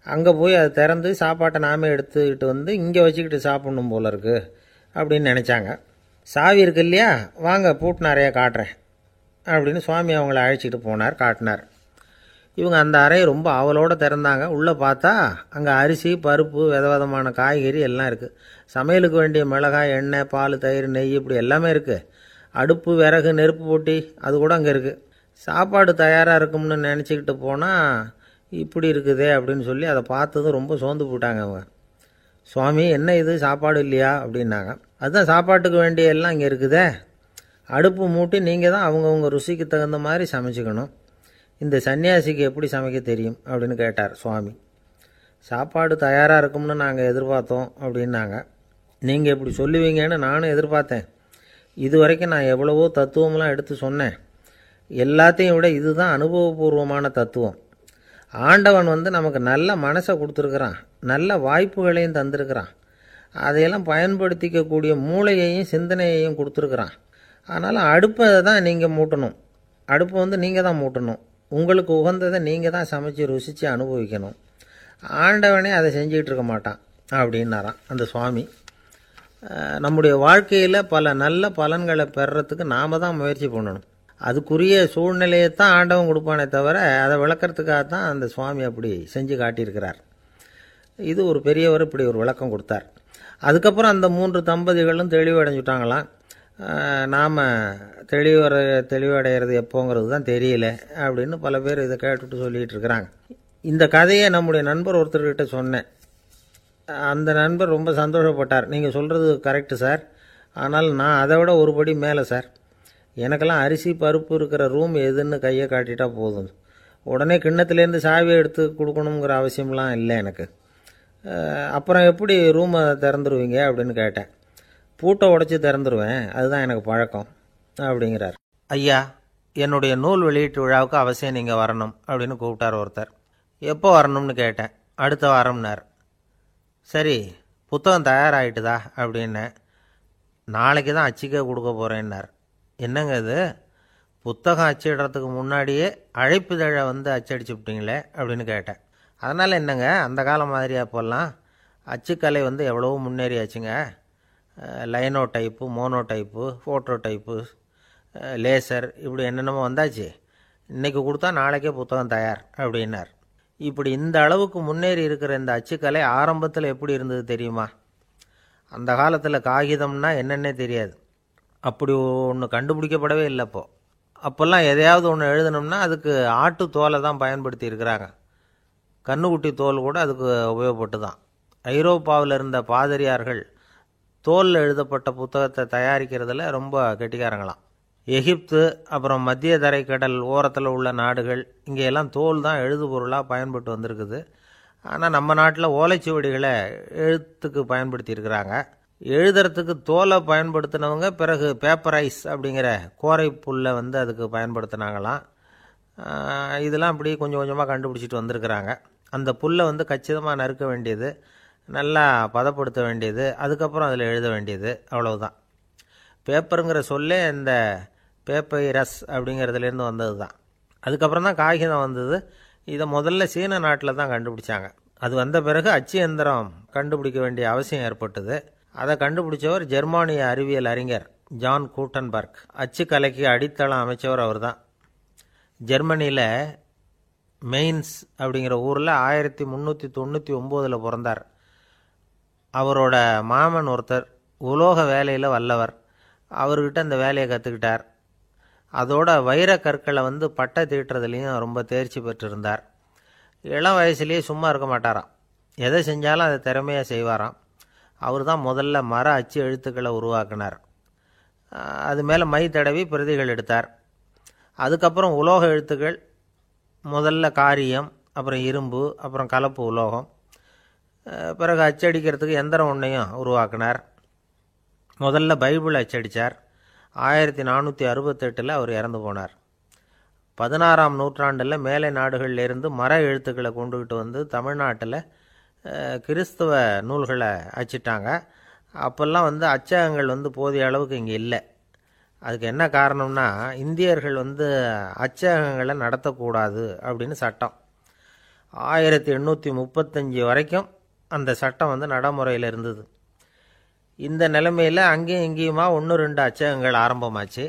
அங்கே போய் அதை திறந்து சாப்பாட்டை நாமே எடுத்துக்கிட்டு இங்கே வச்சுக்கிட்டு சாப்பிட்ணும் போல இருக்குது அப்படின்னு நினச்சாங்க. சாவி இருக்கு இல்லையா, வாங்க பூட்டு நிறையா காட்டுறேன் அப்படின்னு சுவாமி அவங்கள அழைச்சிட்டு போனார், காட்டினார். இவங்க அந்த அறையை ரொம்ப ஆவலோடு திறந்தாங்க. உள்ளே பார்த்தா அங்கே அரிசி, பருப்பு, விதவிதமான காய்கறி எல்லாம் இருக்குது. சமையலுக்கு வேண்டிய மிளகாய், எண்ணெய், பால், தயிர், நெய் இப்படி எல்லாமே இருக்குது. அடுப்பு, விறகு, நெருப்பு போட்டி அது கூட அங்கே இருக்குது. சாப்பாடு தயாராக இருக்கும்னு நினச்சிக்கிட்டு போனால் இப்படி இருக்குதே அப்படின்னு சொல்லி அதை பார்த்ததும் ரொம்ப சோர்ந்து போட்டாங்க அவங்க. சுவாமி என்ன இது சாப்பாடு இல்லையா அப்படின்னாங்க. அதுதான் சாப்பாட்டுக்கு வேண்டிய எல்லாம் இங்கே இருக்குதே, அடுப்பு மூட்டி நீங்கள் தான் அவங்கவுங்க ருசிக்கு தகுந்த மாதிரி சமைச்சிக்கணும். இந்த சன்னியாசிக்கு எப்படி சமைக்க தெரியும் அப்படின்னு கேட்டார் சுவாமி. சாப்பாடு தயாராக இருக்கும்னு நாங்கள் எதிர்பார்த்தோம் அப்படின்னாங்க. நீங்கள் இப்படி சொல்லுவீங்கன்னு நானும் எதிர்பார்த்தேன். இது வரைக்கும் நான் எவ்வளவோ தத்துவம்லாம் எடுத்து சொன்னேன். எல்லாத்தையும் விட இதுதான் அனுபவபூர்வமான தத்துவம். ஆண்டவன் நமக்கு நல்ல மனசை கொடுத்துருக்குறான், நல்ல வாய்ப்புகளையும் தந்திருக்கிறான், அதையெல்லாம் பயன்படுத்திக்கக்கூடிய மூளையையும் சிந்தனையையும் கொடுத்துருக்குறான். அதனால் அடுப்பை தான் நீங்கள் மூட்டணும், அடுப்பை நீங்கள் தான் மூட்டணும், உங்களுக்கு உகந்ததை நீங்கள் தான் சமைச்சு ருசித்து அனுபவிக்கணும். ஆண்டவனே அதை செஞ்சுக்கிட்டு இருக்க மாட்டான் அப்படின்னாராம் அந்த சுவாமி. நம்முடைய வாழ்க்கையில் பல நல்ல பலன்களை பெறுறதுக்கு நாம் தான் முயற்சி பண்ணணும். அதுக்குரிய சூழ்நிலையை தான் ஆண்டவன் கொடுப்பானே தவிர அதை விளக்கிறதுக்காக தான் அந்த சுவாமி அப்படி செஞ்சு காட்டியிருக்கிறார். இது ஒரு பெரியவர் இப்படி ஒரு விளக்கம் கொடுத்தார். அதுக்கப்புறம் அந்த 3 தம்பதிகளும் தெளிவடைஞ்சுட்டாங்களாம். நாம் தெளிவடைகிறது எப்போங்கிறது தான் தெரியல அப்படின்னு பல பேர் இதை கேட்டுட்டு சொல்லிகிட்டு இருக்கிறாங்க. இந்த கதையை நம்முடைய நண்பர் ஒருத்தர்கிட்ட சொன்னேன். அந்த நண்பர் ரொம்ப சந்தோஷப்பட்டார். நீங்கள் சொல்கிறது கரெக்டு சார், ஆனால் நான் அதை விட ஒரு படி மேலே சார். எனக்கெல்லாம் அரிசி பருப்பு இருக்கிற ரூம் எதுன்னு கையை காட்டிட்டா போதும், உடனே கிண்ணத்துலேருந்து சாவியை எடுத்து கொடுக்கணுங்கிற அவசியம்லாம் இல்லை எனக்கு. அப்புறம் எப்படி ரூமை திறந்துருவீங்க அப்படின்னு கேட்டேன். பூட்டை உடச்சி திறந்துருவேன், அதுதான் எனக்கு பழக்கம் அப்படிங்கிறார். ஐயா, என்னுடைய நூல் வெளியீட்டு விழாவுக்கு அவசியம் நீங்கள் வரணும் அப்படின்னு கூப்பிட்டார் ஒருத்தர். எப்போ வரணும்னு கேட்டேன். அடுத்த வாரம்னார். சரி, புத்தகம் தயாராகிட்டுதா அப்படின்னேன். நாளைக்கு தான் அச்சிக்க கொடுக்க போகிறேன்னார். என்னங்க இது, புத்தகம் அச்சிடுறதுக்கு முன்னாடியே அழைப்புதழை அச்சடிச்சு விட்டீங்களே அப்படின்னு கேட்டேன். அதனால் என்னங்க, அந்த காலம் மாதிரி அப்போல்லாம் அச்சுக்கலை எவ்வளவோ முன்னேறியாச்சுங்க. Linotype, monotype, phototype, laser, இப்படி என்னென்னமோ வந்தாச்சு. இன்றைக்கி கொடுத்தா நாளைக்கே புத்தகம் தயார் அப்படின்னார். இப்படி இந்த அளவுக்கு முன்னேறி இருக்கிற இந்த அச்சுக்கலை ஆரம்பத்தில் எப்படி இருந்தது தெரியுமா? அந்த காலத்தில் காகிதம்னா என்னென்னே தெரியாது, அப்படி ஒன்று கண்டுபிடிக்கப்படவே இல்லை. அப்போல்லாம் எதையாவது ஒன்று எழுதணும்னா அதுக்கு ஆட்டு தோலை தான் பயன்படுத்தி இருக்கிறாங்க. கண்ணுக்குட்டி தோல் கூட அதுக்கு உபயோகப்பட்டு தான். ஐரோப்பாவில் இருந்த பாதிரியார்கள் தோலில் எழுதப்பட்ட புத்தகத்தை தயாரிக்கிறதுல ரொம்ப கெட்டிக்காரங்களாம். எகிப்து, அப்புறம் மத்திய தரைக்கடல் ஓரத்தில் உள்ள நாடுகள், இங்கெல்லாம் தோல் தான் எழுதுபொருளாக பயன்பட்டு வந்திருக்குது. ஆனால் நம்ம நாட்டில் ஓலைச்சுவடிகளை எழுத்துக்கு பயன்படுத்தியிருக்கிறாங்க. எழுதுறதுக்கு தோலை பயன்படுத்தினவங்க பிறகு பேப்பரைஸ் அப்படிங்கிற கோரை புல்லை அதுக்கு பயன்படுத்தினாங்களாம். இதெல்லாம் அப்படி கொஞ்சம் கொஞ்சமாக கண்டுபிடிச்சிட்டு வந்திருக்கிறாங்க. அந்த புல்லை கச்சிதமாக நறுக்க வேண்டியது, நல்லா பதப்படுத்த வேண்டியது, அதுக்கப்புறம் அதில் எழுத வேண்டியது, அவ்வளவுதான். பேப்பருங்கிற சொல்லே இந்த பேப்பைரஸ் அப்படிங்கிறதுலேருந்து வந்தது தான். அதுக்கப்புறம் தான் காகிதம் வந்தது. இதை முதல்ல சீன நாட்டில் தான் கண்டுபிடிச்சாங்க. அது வந்த பிறகு அச்சு எந்திரம் கண்டுபிடிக்க வேண்டிய அவசியம் ஏற்பட்டது. அதை கண்டுபிடிச்சவர் ஜெர்மானிய அறிவியல் அறிஞர் ஜான் கூட்டன்பர்க். அச்சுக்கலைக்கு அடித்தளம் அமைச்சவர் அவர் தான். ஜெர்மனியில் மெயின்ஸ் அப்படிங்கிற ஊரில் 1399 பிறந்தார். அவரோட மாமன் ஒருத்தர் உலோக வேலையில் வல்லவர். அவர்கிட்ட இந்த வேலையை கற்றுக்கிட்டார். அதோட வைர கற்களை பட்டை தீட்டுறதுலேயும் ரொம்ப தேர்ச்சி பெற்றிருந்தார். இளம் வயசுலேயே சும்மா இருக்க மாட்டாராம், எதை செஞ்சாலும் அதை திறமையாக செய்வாராம். அவர் தான் முதல்ல மர அச்சு எழுத்துக்களை உருவாக்கினார். அது மேலே மை தடவி பிரதிகள் எடுத்தார். அதுக்கப்புறம் உலோக எழுத்துக்கள், முதல்ல காரியம், அப்புறம் இரும்பு, அப்புறம் கலப்பு உலோகம், பிறகு அச்சடிக்கிறதுக்கு எந்திரம் ஒன்றையும் உருவாக்கினார். முதல்ல பைபிள் அச்சடித்தார். 1468 அவர் இறந்து போனார். 16ஆம் நூற்றாண்டில் மேலை நாடுகளிலிருந்து மர எழுத்துக்களை கொண்டுகிட்டு தமிழ்நாட்டில் கிறிஸ்தவ நூல்களை அச்சிட்டாங்க. அப்போல்லாம் அச்சகங்கள் போதிய அளவுக்கு இங்கே இல்லை. அதுக்கு என்ன காரணம்னா, இந்தியர்கள் அச்சகங்களை நடத்தக்கூடாது அப்படின்னு சட்டம். 1835 வரைக்கும் அந்த சட்டம் நடைமுறையில் இருந்தது. இந்த நிலைமையில் அங்கேயும் இங்கேயுமா 1-2 அச்சகங்கள் ஆரம்பமாச்சு.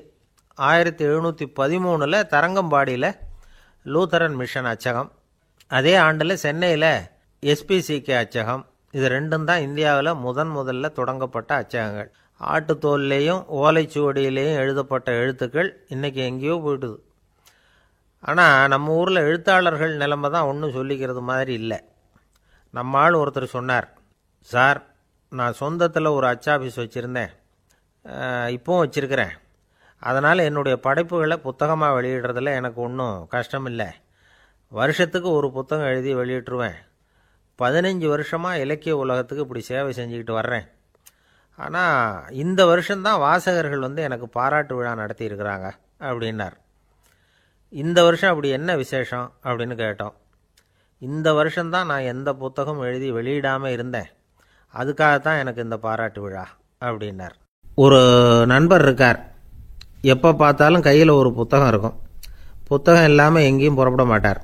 1713 தரங்கம்பாடியில் லூத்தரன் மிஷன் அச்சகம், அதே ஆண்டில் சென்னையில் எஸ்பிசிகே அச்சகம். இது ரெண்டும் தான் இந்தியாவில் முதல்ல தொடங்கப்பட்ட அச்சகங்கள். ஆட்டுத்தோல்லையும் ஓலைச்சுவடியிலையும் எழுதப்பட்ட எழுத்துக்கள் இன்றைக்கி எங்கேயோ போயிட்டுது. ஆனால் நம்ம ஊரில் எழுத்தாளர்கள் நிலைமை தான் ஒன்றும் சொல்லிக்கிறது மாதிரி இல்லை. நம்ம ஆள் ஒருத்தர் சொன்னார், சார், நான் சொந்தத்தில் ஒரு அச்சாபீஸ் வச்சுருந்தேன், இப்போவும் வச்சுருக்கிறேன். அதனால் என்னுடைய படைப்புகளை புத்தகமாக வெளியிடுறதில் எனக்கு ஒன்றும் கஷ்டம் இல்லை. வருஷத்துக்கு ஒரு புத்தகம் எழுதி வெளியிட்டுருவேன். 15 வருஷமாக இலக்கிய உலகத்துக்கு இப்படி சேவை செஞ்சுக்கிட்டு வர்றேன். ஆனால் இந்த வருஷம்தான் வாசகர்கள் எனக்கு பாராட்டு விழா நடத்தியிருக்கிறாங்க அப்படின்னார். இந்த வருஷம் அப்படி என்ன விசேஷம் அப்படின்னு கேட்டோம். இந்த வருஷம்தான் நான் எந்த புத்தகம் எழுதி வெளியிடாமல் இருந்தேன், அதுக்காகத்தான் எனக்கு இந்த பாராட்டு விழா அப்படின்னார். ஒரு நண்பர் இருக்கார். எப்போ பார்த்தாலும் கையில் ஒரு புத்தகம் இருக்கும். புத்தகம் இல்லாமல் எங்கேயும் புறப்பட மாட்டார்.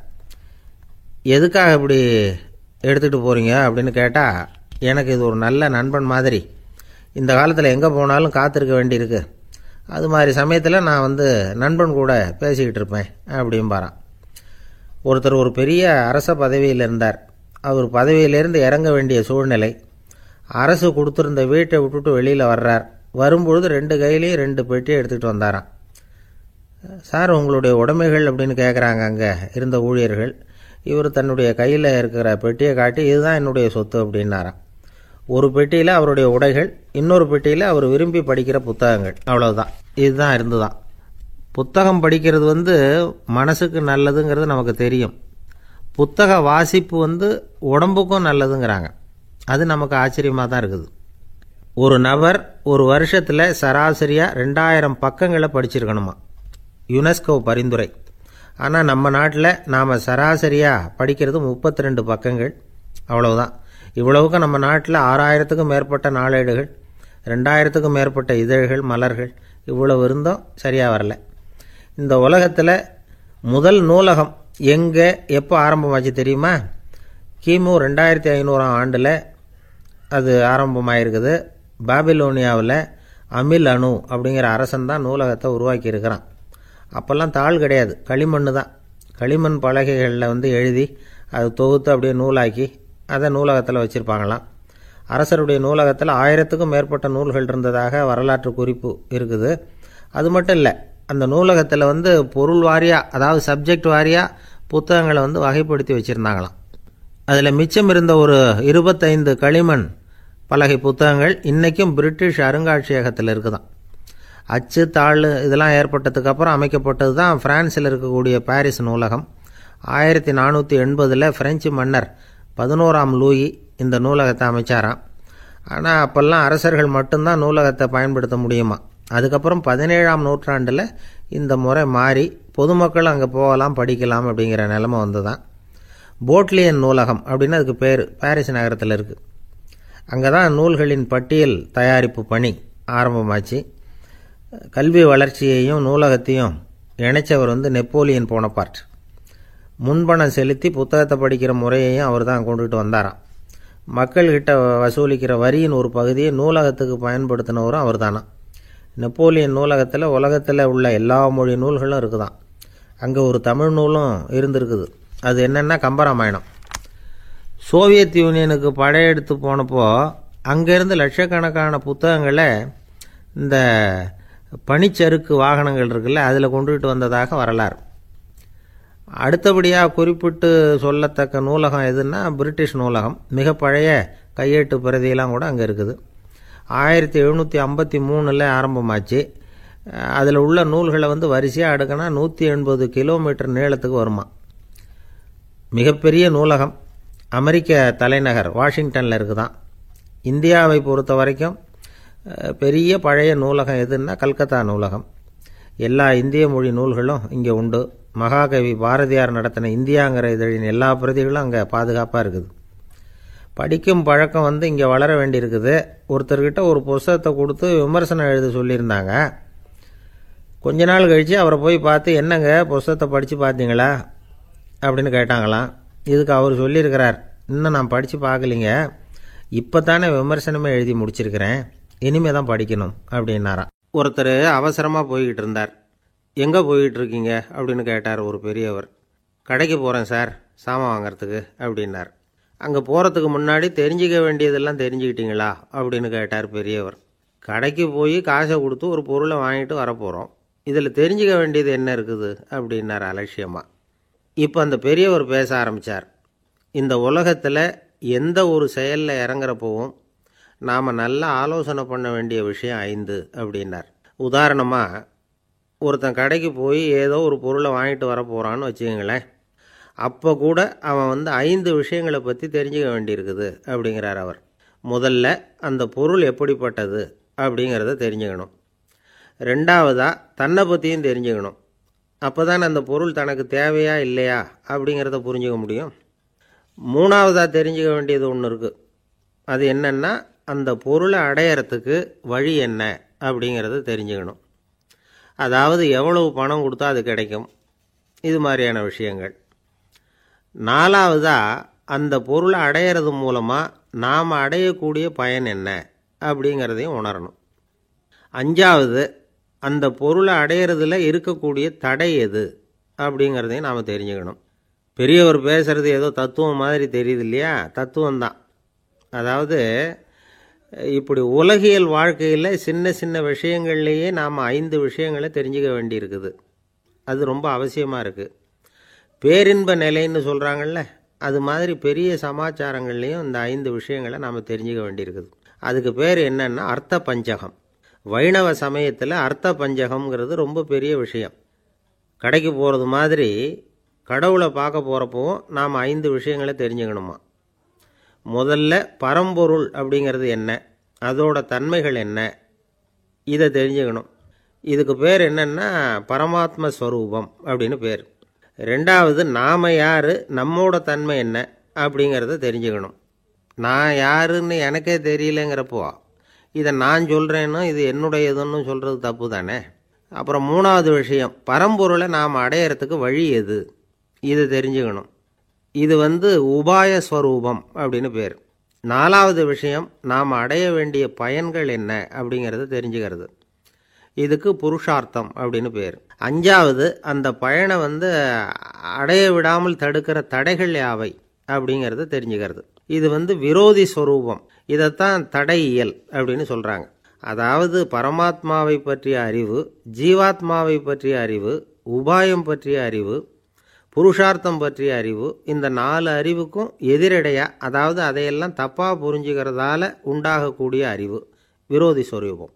எதுக்காக இப்படி எடுத்துகிட்டு போகிறீங்க அப்படின்னு கேட்டால், எனக்கு இது ஒரு நல்ல நண்பன் மாதிரி. இந்த காலத்தில் எங்கே போனாலும் காத்திருக்க வேண்டியிருக்கு. அது மாதிரி சமயத்தில் நான் நண்பன் கூட பேசிக்கிட்டு இருப்பேன் அப்படிம்பாரான். ஒருத்தர் ஒரு பெரிய அரச பதவியில் இருந்தார். அவர் பதவியிலேருந்து இறங்க வேண்டிய சூழ்நிலை. அரசு கொடுத்துருந்த வீட்டை விட்டுட்டு வெளியில் வர்றார். வரும்பொழுது 2 கையிலையும் 2 பெட்டியை எடுத்துகிட்டு வந்தாராம். சார், உங்களுடைய உடைமைகள் அப்படின்னு கேட்குறாங்க அங்கே இருந்த ஊழியர்கள். இவர் தன்னுடைய கையில் இருக்கிற பெட்டியை காட்டி, இதுதான் என்னுடைய சொத்து அப்படின்னாராம். ஒரு பெட்டியில் அவருடைய உடைகள், இன்னொரு பெட்டியில் அவர் விரும்பி படிக்கிற புத்தகங்கள். அவ்வளவுதான். இதுதான் இருந்துதான். புத்தகம் படிக்கிறது மனசுக்கு நல்லதுங்கிறது நமக்கு தெரியும். புத்தக வாசிப்பு உடம்புக்கும் நல்லதுங்கிறாங்க. அது நமக்கு ஆச்சரியமாக தான் இருக்குது. ஒரு நபர் ஒரு வருஷத்தில் சராசரியாக 2000 பக்கங்களை படிச்சிருக்கணுமா, யுனெஸ்கோ பரிந்துரை. ஆனால் நம்ம நாட்டில் நாம் சராசரியாக படிக்கிறது 32 பக்கங்கள். அவ்வளவுதான். இவ்வளவுக்கு நம்ம நாட்டில் 6000த்துக்கும் மேற்பட்ட நாளேடுகள், 2000த்துக்கும் மேற்பட்ட இதழ்கள், மலர்கள், இவ்வளவு இருந்தும் சரியாக வரல. இந்த உலகத்தில் முதல் நூலகம் எங்கே எப்போ ஆரம்பமாச்சு தெரியுமா? கிமு 2500ஆம் ஆண்டில் அது ஆரம்பமாயிருக்குது. பாபிலோனியாவில் அமில் அணு அப்படிங்கிற அரசன் தான் நூலகத்தை உருவாக்கி இருக்கிறான். அப்போல்லாம் தாள் கிடையாது, களிமண் தான். களிமண் பலகைகளில் எழுதி அது தொகுத்து அப்படியே நூலாக்கி அதை நூலகத்தில் வச்சுருப்பாங்களாம். அரசருடைய நூலகத்தில் 1000த்துக்கும் மேற்பட்ட நூல்கள் இருந்ததாக வரலாற்று குறிப்பு இருக்குது. அது மட்டும் இல்லை, அந்த நூலகத்தில் பொருள் வாரியாக, அதாவது சப்ஜெக்ட் வாரியாக புத்தகங்களை வகைப்படுத்தி வச்சுருந்தாங்களாம். அதில் மிச்சம் இருந்த ஒரு 25 களிமண் பலகை புத்தகங்கள் இன்றைக்கும் பிரிட்டிஷ் அருங்காட்சியகத்தில் இருக்குதான். அச்சு தாள் இதெல்லாம் ஏற்பட்டதுக்கப்புறம் அமைக்கப்பட்டது தான் பிரான்சில் இருக்கக்கூடிய பாரிஸ் நூலகம். 1480 பிரெஞ்சு மன்னர் 11ஆம் லூயி இந்த நூலகத்தை அமைச்சாராம். ஆனால் அப்போல்லாம் அரசர்கள் மட்டும்தான் நூலகத்தை பயன்படுத்த முடியுமா. அதுக்கப்புறம் 17ஆம் நூற்றாண்டில் இந்த முறை மாறி பொதுமக்கள் அங்கே போகலாம், படிக்கலாம் அப்படிங்கிற நிலைமை தான். போட்லியன் நூலகம் அப்படின்னு அதுக்கு பேர், பாரிஸ் நகரத்தில் இருக்குது. அங்கே தான் நூல்களின் பட்டியல் தயாரிப்பு பணி ஆரம்பமாச்சு. கல்வி வளர்ச்சியையும் நூலகத்தையும் இணைச்சவர் நெப்போலியன் போனபார்ட். முன்பணம் செலுத்தி புத்தகத்தை படிக்கிற முறையையும் அவர் தான் கொண்டுட்டு வந்தாராம். மக்கள்கிட்ட வசூலிக்கிற வரியின் ஒரு பகுதியை நூலகத்துக்கு பயன்படுத்தினவரும் அவர் தானா. நெப்போலியன் நூலகத்தில் உலகத்தில் உள்ள எல்லா மொழி நூல்களும் இருக்குதான். அங்கே ஒரு தமிழ் நூலும் இருந்திருக்குது. அது என்னென்னா கம்பராமாயணம். சோவியத் யூனியனுக்கு படையெடுத்து போனப்போ அங்கேருந்து லட்சக்கணக்கான புத்தகங்களை இந்த பனிச்சறுக்கு வாகனங்கள் இருக்குல்ல, அதில் கொண்டுகிட்டு வந்ததாக வரலாறு. அடுத்தபடியாக குறிப்பிட்டு சொல்லத்தக்க நூலகம் எதுன்னா பிரிட்டிஷ் நூலகம். மிக பழைய கையெழுத்து பிரதியெல்லாம் கூட அங்கே இருக்குது. 1753 ஆரம்பமாச்சு. அதில் உள்ள நூல்களை வரிசையாக அடுக்கினா 180 கிலோமீட்டர் நீளத்துக்கு வருமா. மிகப்பெரிய நூலகம் அமெரிக்க தலைநகர் வாஷிங்டனில் இருக்குதான். இந்தியாவை பொறுத்த வரைக்கும் பெரிய பழைய நூலகம் எதுன்னா கல்கத்தா நூலகம். எல்லா இந்திய மொழி நூல்களும் இங்கே உண்டு. மகாகவி பாரதியார் நடத்தின இந்தியாங்கிற இதழின் எல்லா பிரதிகளும் அங்கே பாதுகாப்பாக இருக்குது. படிக்கும் பழக்கம் இங்கே வளர வேண்டியிருக்குது. ஒருத்தர்கிட்ட ஒரு புஸ்தகத்தை கொடுத்து விமர்சனம் எழுத சொல்லியிருந்தாங்க. கொஞ்ச நாள் கழித்து அவரை போய் பார்த்து, என்னங்க புஸ்தகத்தை படித்து பார்த்தீங்களா அப்படின்னு கேட்டாங்களாம். இதுக்கு அவர் சொல்லியிருக்கிறார், இன்னும் நான் படித்து பார்க்கலிங்க, இப்போ தானே விமர்சனமே எழுதி முடிச்சிருக்கிறேன், இனிமே தான் படிக்கணும் அப்படின்னாராம். ஒருத்தர் அவசரமாக போய்கிட்டு இருந்தார். எங்கே போய்கிட்டு இருக்கீங்க அப்படின்னு கேட்டார் ஒரு பெரியவர். கடைக்கு போகிறேன் சார், சாமான் வாங்கிறதுக்கு அப்படின்னார். அங்கே போகிறதுக்கு முன்னாடி தெரிஞ்சிக்க வேண்டியதெல்லாம் தெரிஞ்சுக்கிட்டீங்களா அப்படின்னு கேட்டார் பெரியவர். கடைக்கு போய் காசை கொடுத்து ஒரு பொருளை வாங்கிட்டு வரப்போகிறோம், இதில் தெரிஞ்சிக்க வேண்டியது என்ன இருக்குது அப்படின்னார் அலட்சியமாக. இப்போ அந்த பெரியவர் பேச ஆரம்பித்தார். இந்த உலகத்தில் எந்த ஒரு செயலில் இறங்குறப்பவும் நாம் நல்லா ஆலோசனை பண்ண வேண்டிய விஷயம் 5 அப்படின்னார். உதாரணமாக, ஒருத்தன் கடைக்கு போய் ஏதோ ஒரு பொருளை வாங்கிட்டு வர போகிறான்னு வச்சுக்கங்களேன். அப்போ கூட அவன் 5 விஷயங்களை பற்றி தெரிஞ்சுக்க வேண்டியிருக்குது அப்படிங்கிறார் அவர். முதல்ல அந்த பொருள் எப்படிப்பட்டது அப்படிங்கிறத தெரிஞ்சுக்கணும். ரெண்டாவதாக தன்னை பற்றியும் தெரிஞ்சுக்கணும். அப்போ தான் அந்த பொருள் தனக்கு தேவையா இல்லையா அப்படிங்கிறத புரிஞ்சுக்க முடியும். மூணாவதாக தெரிஞ்சுக்க வேண்டியது ஒன்று இருக்குது. அது என்னென்னா, அந்த பொருளை அடையிறதுக்கு வழி என்ன அப்படிங்கிறத தெரிஞ்சுக்கணும். அதாவது எவ்வளவு பணம் கொடுத்தா அது கிடைக்கும், இது மாதிரியான விஷயங்கள். நாலாவதாக அந்த பொருளை அடையிறது மூலமாக நாம் அடையக்கூடிய பயன் என்ன அப்படிங்கிறதையும் உணரணும். அஞ்சாவது, அந்த பொருளை அடையிறதுல இருக்கக்கூடிய தடை எது அப்படிங்கிறதையும் நாம் தெரிஞ்சுக்கணும். பெரியவர் பேசுகிறது ஏதோ தத்துவம் மாதிரி தெரியுது இல்லையா? தத்துவம்தான். அதாவது இப்படி உலகியல் வாழ்க்கையில் சின்ன சின்ன விஷயங்கள்லேயே நாம் 5 விஷயங்களை தெரிஞ்சுக்க வேண்டியிருக்குது. அது ரொம்ப அவசியமாக இருக்குது. பேரின்ப நிலைன்னு சொல்கிறாங்கள்ல, அது மாதிரி பெரிய சமாச்சாரங்கள்லேயும் இந்த 5 விஷயங்களை நாம் தெரிஞ்சுக்க வேண்டியிருக்குது. அதுக்கு பேர் என்னன்னா அர்த்த பஞ்சகம். வைணவ சமயத்தில் அர்த்த பஞ்சகம்ங்கிறது ரொம்ப பெரிய விஷயம். கடைக்கு போகிறது மாதிரி கடவுளை பார்க்க போகிறப்பவும் நாம் 5 விஷயங்களை தெரிஞ்சுக்கணுமா. முதல்ல பரம்பொருள் அப்படிங்கிறது என்ன, அதோட தன்மைகள் என்ன, இதை தெரிஞ்சுக்கணும். இதுக்கு பேர் என்னென்னா பரமாத்ம ஸ்வரூபம் அப்படின்னு பேர். ரெண்டாவது, நாம் யார், நம்மோட தன்மை என்ன அப்படிங்கிறத தெரிஞ்சுக்கணும். நான் யாருன்னு எனக்கே தெரியலங்கிறப்போ இதை நான் சொல்கிறேன்னு இது என்னுடையதுன்னு சொல்கிறது தப்பு தானே. அப்புறம் மூணாவது விஷயம், பரம்பொருளை நாம் அடையிறதுக்கு வழி எது, இது தெரிஞ்சுக்கணும். இது உபாய ஸ்வரூபம் அப்படின்னு பேர். நாலாவது விஷயம், நாம் அடைய வேண்டிய பயன்கள் என்ன அப்படிங்கிறத தெரிஞ்சுக்கிறது. இதுக்கு புருஷார்த்தம் அப்படின்னு பேர். அஞ்சாவது, அந்த பயனை அடைய விடாமல் தடுக்கிற தடைகள் யாவை அப்படிங்கிறத தெரிஞ்சுக்கிறது. இது விரோதி ஸ்வரூபம். இதைத்தான் தடையியல் அப்படின்னு சொல்கிறாங்க. அதாவது பரமாத்மாவை பற்றிய அறிவு, ஜீவாத்மாவை பற்றிய அறிவு, உபாயம் பற்றிய அறிவு, புருஷார்த்தம் பற்றிய அறிவு, இந்த 4 அறிவுக்கும் எதிரடையாக, அதாவது அதையெல்லாம் தப்பாக புரிஞ்சுக்கிறதால உண்டாகக்கூடிய அறிவு விரோதி ஸ்வரூபம்.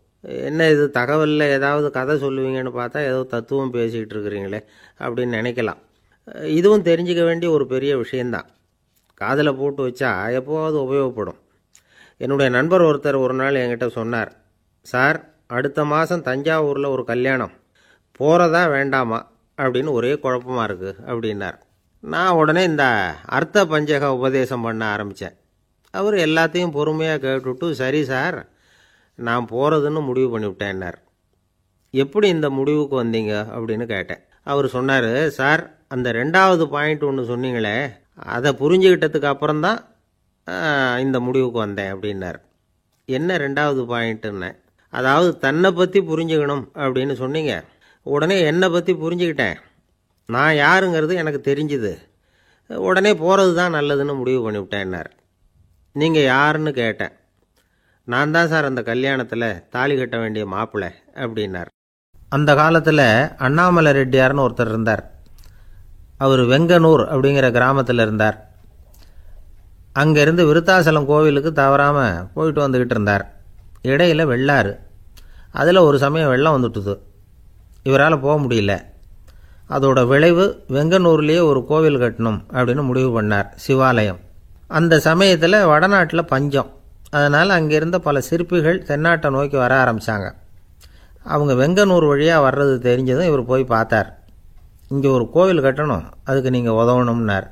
என்ன இது தகவலில் ஏதாவது கதை சொல்லுவீங்கன்னு பார்த்தா ஏதோ தத்துவம் பேசிக்கிட்டு இருக்கிறீங்களே அப்படின்னு நினைக்கலாம். இதுவும் தெரிஞ்சுக்க வேண்டிய ஒரு பெரிய விஷயந்தான். காதில் போட்டு வச்சா எப்போவாவது உபயோகப்படும். என்னுடைய நண்பர் ஒருத்தர் ஒரு நாள் என்கிட்ட சொன்னார், சார், அடுத்த மாதம் தஞ்சாவூரில் ஒரு கல்யாணம், போகிறதா வேண்டாமா அப்படின்னு ஒரே குழப்பமாக இருக்குது அப்படின்னார். நான் உடனே இந்த அர்த்த பஞ்சக உபதேசம் பண்ண ஆரம்பித்தேன். அவர் எல்லாத்தையும் பொறுமையாக கேட்டுவிட்டு, சரி சார், நான் போகிறதுன்னு முடிவு பண்ணிவிட்டேன்னார். எப்படி இந்த முடிவுக்கு வந்தீங்க அப்படின்னு கேட்டேன். அவர் சொன்னார், சார், அந்த 2வது பாயிண்ட் ஒன்று சொன்னீங்களே, அதை புரிஞ்சுக்கிட்டதுக்கு அப்புறம்தான் இந்த முடிவுக்கு வந்தேன் அப்படின்னார். என்ன 2வது பாயிண்ட்டுன்னு? அதாவது தன்னை பற்றி புரிஞ்சுக்கணும் அப்படின்னு சொன்னீங்க. உடனே என்னை பற்றி புரிஞ்சுக்கிட்டேன், நான் யாருங்கிறது எனக்கு தெரிஞ்சுது, உடனே போகிறது தான் நல்லதுன்னு முடிவு பண்ணிவிட்டேன்னார். நீங்கள் யாருன்னு கேட்டேன். நான் தான் சார் அந்த கல்யாணத்தில் தாலி கட்ட வேண்டிய மாப்பிள்ளை அப்படின்னார். அந்த காலத்தில் அண்ணாமலை ரெட்டியார்னு ஒருத்தர் இருந்தார். அவர் வெங்கனூர் அப்படிங்கிற கிராமத்தில் இருந்தார். அங்கேருந்து விருத்தாசலம் கோவிலுக்கு தவறாமல் போயிட்டு வந்துக்கிட்டு இருந்தார். இடையில் வெள்ளாறு, அதில் ஒரு சமயம் வெள்ளம் வந்துட்டுது. இவரால் போக முடியல. அதோட விளைவு வெங்கனூர்லேயே ஒரு கோவில் கட்டணும் அப்படின்னு முடிவு பண்ணார், சிவாலயம். அந்த சமயத்தில் வடநாட்டில் பஞ்சம். அதனால் அங்கே இருந்த பல சிற்பிகள் தென்னாட்டை நோக்கி வர ஆரம்பித்தாங்க. அவங்க வெங்கனூர் வழியாக வர்றது தெரிஞ்சதும் இவர் போய் பார்த்தார். இங்கே ஒரு கோவில் கட்டணும், அதுக்கு நீங்கள் உதவணும்னார்.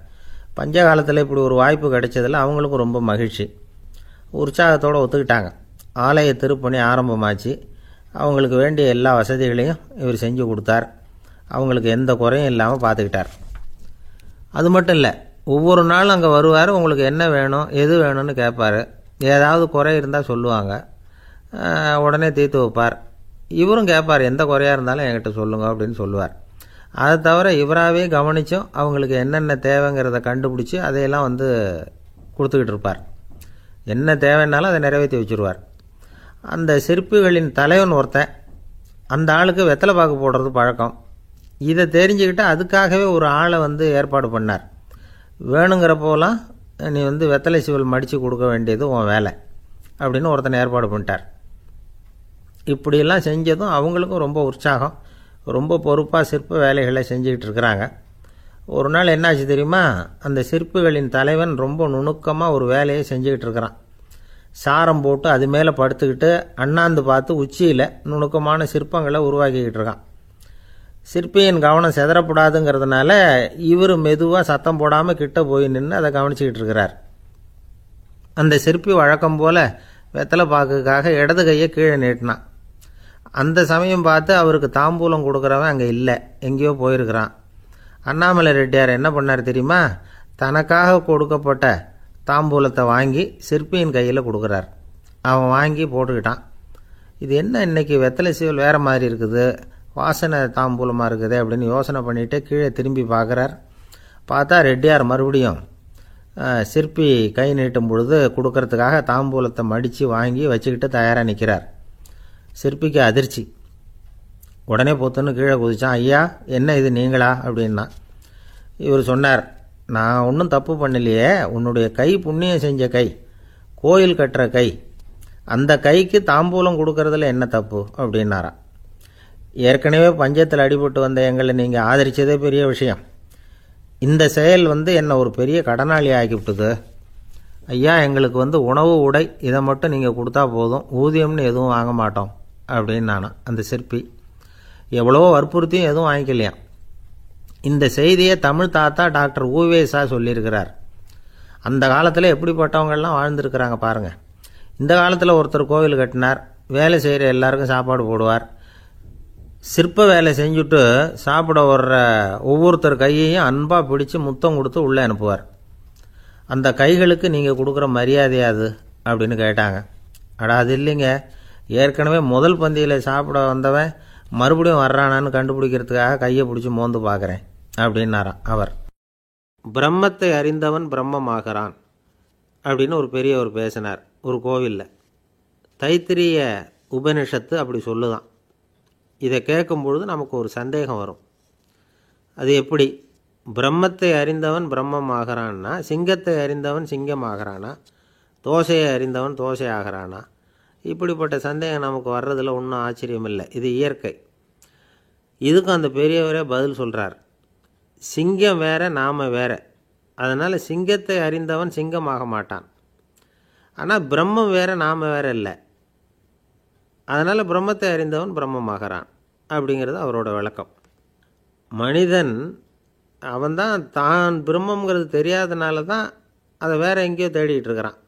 பஞ்ச காலத்தில் இப்படி ஒரு வாய்ப்பு கிடைச்சதில் அவங்களுக்கும் ரொம்ப மகிழ்ச்சி. உற்சாகத்தோடு ஒத்துக்கிட்டாங்க. ஆலய திருப்பணி ஆரம்பமாச்சு. அவங்களுக்கு வேண்டிய எல்லா வசதிகளையும் இவர் செஞ்சு கொடுத்தார். அவங்களுக்கு எந்த குறையும் இல்லாமல் பார்த்துக்கிட்டார். அது மட்டும் இல்லை, ஒவ்வொரு நாளும் அங்கே வருவார். உங்களுக்கு என்ன வேணும், எது வேணும்னு கேட்பார். ஏதாவது குறை இருந்தால் சொல்லுவாங்க, உடனே தீர்த்து வைப்பார். இவரும் கேட்பார், எந்த குறையாக இருந்தாலும் என்கிட்ட சொல்லுங்க அப்படின்னு சொல்லுவார். அதை தவிர இவராகவே கவனித்தும் அவங்களுக்கு என்னென்ன தேவைங்கிறத கண்டுபிடிச்சி அதையெல்லாம் கொடுத்துக்கிட்டு இருப்பார். என்ன தேவைன்னாலும் அதை நிறைவேற்றி வச்சுருவார். அந்த சிற்பிகளின் தலைவன் ஒருத்தன், அந்த ஆளுக்கு வெத்தலை பாக்கு போடுறது பழக்கம். இதை தெரிஞ்சுக்கிட்டு அதுக்காகவே ஒரு ஆளை ஏற்பாடு பண்ணார். வேணுங்கிறப்போலாம் நீ வந்து வெத்தலை சீவல் மடித்து கொடுக்க வேண்டியது உன் வேலை அப்படின்னு ஒருத்தனை ஏற்பாடு பண்ணிட்டார். இப்படியெல்லாம் செஞ்சதும் அவங்களுக்கும் ரொம்ப உற்சாகம், ரொம்ப பொறுப்பாக சிற்ப வேலைகளை செஞ்சுக்கிட்டு இருக்கிறாங்க. ஒரு நாள் என்னாச்சு தெரியுமா, அந்த சிற்பிகளின் தலைவன் ரொம்ப நுணுக்கமாக ஒரு வேலையை செஞ்சுக்கிட்டு இருக்கிறான். சாரம் போட்டு அது மேலே படுத்துக்கிட்டு அண்ணாந்து பார்த்து உச்சியில் நுணுக்கமான சிற்பங்களை உருவாக்கிக்கிட்டு இருக்கான். சிற்பியின் கவனம் செதறப்படாதுங்கிறதுனால இவர் மெதுவாக சத்தம் போடாமல் கிட்ட போய் நின்று அதை கவனிச்சிக்கிட்டு இருக்கிறார். அந்த சிற்பி வழக்கம் போல் வெத்தலை பாக்குக்காக இடது கையை கீழே நீட்டினான். அந்த சமயம் பார்த்து அவருக்கு தாம்பூலம் கொடுக்குறவன் அங்கே இல்லை, எங்கேயோ போயிருக்கிறான். அண்ணாமலை ரெட்டியார் என்ன பண்ணார் தெரியுமா, தனக்காக கொடுக்கப்பட்ட தாம்பூலத்தை வாங்கி சிற்பியின் கையில் கொடுக்குறார். அவன் வாங்கி போட்டுக்கிட்டான். இது என்ன இன்னைக்கு வெத்தலை சீவல் வேறு மாதிரி இருக்குது, வாசனை தாம்பூலமாக இருக்குது அப்படின்னு யோசனை பண்ணிவிட்டு கீழே திரும்பி பார்க்குறார். பார்த்தா ரெட்டியார் மறுபடியும் சிற்பி கை நீட்டும் பொழுது கொடுக்கறதுக்காக தாம்பூலத்தை மடித்து வாங்கி வச்சுக்கிட்டு தயாராக நிற்கிறார். சிற்பிக்கு அதிர்ச்சி. உடனே பொத்துன்னு கீழே குதிச்சான். ஐயா, என்ன இது நீங்களா அப்படின்னா. இவர் சொன்னார், நான் ஒன்றும் தப்பு பண்ணலையே, உன்னுடைய கை புண்ணியம் செஞ்ச கை, கோயில் கட்டுற கை, அந்த கைக்கு தாம்பூலம் கொடுக்கறதுல என்ன தப்பு அப்படின்னாராம். ஏற்கனவே பஞ்சத்தில் அடிபட்டு வந்த எங்களை நீங்கள் ஆதரித்ததே பெரிய விஷயம். இந்த செயல் என்னை ஒரு பெரிய கடனாளி ஆக்கிவிட்டுது. ஐயா, எங்களுக்கு உணவு உடை இதை மட்டும் நீங்கள் கொடுத்தா போதும், ஊதியம்னு எதுவும் வாங்க மாட்டோம் அப்படின்னு நானும். அந்த சிற்பி எவ்வளோ வற்புறுத்தியும் எதுவும் வாங்கிக்கலையாம். இந்த செய்தியை தமிழ் தாத்தா டாக்டர் ஊவேசா சொல்லியிருக்கிறார். அந்த காலத்தில் எப்படிப்பட்டவங்கள்லாம் வாழ்ந்துருக்கிறாங்க பாருங்கள். இந்த காலத்தில் ஒருத்தர் கோவில் கட்டினார், வேலை செய்கிற எல்லாருக்கும் சாப்பாடு போடுவார். சிற்ப வேலை செஞ்சுட்டு சாப்பிட வர்ற ஒவ்வொருத்தர் கையையும் அன்பாக பிடிச்சி முத்தம் கொடுத்து உள்ளே அனுப்புவார். அந்த கைகளுக்கு நீங்கள் கொடுக்குற மரியாதையாது அப்படின்னு கேட்டாங்க. அடா, அது இல்லைங்க, ஏற்கனவே முதல் பந்தியில் சாப்பிட வந்தவன் மறுபடியும் வர்றானான்னு கண்டுபிடிக்கிறதுக்காக கையை பிடிச்சி மோந்து பார்க்குறேன் அப்படின்னாராம் அவர். பிரம்மத்தை அறிந்தவன் பிரம்மமாகிறான் அப்படின்னு ஒரு பெரியவர் பேசினார் ஒரு கோவிலில். தைத்திரிய உபனிஷத்து அப்படி சொல்லுதான். இதை கேட்கும் பொழுது நமக்கு ஒரு சந்தேகம் வரும். அது எப்படி பிரம்மத்தை அறிந்தவன் பிரம்மம் ஆகிறான்னா, சிங்கத்தை அறிந்தவன் சிங்கம் ஆகிறானா, தோசையை அறிந்தவன் தோசை ஆகிறானா? இப்படிப்பட்ட சந்தேகம் நமக்கு வர்றதில் ஒன்றும் ஆச்சரியம் இல்லை, இது இயற்கை. இதுக்கும் அந்த பெரியவரே பதில் சொல்கிறார். சிங்கம் வேற, நாம் வேற. அதனால் சிங்கத்தை அறிந்தவன் சிங்கமாக மாட்டான். ஆனால் பிரம்மம் வேற, நாம் வேற இல்லை. அதனால் பிரம்மத்தை அறிந்தவன் பிரம்மமாகிறான் அப்படிங்கிறது அவரோட விளக்கம். மனிதன் அவன்தான் தான் பிரம்மங்கிறது தெரியாதனால தான் அதை வேற எங்கேயோ தேடிட்டு இருக்கிறான்.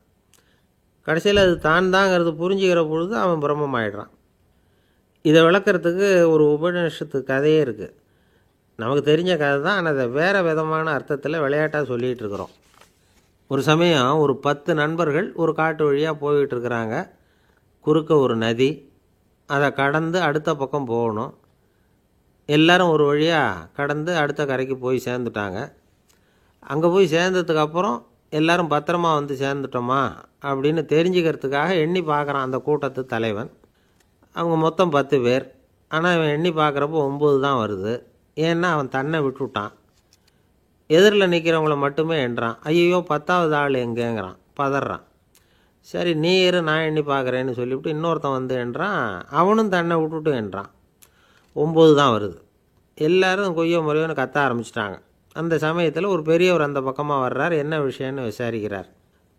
கடைசியில் அது தான் தாங்கிறது புரிஞ்சுக்கிற பொழுது அவன் பிரம்மம் ஆயிடுறான். இதை விளக்கிறதுக்கு ஒரு உபநிஷத்து கதையே இருக்குது. நமக்கு தெரிஞ்ச கதை தான், ஆனால் அதை வேறு விதமான அர்த்தத்தில் விளையாட்டாக சொல்லிகிட்டு இருக்கிறோம். ஒரு சமயம் ஒரு 10 நண்பர்கள் ஒரு காட்டு வழியாக போய்கிட்டு இருக்கிறாங்க. குறுக்க ஒரு நதி, அதை கடந்து அடுத்த பக்கம் போகணும். எல்லாரும் ஒரு வழியாக கடந்து அடுத்த கரைக்கு போய் சேர்ந்துட்டாங்க. அங்கே போய் சேர்ந்ததுக்கப்புறம் எல்லாரும் பத்திரமா சேர்ந்துட்டோமா அப்படின்னு தெரிஞ்சுக்கிறதுக்காக எண்ணி பார்க்குறான் அந்த கூட்டத்து தலைவன். அவங்க மொத்தம் 10 பேர். ஆனால் இவன் எண்ணி பார்க்குறப்போ 9 தான் வருது. ஏன்னா அவன் தன்னை விட்டுவிட்டான். எதிரில் நிற்கிறவங்கள மட்டுமே எண்ணுறான். ஐயோ 10வது ஆள் எங்கேங்கிறான், பதறான். சரி நீ இரு, நான் எண்ணி பார்க்குறேன்னு சொல்லிவிட்டு இன்னொருத்தன் எண்ணுறான். அவனும் தன்னை விட்டுட்டு எண்ணுறான். 9 தான் வருது. எல்லோரும் கொய்யோ முறையோன்னு கத்த ஆரம்பிச்சிட்டாங்க. அந்த சமயத்தில் ஒரு பெரியவர் அந்த பக்கமாக வர்றார். என்ன விஷயம்னு விசாரிக்கிறார்.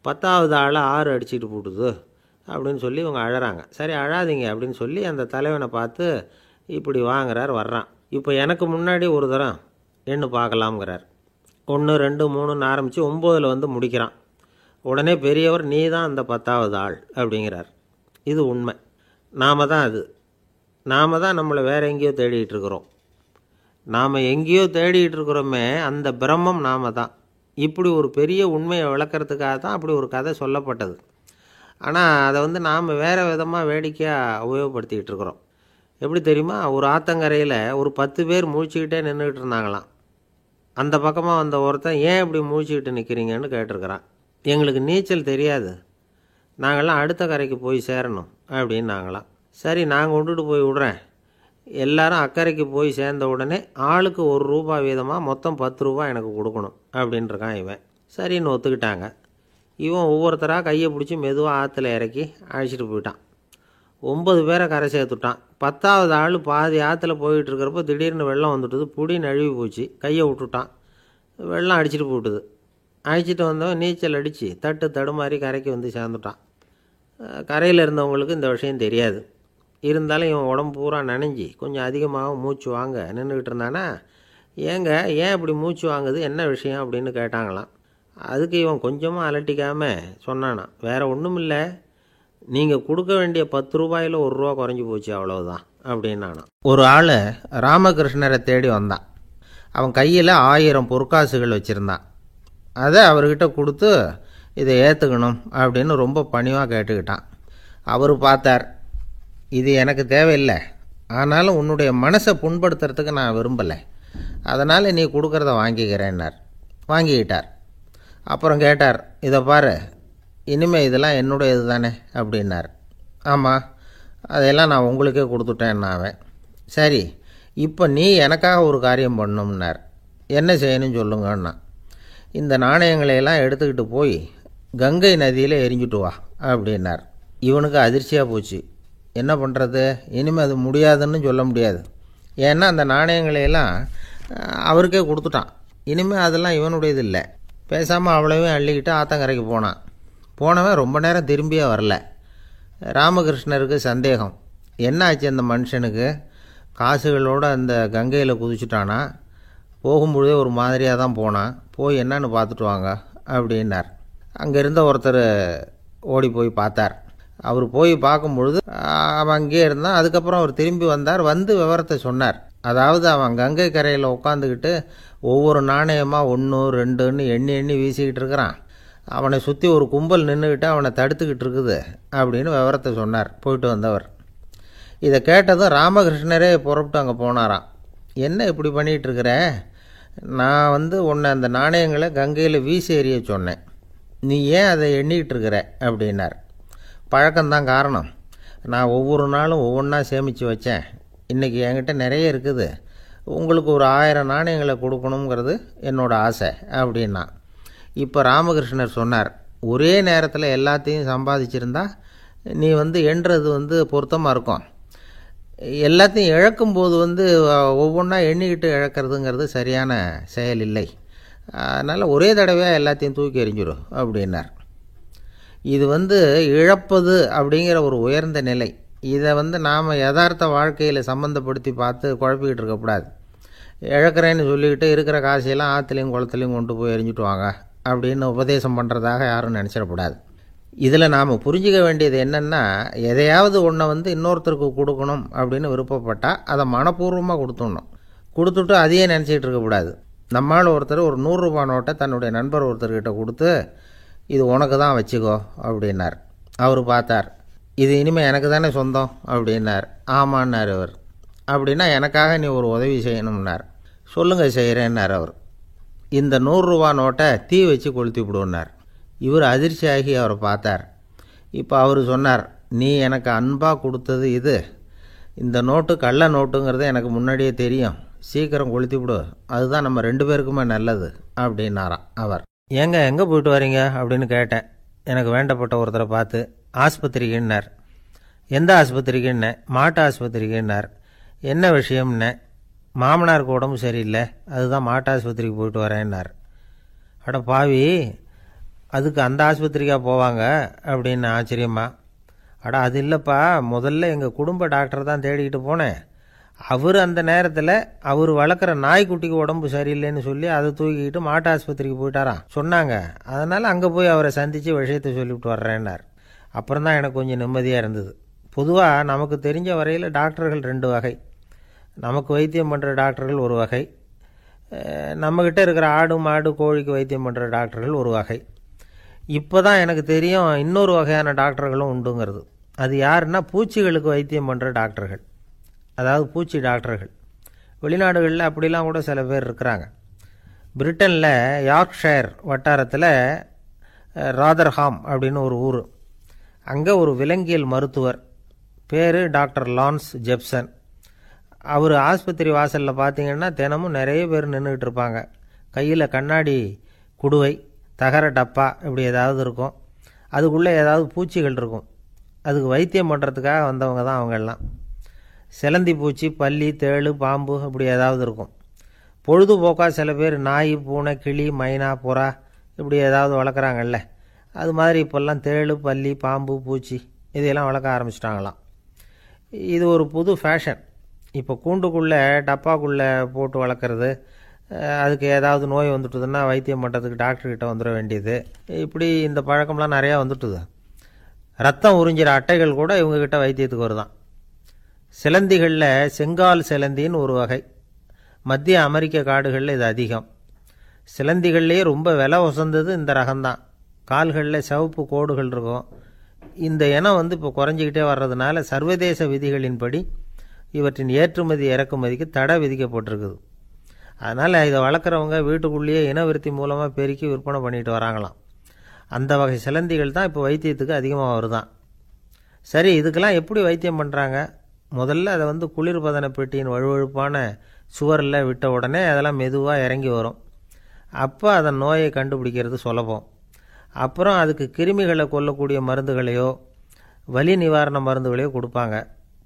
10வது ஆளை 6 அடிச்சுட்டு போட்டுது அப்படின்னு சொல்லி இவங்க அழறாங்க. சரி அழாதீங்க அப்படின்னு சொல்லி அந்த தலைவனை பார்த்து இப்படி வாங்குறார். வர்றான். இப்போ எனக்கு முன்னாடி ஒரு தரம் எண்ணு பார்க்கலாம்ங்கிறார். 1 2 3ன்னு ஆரம்பித்து 9ல் முடிக்கிறான். உடனே பெரியவர் நீ தான் அந்த 10வது ஆள் அப்படிங்கிறார். இது உண்மை. நாம் தான் நம்மளை வேற எங்கேயோ தேடிகிட்டு இருக்கிறோம். நாம் எங்கேயோ தேடிகிட்டு இருக்கிறோமே, அந்த பிரம்மம் நாம தான். இப்படி ஒரு பெரிய உண்மையை விளக்கிறதுக்காக தான் அப்படி ஒரு கதை சொல்லப்பட்டது. ஆனால் அதை நாம் வேறு விதமாக வேடிக்கையாக உபயோகப்படுத்திக்கிட்டு இருக்கிறோம். எப்படி தெரியுமா, ஒரு ஆத்தங்கரையில் ஒரு 10 பேர் முழிச்சுக்கிட்டே நின்றுக்கிட்டு இருந்தாங்களாம். அந்த பக்கமாக வந்த ஒருத்தன் ஏன் இப்படி முழிச்சுக்கிட்டு நிற்கிறீங்கன்னு கேட்டிருக்கிறான். எங்களுக்கு நீச்சல் தெரியாது, நாங்கள்லாம் அடுத்த கரைக்கு போய் சேரணும் அப்படின்னு நாங்களாம். சரி நான் கொண்டுட்டு போய் விடுறேன். எல்லாரும் அக்கறைக்கு போய் சேர்ந்த உடனே ஆளுக்கு 1 ரூபா வீதமாக மொத்தம் 10 ரூபா எனக்கு கொடுக்கணும் அப்படின்ட்டுருக்கான் இவன். சரின்னு ஒத்துக்கிட்டாங்க. இவன் ஒவ்வொருத்தராக கையை பிடிச்சி மெதுவாக ஆற்றுல இறக்கி அழைச்சிட்டு போயிட்டான். 9 பேரை கரை சேர்த்துட்டான். 10வது ஆள் பாதி ஆற்றுல போயிட்டு இருக்கிறப்போ திடீர்னு வெள்ளம் வந்துட்டுது. புடி நழுவி போச்சு. கையை விட்டுட்டான். வெள்ளம் அடிச்சிட்டு போட்டுது. அழைச்சிட்டு வந்தவன் நீச்சல் அடித்து தடுமாறி கரைக்கு வந்து சேர்ந்துட்டான். கரையில் இருந்தவங்களுக்கு இந்த விஷயம் தெரியாது. இருந்தாலும் இவன் உடம்பு பூரா நனைஞ்சி கொஞ்சம் அதிகமாக மூச்சு வாங்க நின்றுக்கிட்டு இருந்தானா, ஏன் இப்படி மூச்சு வாங்குது, என்ன விஷயம் அப்படின்னு கேட்டாங்களாம். அதுக்கு இவன் கொஞ்சமாக அலட்டிக்காமல் சொன்னானா, வேறு ஒன்றும் இல்லை, நீங்கள் கொடுக்க வேண்டிய 10 ரூபாயில் 1 ரூபா குறைஞ்சி போச்சு, அவ்வளவுதான் அப்படின்னானா. ஒரு ஆள் ராமகிருஷ்ணரை தேடி வந்தான். அவன் கையில் 1000 பொற்காசுகள் வச்சுருந்தான். அதை அவர்கிட்ட கொடுத்து இதை ஏற்றுக்கணும் அப்படின்னு ரொம்ப பணிவாக கேட்டுக்கிட்டான். அவர் பார்த்தார், இது எனக்கு தேவையில்லை, ஆனாலும் உன்னுடைய மனசை புண்படுத்துறதுக்கு நான் விரும்பலை, அதனால் நீ கொடுக்குறத வாங்கிக்கிறேன்னார். வாங்கிக்கிட்டார். அப்புறம் கேட்டார், இதை பாரு, இனிமேல் இதெல்லாம் என்னுடையது தானே அப்படின்னார். ஆமாம், அதையெல்லாம் நான் உங்களுக்கே கொடுத்துட்டேன் அவன். சரி, இப்போ நீ எனக்காக ஒரு காரியம் பண்ணணும்னார். என்ன செய்யணும்னு சொல்லுங்கன்னா, இந்த நாணயங்களையெல்லாம் எடுத்துக்கிட்டு போய் கங்கை நதியில் எரிஞ்சுட்டு வா அப்படின்னார். இவனுக்கு அதிர்ச்சியாக போச்சு. என்ன பண்ணுறது, இனிமேல் அது முடியாதுன்னு சொல்ல முடியாது. ஏன்னா அந்த நாணயங்களையெல்லாம் அவருக்கே கொடுத்துட்டான். இனிமேல் அதெல்லாம் இவனுடையது இல்லை. பேசாமல் அவ்வளவையும் அள்ளிக்கிட்டு ஆத்தங்கரைக்கு போனான். போனவன் ரொம்ப நேரம் திரும்பியே வரல. ராமகிருஷ்ணருக்கு சந்தேகம், என்ன ஆச்சு அந்த மனுஷனுக்கு, காசுகளோடு அந்த கங்கையில் குதிச்சுட்டானா, போகும்பொழுதே ஒரு மாதிரியாக தான் போனான், போய் என்னன்னு பார்த்துட்டு வாங்க அப்படின்னார். அங்கே இருந்த ஒருத்தர் ஓடி போய் பார்த்தார். அவர் போய் பார்க்கும்பொழுது அவன் அங்கேயே இருந்தான். அதுக்கப்புறம் அவர் திரும்பி வந்தார். வந்து விவரத்தை சொன்னார். அதாவது அவன் கங்கை கரையில் உட்காந்துக்கிட்டு ஒவ்வொரு நாணயமாக 1 2ன்னு எண்ணி வீசிக்கிட்டு இருக்கிறான். அவனை சுற்றி ஒரு கும்பல் நின்றுக்கிட்டு அவனை தடுத்துக்கிட்டு இருக்குது அப்படின்னு விவரத்தை சொன்னார் போயிட்டு வந்தவர். இதை கேட்டதும் ராமகிருஷ்ணரே புறப்பட்டு அங்கே போனாராம். என்ன இப்படி பண்ணிகிட்ருக்கிற, நான் உன்னை அந்த நாணயங்களை கங்கையில் வீசி எறிய சொன்னேன், நீ ஏன் அதை எண்ணிக்கிட்டு இருக்கிற அப்படின்னார். பழக்கம்தான் காரணம், நான் ஒவ்வொரு நாளும் ஒவ்வொன்றா சேமித்து வச்சேன், இன்றைக்கி என்கிட்ட நிறைய இருக்குது, உங்களுக்கு ஒரு 1000 நாணயங்களை கொடுக்கணுங்கிறது என்னோடய ஆசை அப்படின்னா. இப்போ ராமகிருஷ்ணர் சொன்னார், ஒரே நேரத்தில் எல்லாத்தையும் சம்பாதிச்சிருந்தா நீ எண்ணுறது பொருத்தமாக இருக்கும், எல்லாத்தையும் இழக்கும்போது ஒவ்வொன்றா எண்ணிக்கிட்டு இழக்கிறதுங்கிறது சரியான செயல் இல்லை, அதனால் ஒரே தடவையாக எல்லாத்தையும் தூக்கி எறிஞ்சிடும் அப்படின்னார். இது இழப்பது அப்படிங்கிற ஒரு உயர்ந்த நிலை. இதை நாம் யதார்த்த வாழ்க்கையில் சம்மந்தப்படுத்தி பார்த்து குழப்பிக்கிட்டு இருக்கக்கூடாது. இழக்கிறேன்னு சொல்லிக்கிட்டு இருக்கிற காசையெல்லாம் ஆற்றுலையும் குளத்துலையும் கொண்டு போய் எரிஞ்சிட்டு வாங்க அப்படின்னு உபதேசம் பண்ணுறதாக யாரும் நினச்சிடக்கூடாது. இதில் நாம் புரிஞ்சிக்க வேண்டியது என்னென்னா, எதையாவது ஒன்றை இன்னொருத்தருக்கு கொடுக்கணும் அப்படின்னு விருப்பப்பட்டால் அதை மனப்பூர்வமாக கொடுத்துடணும். கொடுத்துட்டு அதையே நினச்சிக்கிட்டு இருக்கக்கூடாது. நம்மால் ஒருத்தர் ஒரு 100 ரூபா நோட்டை தன்னுடைய நண்பர் ஒருத்தர்கிட்ட கொடுத்து, இது உனக்கு தான் வச்சுக்கோ அப்படின்னார். அவர் பார்த்தார், இது இனிமேல் எனக்கு தானே சொந்தம் அப்படின்னார். ஆமான்னார் அவர். அப்படின்னா எனக்காக நீ ஒரு உதவி செய்யணும்னார். சொல்லுங்கள் செய்கிறேன்னார் அவர். இந்த 100 ரூபா நோட்டை தீ வச்சு கொளுத்தி விடுன்னார். இவர் அதிர்ச்சியாகி அவரை பார்த்தார். இப்போ அவர் சொன்னார், நீ எனக்கு அன்பாக கொடுத்தது இது, இந்த நோட்டு கள்ள நோட்டுங்கிறது எனக்கு முன்னாடியே தெரியும், சீக்கிரம் கொளுத்தி விடு, அதுதான் நம்ம 2 பேருக்குமே நல்லது அப்படின்னாராம் அவர். ஏங்க எங்கே போயிட்டு வரீங்க அப்படின்னு கேட்டேன். எனக்கு வேண்டப்பட்ட ஒருத்தரை பார்த்து. ஆஸ்பத்திரிக்குன்னார். எந்த ஆஸ்பத்திரிக்குன்னே? மாட்டு ஆஸ்பத்திரிக்குன்னார். என்ன விஷயம்னே? மாமனாருக்கு உடம்பு சரியில்லை, அதுதான் மாட்டு ஆஸ்பத்திரிக்கு போயிட்டு வரேன்னார். அட பாவி, அதுக்கு அந்த ஆஸ்பத்திரிக்காக போவாங்க அப்படின்னு ஆச்சரியமா. அட அது இல்லைப்பா, முதல்ல எங்கள் குடும்ப டாக்டர் தான் தேடிக்கிட்டு போனேன், அவர் அந்த நேரத்தில் அவர் வளர்க்குற நாய்க்குட்டிக்கு உடம்பு சரியில்லைன்னு சொல்லி அதை தூக்கிக்கிட்டு மாட்டு ஆஸ்பத்திரிக்கு போயிட்டாராம் சொன்னாங்க, அதனால் அங்கே போய் அவரை சந்தித்து விஷயத்தை சொல்லிவிட்டு வர்றேன்னார். அப்புறம் தான் எனக்கு கொஞ்சம் நிம்மதியாக இருந்தது. பொதுவாக நமக்கு தெரிஞ்ச வரையில் டாக்டர்கள் 2 வகை. நமக்கு வைத்தியம் பண்ணுற டாக்டர்கள் ஒரு வகை, நம்மக்கிட்ட இருக்கிற ஆடு மாடு கோழிக்கு வைத்தியம் பண்ணுற டாக்டர்கள் ஒரு வகை. இப்போ தான் எனக்கு தெரியும் இன்னொரு வகையான டாக்டர்களும் உண்டுங்கிறது. அது யாருன்னா, பூச்சிகளுக்கு வைத்தியம் பண்ணுற டாக்டர்கள், அதாவது பூச்சி டாக்டர்கள். வெளிநாடுகளில் அப்படிலாம் கூட சில பேர் இருக்கிறாங்க. பிரிட்டனில் யார்க்ஷயர் வட்டாரத்தில் ராதர்ஹாம் அப்படின்னு ஒரு ஊர், அங்கே ஒரு விலங்கியல் மருத்துவர் பேர் டாக்டர் லான்ஸ் ஜெப்சன். அவர் ஆஸ்பத்திரி வாசலில் பார்த்தீங்கன்னா தினமும் நிறைய பேர் நின்றுக்கிட்டு இருப்பாங்க. கையில் கண்ணாடி குடுவை, தகர டப்பா இப்படி ஏதாவது இருக்கும். அதுக்குள்ளே ஏதாவது பூச்சிகள் இருக்கும். அதுக்கு வைத்தியம் பண்ணுறதுக்காக வந்தவங்க தான் அவங்கெல்லாம். சிலந்தி பூச்சி, பல்லி, தேள், பாம்பு இப்படி ஏதாவது இருக்கும். பொழுதுபோக்காக சில பேர் நாய், பூனை, கிளி, மைனா, புறா இப்படி ஏதாவது வளர்க்குறாங்கல்ல, அது மாதிரி இப்போல்லாம் தேள், பல்லி, பாம்பு, பூச்சி இதையெல்லாம் வளர்க்க ஆரம்பிச்சிட்டாங்களாம். இது ஒரு புது ஃபேஷன். இப்போ கூண்டுக்குள்ளே டப்பாக்குள்ளே போட்டு வளர்க்குறது, அதுக்கு ஏதாவது நோய் வந்துட்டுதுன்னா வைத்தியம் பண்ணுறதுக்கு டாக்டர்கிட்ட வந்துட வேண்டியது, இப்படி இந்த பழக்கம்லாம் நிறையா வந்துட்டுது. ரத்தம் உறிஞ்சிற அட்டைகள் கூட இவங்ககிட்ட வைத்தியத்துக்கு வருதான். சிலந்திகளில் செங்கால் சிலந்தின்னு ஒரு வகை. மத்திய அமெரிக்க காடுகளில் இது அதிகம். சிலந்திகள்லேயே ரொம்ப விலை உசந்தது இந்த ரகம்தான். கால்களில் சிவப்பு கோடுகள் இருக்கும். இந்த இனம் இப்போ குறைஞ்சிக்கிட்டே வர்றதுனால சர்வதேச விதிகளின்படி இவற்றின் ஏற்றுமதி இறக்குமதிக்கு தடை விதிக்கப்பட்டிருக்குது. அதனால் இதை வளர்க்குறவங்க வீட்டுக்குள்ளேயே இனவிருத்தி மூலமாக பெருக்கி விற்பனை பண்ணிட்டு வராங்களாம். அந்த வகை சிலந்திகள் தான் இப்போ வைத்தியத்துக்கு அதிகமாக வருதான். சரி, இதுக்கெல்லாம் எப்படி வைத்தியம் பண்ணுறாங்க? முதல்ல அதை குளிர்பதன பெட்டியின் வழுவழுப்பான சுவரில் விட்ட உடனே அதெல்லாம் மெதுவாக இறங்கி வரும். அப்போ அதன் நோயை கண்டுபிடிக்கிறது சுலபம். அப்புறம் அதுக்கு கிருமிகளை கொல்லக்கூடிய மருந்துகளையோ வலி நிவாரண மருந்துகளையோ கொடுப்பாங்க.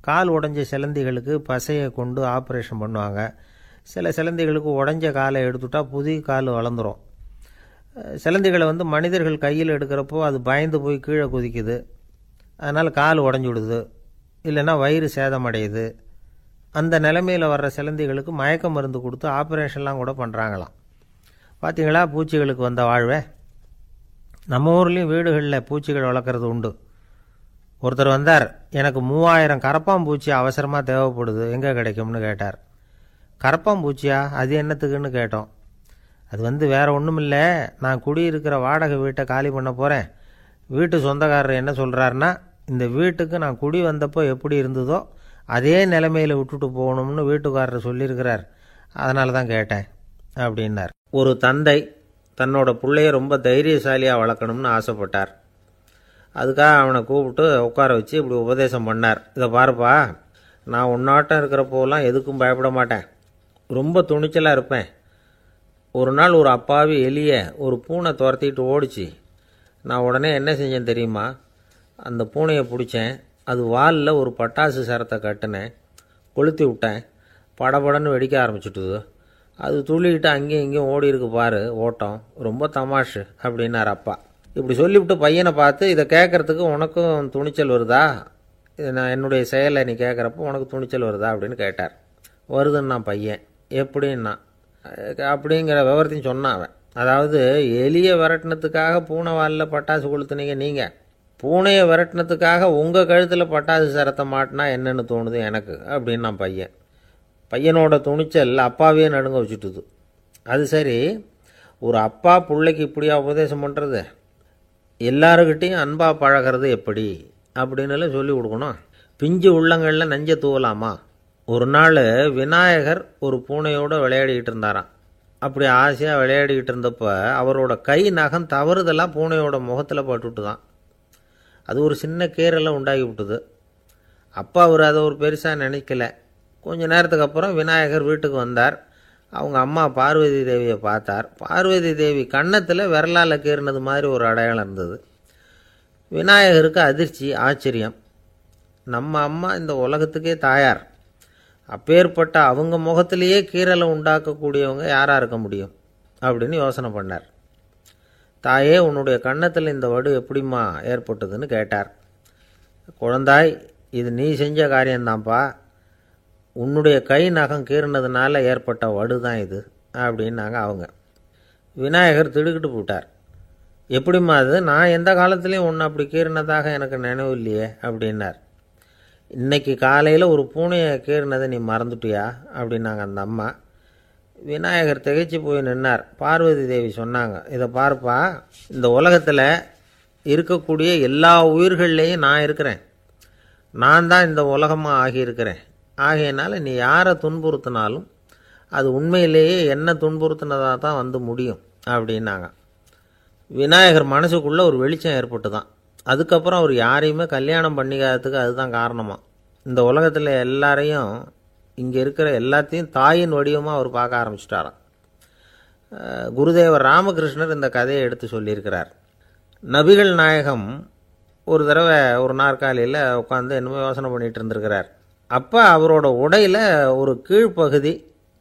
கால் உடைஞ்ச சிலந்திகளுக்கு பசையை கொண்டு ஆப்ரேஷன் பண்ணுவாங்க. சில சிலந்திகளுக்கு உடைஞ்ச காலை எடுத்துட்டா புதிய கால் வளர்ந்துடும். சிலந்திகளை மனிதர்கள் கையில் எடுக்கிறப்போ அது பயந்து போய் கீழே குதிக்குது. அதனால் கால் உடஞ்சி விடுது, இல்லைன்னா வயிறு சேதமடையுது. அந்த நிலைமையில் வர்ற சிலந்திகளுக்கு மயக்க மருந்து கொடுத்து ஆப்ரேஷன்லாம் கூட பண்ணுறாங்களாம். பார்த்தீங்களா பூச்சிகளுக்கு வந்த வாழ்வே. நம்ம ஊர்லேயும் வீடுகளில் பூச்சிகள் வளர்க்குறது உண்டு. ஒருத்தர் வந்தார், எனக்கு 3000 கரப்பாம்பூச்சி அவசரமாக தேவைப்படுது, எங்கே கிடைக்கும்னு கேட்டார். கரப்பாம்பூச்சியா, அது என்னத்துக்குன்னு கேட்டோம். அது வேறு ஒன்றும் இல்லை, நான் குடியிருக்கிற வாடகை வீட்டை காலி பண்ண போகிறேன். வீட்டு சொந்தக்காரர் என்ன சொல்கிறாருன்னா, இந்த வீட்டுக்கு நான் குடி வந்தப்போ எப்படி இருந்ததோ அதே நிலைமையில் விட்டுட்டு போகணும்னு வீட்டுக்காரர் சொல்லியிருக்கிறார், அதனால தான் கேட்டேன் அப்படின்னார். ஒரு தந்தை தன்னோட பிள்ளைய ரொம்ப தைரியசாலியாக வளர்க்கணும்னு ஆசைப்பட்டார். அதுக்காக அவனை கூப்பிட்டு உட்கார வச்சு இப்படி உபதேசம் பண்ணார். இதை பாருப்பா, நான் உன்னாட்டம் இருக்கிறப்போலாம் எதுக்கும் பயப்பட மாட்டேன், ரொம்ப துணிச்சலாக இருப்பேன். ஒரு நாள் ஒரு அப்பாவி எலியை ஒரு பூனை துரத்திட்டு ஓடிச்சு. நான் உடனே என்ன செஞ்சேன் தெரியுமா? அந்த பூனையை பிடிச்சேன், அது வாலில் ஒரு பட்டாசு சரத்தை கட்டினேன், கொளுத்தி விட்டேன். படபடன்னு வெடிக்க ஆரம்பிச்சுட்டுது. அது துள்ளிக்கிட்டு அங்கேயும் இங்கேயும் ஓடி இருக்கு பாரு ஓட்டம், ரொம்ப தமாஷு அப்படின்னார் அப்பா. இப்படி சொல்லிவிட்டு பையனை பார்த்து, இதை கேட்குறதுக்கு உனக்கும் துணிச்சல் வருதா? நான் என்னுடைய செயலை நீ கேட்குறப்போ உனக்கு துணிச்சல் வருதா அப்படின்னு கேட்டார். வருதுன்னா பையன். எப்படின்னா அப்படிங்கிற விவரத்தையும் சொன்னான் அவன். அதாவது எலியை விரட்டினத்துக்காக பூனை வாலில் பட்டாசு கொளுத்துனீங்க நீங்கள், பூனையை விரட்டினத்துக்காக உங்கள் கழுத்தில் பட்டாசு சரத்தை மாட்டினா என்னென்னு தோணுது எனக்கு அப்படின்னு நான் பையன். பையனோட துணிச்சல் அப்பாவே நடுங்க வச்சுட்டுது. அது சரி, ஒரு அப்பா பிள்ளைக்கு இப்படியா உபதேசம் பண்ணுறது? எல்லாருக்கிட்டையும் அன்பாக பழகிறது எப்படி அப்படின்னு சொல்லி கொடுக்கணும். பிஞ்சு உள்ளங்களில் நஞ்சை தூவலாமா? ஒரு நாள் விநாயகர் ஒரு பூனையோடு விளையாடிக்கிட்டு இருந்தாராம். அப்படி ஆசையாக விளையாடிக்கிட்டு இருந்தப்போ அவரோட கை நகம் தவறுதெல்லாம் பூனையோட முகத்தில் பட்டுட்டு தான். அது ஒரு சின்ன கீறலை உண்டாகி விட்டுது. அப்பா அவர் அதை ஒரு பெருசாக நினைக்கல. கொஞ்ச நேரத்துக்கு அப்புறம் விநாயகர் வீட்டுக்கு வந்தார். அவங்க அம்மா பார்வதி தேவியை பார்த்தார். பார்வதி தேவி கன்னத்தில் விரலால் கீறினது மாதிரி ஒரு அடையாளம் இருந்தது. விநாயகருக்கு அதிர்ச்சி, ஆச்சரியம். நம்ம அம்மா இந்த உலகத்துக்கே தாயார், அப்பேற்பட்ட அவங்க முகத்திலேயே கீறலை உண்டாக்கக்கூடியவங்க யாராக இருக்க முடியும் அப்படின்னு யோசனை பண்ணார். தாயே, உன்னுடைய கன்னத்தில் இந்த வடு எப்படிம்மா ஏற்பட்டதுன்னு கேட்டார். குழந்தாய், இது நீ செஞ்ச காரியம்தான்ப்பா, உன்னுடைய கை நகம் கீறினதுனால ஏற்பட்ட வடு தான் இது அப்படின்னாங்க அவங்க. விநாயகர் திடுக்கிட்டு போட்டார். எப்படிம்மா அது? நான் எந்த காலத்துலேயும் ஒன்று அப்படி கீறினதாக எனக்கு நினைவு இல்லையே அப்படின்னார். இன்னைக்கு காலையில் ஒரு பூனையை கீறினதை நீ மறந்துட்டியா அப்படின்னாங்க அந்த அம்மா. விநாயகர் திகைச்சு போய் நின்னார். பார்வதி தேவி சொன்னாங்க, இதை பார்ப்பா, இந்த உலகத்தில் இருக்கக்கூடிய எல்லா உயிர்கள்லேயும் நான் இருக்கிறேன், நான் தான் இந்த உலகமாக ஆகியிருக்கிறேன். ஆகையினால நீ யாரை துன்புறுத்தினாலும் அது உண்மையிலேயே என்ன துன்புறுத்தினதாக தான் முடியும் அப்படின்னாங்க. விநாயகர் மனசுக்குள்ளே ஒரு வெளிச்சம் ஏற்பட்டு தான். அதுக்கப்புறம் அவர் யாரையுமே கல்யாணம் பண்ணிக்காததுக்கு அதுதான் காரணமாக. இந்த உலகத்தில் எல்லாரையும், இங்கே இருக்கிற எல்லாத்தையும் தாயின் வடிவமாக அவர் பார்க்க ஆரம்பிச்சிட்டாராம். குருதேவர் ராமகிருஷ்ணர் இந்த கதையை எடுத்து சொல்லியிருக்கிறார். நபிகள் நாயகம் ஒரு தடவை ஒரு நாற்காலியில் உட்காந்து என்னமோ யோசனை பண்ணிகிட்டு இருந்திருக்கிறார். அப்போ அவரோட உடையில் ஒரு கீழ்ப்பகுதி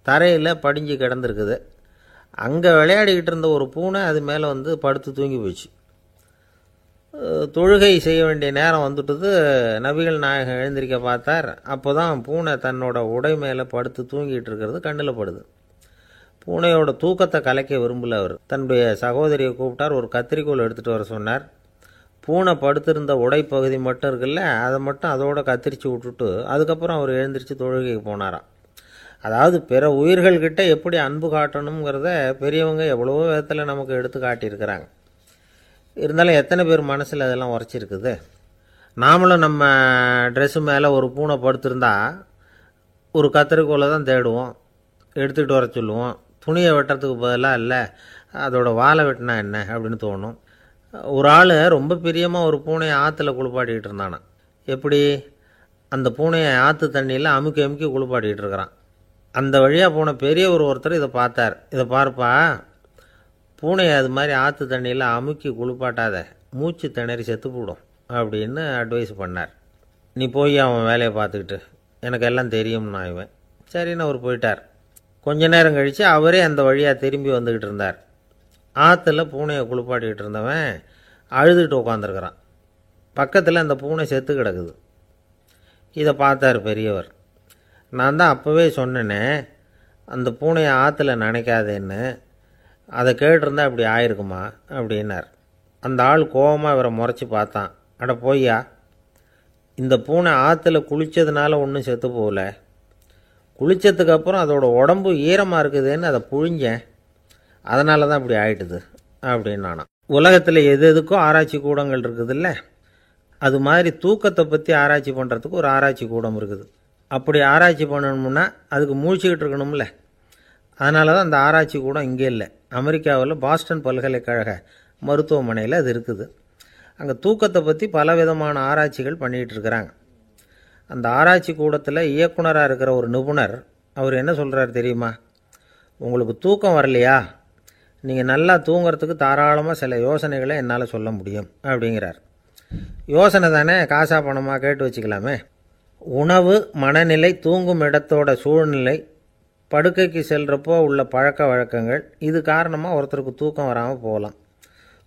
தரையில் படிஞ்சு கிடந்திருக்குது. அங்கே விளையாடிக்கிட்டு இருந்த ஒரு பூனை அது மேலே வந்து படுத்து தூங்கி போச்சு. தொழுகை செய்ய வேண்டிய நேரம் வந்துட்டது. நபிகள் நாயகம் எழுந்திருக்க பார்த்தார். அப்போ தான் பூனை தன்னோட உடை மேலே படுத்து தூங்கிட்டு இருக்கிறது கண்ணில் படுது. பூனையோட தூக்கத்தை கலைக்க விரும்பல. அவர் தன்னுடைய சகோதரியை கூப்பிட்டார். ஒரு கத்திரிக்கோல் எடுத்துகிட்டு வர சொன்னார். பூனை படுத்திருந்த உடைப்பகுதி மட்டும் இருக்குல்ல, அதை மட்டும் அதோட கத்திரிச்சு விட்டுட்டு அதுக்கப்புறம் அவர் எழுந்திரிச்சு தொழுகைக்கு போனாராம். அதாவது பிற உயிர்கள்கிட்ட எப்படி அன்பு காட்டணுங்கிறத பெரியவங்க எவ்வளவோ விதத்தில் நமக்கு எடுத்து காட்டியிருக்கிறாங்க. இருந்தாலும் எத்தனை பேர் மனசில் அதெல்லாம் உரைச்சிருக்குது. நாமளும் நம்ம ட்ரெஸ்ஸு மேலே ஒரு பூனை படுத்திருந்தா ஒரு கத்திரிக்கோலை தான் தேடுவோம், எடுத்துக்கிட்டு வர சொல்லுவோம். துணியை வெட்டுறதுக்கு பதிலாக இல்லை அதோட வாழை வெட்டினா என்ன அப்படின்னு தோணும். ஒரு ஆள் ரொம்ப பிரியமாக ஒரு பூனையை ஆற்றுல குளிப்பாட்டிக்கிட்டு இருந்தானா. எப்படி? அந்த பூனையை ஆற்று தண்ணியில் அமுக்கி அமுக்கி குளிப்பாட்டிக்கிட்டு இருக்கிறான். அந்த வழியாக போன பெரியவர் ஒருத்தர் இதை பார்த்தார். இதை பார்ப்பா, பூனையை அது மாதிரி ஆற்று தண்ணியில் அமுக்கி குளிப்பாட்டாத, மூச்சு திணறி செத்து போடும் அப்படின்னு அட்வைஸ் பண்ணார். நீ போய் அவன் வேலையை பார்த்துக்கிட்டு, எனக்கு எல்லாம் தெரியும்னா இவன். சரின்னு அவர் போயிட்டார். கொஞ்ச நேரம் கழித்து அவரே அந்த வழியாக திரும்பி வந்துக்கிட்டு இருந்தார். ஆற்றுல பூனையை குளிப்பாட்டிக்கிட்டு இருந்தவன் அழுதுகிட்டு உட்காந்துருக்கிறான். பக்கத்தில் அந்த பூனை செத்து கிடக்குது. இதை பார்த்தார் பெரியவர். நான் தான் அப்போவே சொன்னேனே அந்த பூனையை ஆற்றுல நினைக்காதேன்னு, அதை கேட்டிருந்தா இப்படி ஆயிருக்குமா அப்படின்னார். அந்த ஆள் கோபமாக இவரை முறைச்சி பார்த்தான். அட போய்யா, இந்த பூனை ஆற்றுல குளித்ததுனால ஒன்றும் செத்து போகல, குளித்ததுக்கப்புறம் அதோட உடம்பு ஈரமாக இருக்குதுன்னு அதை புழிஞ்சேன், அதனால தான் இப்படி ஆயிட்டுது அப்படின்னு நானா. உலகத்தில் எது எதுக்கும் ஆராய்ச்சி கூடங்கள் இருக்குதுல்ல, அது மாதிரி தூக்கத்தை பற்றி ஆராய்ச்சி பண்ணுறதுக்கு ஒரு ஆராய்ச்சி கூடம் இருக்குது. அப்படி ஆராய்ச்சி பண்ணணும்னா அதுக்கு மூழ்கிக்கிட்டு இருக்கணும்ல. அதனால தான் அந்த ஆராய்ச்சி கூடம் இங்கே இல்லை. அமெரிக்காவில் பாஸ்டன் பல்கலைக்கழக மருத்துவமனையில் அது இருக்குது. அங்கே தூக்கத்தை பற்றி பல விதமான ஆராய்ச்சிகள் பண்ணிகிட்டு இருக்கிறாங்க. அந்த ஆராய்ச்சி கூடத்தில் இயக்குனராக இருக்கிற ஒரு நிபுணர் அவர் என்ன சொல்கிறார் தெரியுமா? உங்களுக்கு தூக்கம் வரலையா, நீங்கள் நல்லா தூங்கிறதுக்கு தாராளமாக சில யோசனைகளை என்னால் சொல்ல முடியும் அப்படிங்கிறார். யோசனை தானே, காசா பணமாக கேட்டு வச்சுக்கலாமே. உணவு, மனநிலை, தூங்கும் இடத்தோட சூழ்நிலை, படுக்கைக்கு செல்கிறப்போ உள்ள பழக்க வழக்கங்கள், இது காரணமாக ஒருத்தருக்கு தூக்கம் வராமல் போகலாம்.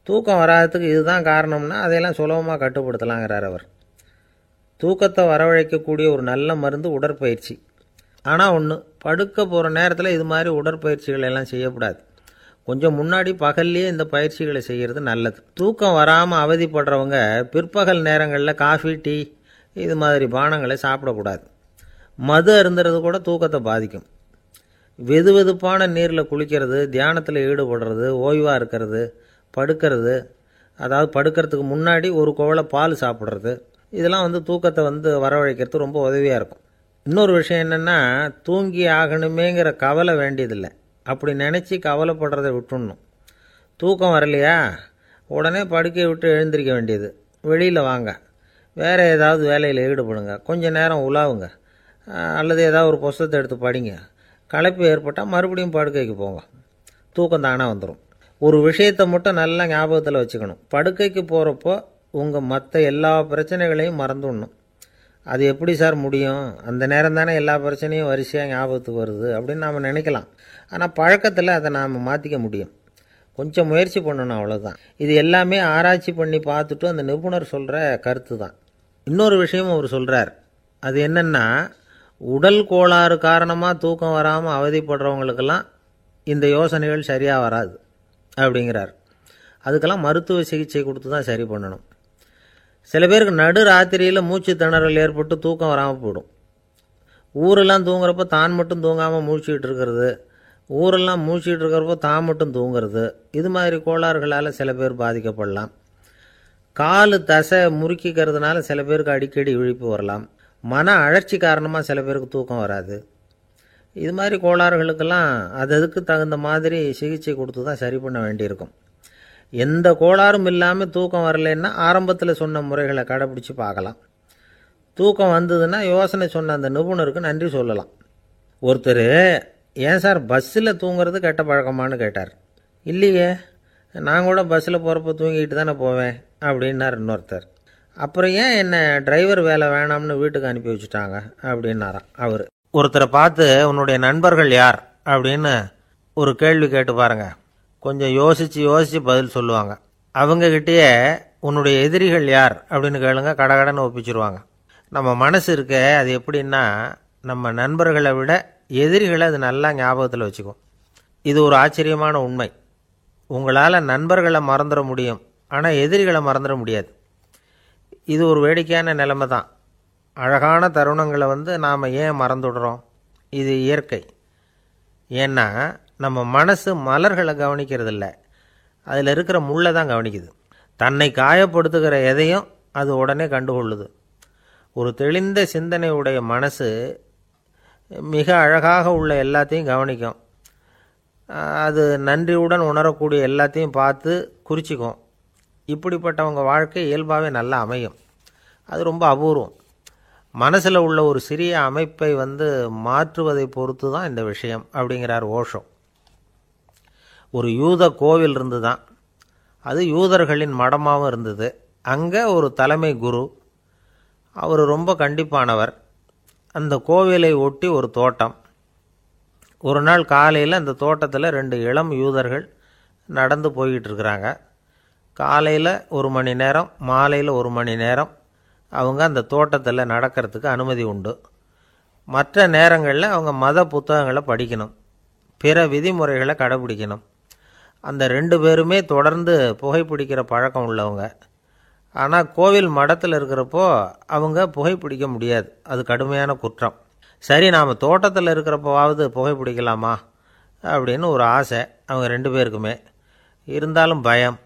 தூக்கம் வராததுக்கு இதுதான் காரணம்னா அதையெல்லாம் சுலபமாக கட்டுப்படுத்தலாங்கிறார் அவர். தூக்கத்தை வரவழைக்கக்கூடிய ஒரு நல்ல மருந்து உடற்பயிற்சி. ஆனால் ஒன்று, படுக்க போகிற நேரத்தில் இது மாதிரி உடற்பயிற்சிகள் எல்லாம் செய்யக்கூடாது. கொஞ்சம் முன்னாடி பகல்லையே இந்த பயிற்சிகளை செய்கிறது நல்லது. தூக்கம் வராமல் அவதிப்படுறவங்க பிற்பகல் நேரங்களில் காஃபி, டீ இது மாதிரி பானங்களை சாப்பிடக்கூடாது. மது அருந்துறது கூட தூக்கத்தை பாதிக்கும். வெது வெதுப்பான நீரில் குளிக்கிறது, தியானத்தில் ஈடுபடுறது, ஓய்வாக இருக்கிறது, படுக்கிறது, அதாவது படுக்கிறதுக்கு முன்னாடி ஒரு குவளை பால் சாப்பிட்றது, இதெல்லாம் தூக்கத்தை வரவழைக்கிறது ரொம்ப உதவியாக இருக்கும். இன்னொரு விஷயம் என்னென்னா, தூங்கி ஆகணுமேங்கிற கவலை வேண்டியதில்லை. அப்படி நினச்சி கவலைப்படுறதை விட்டுடணும். தூக்கம் வரலையா, உடனே படுக்கையை விட்டு எழுந்திரிக்க வேண்டியது. வெளியில் வாங்க, வேறு ஏதாவது வேலையில் ஈடுபடுங்க, கொஞ்சம் நேரம் உலாவுங்க, அல்லது ஏதாவது ஒரு புஸ்தகத்தை எடுத்து படிங்க. களைப்பு ஏற்பட்டால் மறுபடியும் படுக்கைக்கு போங்க. தூக்கம் தானே வந்துடும். ஒரு விஷயத்தை மட்டும் நல்லா ஞாபகத்தில் வச்சுக்கணும். படுக்கைக்கு போகிறப்போ உங்கள் மற்ற எல்லா பிரச்சனைகளையும் மறந்துடணும். அது எப்படி சார் முடியும்? அந்த நேரம் தானே எல்லா பிரச்சனையும் வரிசையாக ஞாபகத்துக்கு வருது அப்படின்னு நாம் நினைக்கலாம். ஆனால் பழக்கத்தில் அதை நாம் மாற்றிக்க முடியும். கொஞ்சம் முயற்சி பண்ணணும், அவ்வளோதான். இது எல்லாமே ஆராய்ச்சி பண்ணி பார்த்துட்டு அந்த நிபுணர் சொல்கிற கருத்து தான். இன்னொரு விஷயமும் அவர் சொல்கிறார். அது என்னென்னா, உடல் கோளாறு காரணமாக தூக்கம் வராமல் அவதிப்படுறவங்களுக்கெல்லாம் இந்த யோசனைகள் சரியாக வராது அப்படிங்கிறார். அதுக்கெல்லாம் மருத்துவ சிகிச்சை கொடுத்து தான் சரி பண்ணணும். சில பேருக்கு நடு ராத்திரியில் மூச்சு திணறல் ஏற்பட்டு தூக்கம் வராமல் போயிடும். ஊரெல்லாம் தூங்குறப்போ தான் மட்டும் தூங்காமல் மூழ்கிட்டு இருக்கிறது, ஊரெல்லாம் மூழ்கிட்டு இருக்கிறப்போ தான் மட்டும் தூங்குறது, இது மாதிரி கோளாறுகளால் சில பேர் பாதிக்கப்படலாம். கால் தசை முறுக்கிக்கிறதுனால சில பேருக்கு அடிக்கடி விழிப்பு வரலாம். மன அழற்சி காரணமாக சில பேருக்கு தூக்கம் வராது. இது மாதிரி கோளாறுகளுக்கெல்லாம் அதுக்கு தகுந்த மாதிரி சிகிச்சை கொடுத்து தான் சரி பண்ண வேண்டியிருக்கும். எந்த கோளாறும் இல்லாமல் தூக்கம் வரலைன்னா ஆரம்பத்தில் சொன்ன முறைகளை கடைப்பிடிச்சி பார்க்கலாம். தூக்கம் வந்ததுன்னா யோசனை சொன்ன அந்த நிபுணருக்கு நன்றி சொல்லலாம். ஒருத்தர் ஏன் சார் பஸ்ஸில் தூங்குறது கெட்ட பழக்கமானு கேட்டார். இல்லையே, நான் கூட பஸ்ஸில் போகிறப்ப தூங்கிட்டு தானே போவேன் அப்படின்னார் இன்னொருத்தர். அப்புறம் ஏன் என்ன டிரைவர் வேலை வேணாம்னு வீட்டுக்கு அனுப்பி வச்சுட்டாங்க அப்படின்னாராம் அவர். ஒருத்தரை பார்த்து உன்னுடைய நண்பர்கள் யார் அப்படின்னு ஒரு கேள்வி கேட்டு பாருங்க, கொஞ்சம் யோசித்து பதில் சொல்லுவாங்க. அவங்கக்கிட்டேயே உன்னுடைய எதிரிகள் யார் அப்படின்னு கேளுங்க, கடகடன்னு ஒப்பிச்சிருவாங்க. நம்ம மனசு இருக்க அது எப்படின்னா, நம்ம நண்பர்களை விட எதிரிகளை அது நல்லா ஞாபகத்தில் வச்சுக்கும். இது ஒரு ஆச்சரியமான உண்மை. உங்களால் நண்பர்களை மறந்துட முடியும், ஆனால் எதிரிகளை மறந்துட முடியாது. இது ஒரு வேடிக்கையான நிலைமை தான். அழகான தருணங்களை நாம் ஏன் மறந்துடுறோம்? இது இயற்கை. ஏன்னா நம்ம மனசு மலர்களை கவனிக்கிறதில்ல, அதில் இருக்கிற முள்ளை தான் கவனிக்குது. தன்னை காயப்படுத்துகிற எதையும் அது உடனே கண்டுகொள்ளுது. ஒரு தெளிந்த சிந்தனை உடைய மனசு மிக அழகாக உள்ள எல்லாத்தையும் கவனிக்கும். அது நன்றியுடன் உணரக்கூடிய எல்லாத்தையும் பார்த்து குறிச்சிக்கும். இப்படிப்பட்டவங்க வாழ்க்கை இயல்பாகவே நல்லா அமையும். அது ரொம்ப அபூர்வம். மனசில் உள்ள ஒரு சிறிய அமைப்பை மாற்றுவதை பொறுத்து தான் இந்த விஷயம் அப்படிங்கிறார் ஓஷோ. ஒரு யூத கோவில் இருந்து தான், அது யூதர்களின் மடமாகவும் இருந்தது. அங்கே ஒரு தலைமை குரு, அவர் ரொம்ப கண்டிப்பானவர். அந்த கோவிலை ஒட்டி ஒரு தோட்டம். ஒரு நாள் காலையில் அந்த தோட்டத்தில் 2 இளம் யூதர்கள் நடந்து போய்கிட்டு இருக்கிறாங்க. காலையில் 1 மணி நேரம், மாலையில் 1 மணி நேரம் அவங்க அந்த தோட்டத்தில் நடக்கிறதுக்கு அனுமதி உண்டு. மற்ற நேரங்களில் அவங்க மத புத்தகங்களை படிக்கணும், பிற விதிமுறைகளை கடைபிடிக்கணும். அந்த 2 பேருமே தொடர்ந்து புகைப்பிடிக்கிற பழக்கம் உள்ளவங்க. ஆனால் கோவில் மடத்தில் இருக்கிறப்போ அவங்க புகைப்பிடிக்க முடியாது, அது கடுமையான குற்றம். சரி, நாம் தோட்டத்தில் இருக்கிறப்போவாவது புகைப்பிடிக்கலாமா அப்படின்னு ஒரு ஆசை அவங்க 2 பேருக்குமே. இருந்தாலும் பயம்.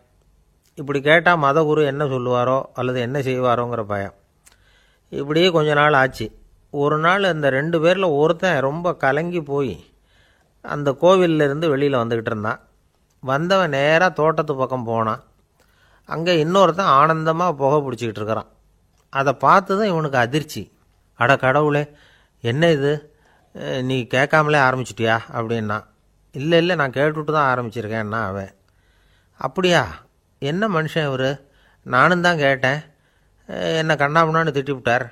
இப்படி கேட்டால் மதகுரு என்ன சொல்லுவாரோ அல்லது என்ன செய்வாரோங்கிற பயம். இப்படியே கொஞ்ச நாள் ஆச்சு. ஒரு நாள் அந்த 2 பேரில் ஒருத்தன் ரொம்ப கலங்கி போய் அந்த கோவிலிருந்து வெளியில் வந்துக்கிட்டு இருந்தான். வந்தவன் நேராக தோட்டத்து பக்கம் போனான். அங்கே இன்னொருத்தன் ஆனந்தமாக புகை பிடிச்சிக்கிட்டு இருக்கிறான். அதை பார்த்து தான் இவனுக்கு அதிர்ச்சி. அட கடவுளே, என்ன இது, நீ கேட்காமலே ஆரம்பிச்சிட்டியா அப்படின்னா. இல்லை நான் கேட்டுவிட்டு தான் ஆரம்பிச்சிருக்கேன்னா அவன். அப்படியா, என்ன மனுஷன் இவர், நானும் தான் கேட்டேன், என்னை கண்ணாமுன்னான்னு திட்டிவிட்டார்.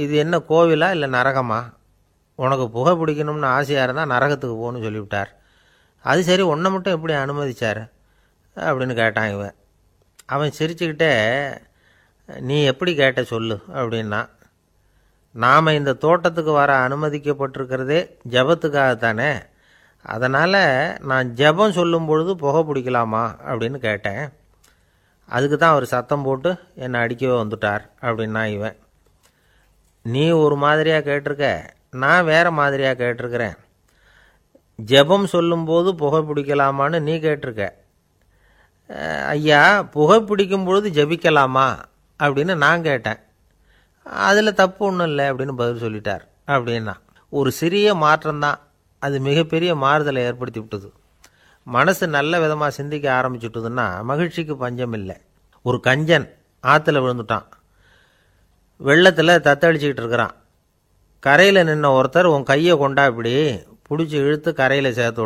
இது என்ன கோவிலா இல்லை நரகமா? உனக்கு புகை பிடிக்கணும்னு ஆசையாக இருந்தால் நரகத்துக்கு போகணும்னு சொல்லிவிட்டார். அது சரி, உன்னை மட்டும் எப்படி அனுமதிச்சார் அப்படின்னு கேட்டான் இவன். அவன் சிரிச்சுக்கிட்டே, நீ எப்படி கேட்ட சொல்லு அப்படின்னா. நாம் இந்த தோட்டத்துக்கு வர அனுமதிக்கப்பட்டிருக்கிறதே ஜபத்துக்காகத்தானே, அதனால் நான் ஜபம் சொல்லும் பொழுது புகை பிடிக்கலாமா அப்படின்னு கேட்டேன். அதுக்கு தான் அவர் சத்தம் போட்டு என்னை அடிக்கவே வந்துட்டார் அப்படின்னா இவன். நீ ஒரு மாதிரியாக கேட்டிருக்க, நான் வேறு மாதிரியாக கேட்டிருக்கிறேன். ஜபம் சொல்லும்போது புகை பிடிக்கலாமான்னு நீ கேட்டிருக்க. ஐயா, புகை பிடிக்கும் பொழுது ஜபிக்கலாமா அப்படின்னு நான் கேட்டேன். அதில் தப்பு ஒன்றும் இல்லை அப்படின்னு பதில் சொல்லிட்டார் அப்படின்னா. ஒரு சிறிய மாற்றம்தான் அது மிகப்பெரிய மாறுதலை ஏற்படுத்தி விட்டது. மனசு நல்ல விதமாக சிந்திக்க ஆரம்பிச்சுட்டுதுன்னா மகிழ்ச்சிக்கு பஞ்சம் இல்லை. ஒரு கஞ்சன் ஆற்றுல விழுந்துட்டான். வெள்ளத்தில் தத்தளிச்சிக்கிட்டு இருக்கிறான். கரையில் நின்ன ஒருத்தர் உன் கையை கொண்டா இப்படி பிடிச்சி இழுத்து கரையில் சேர்த்து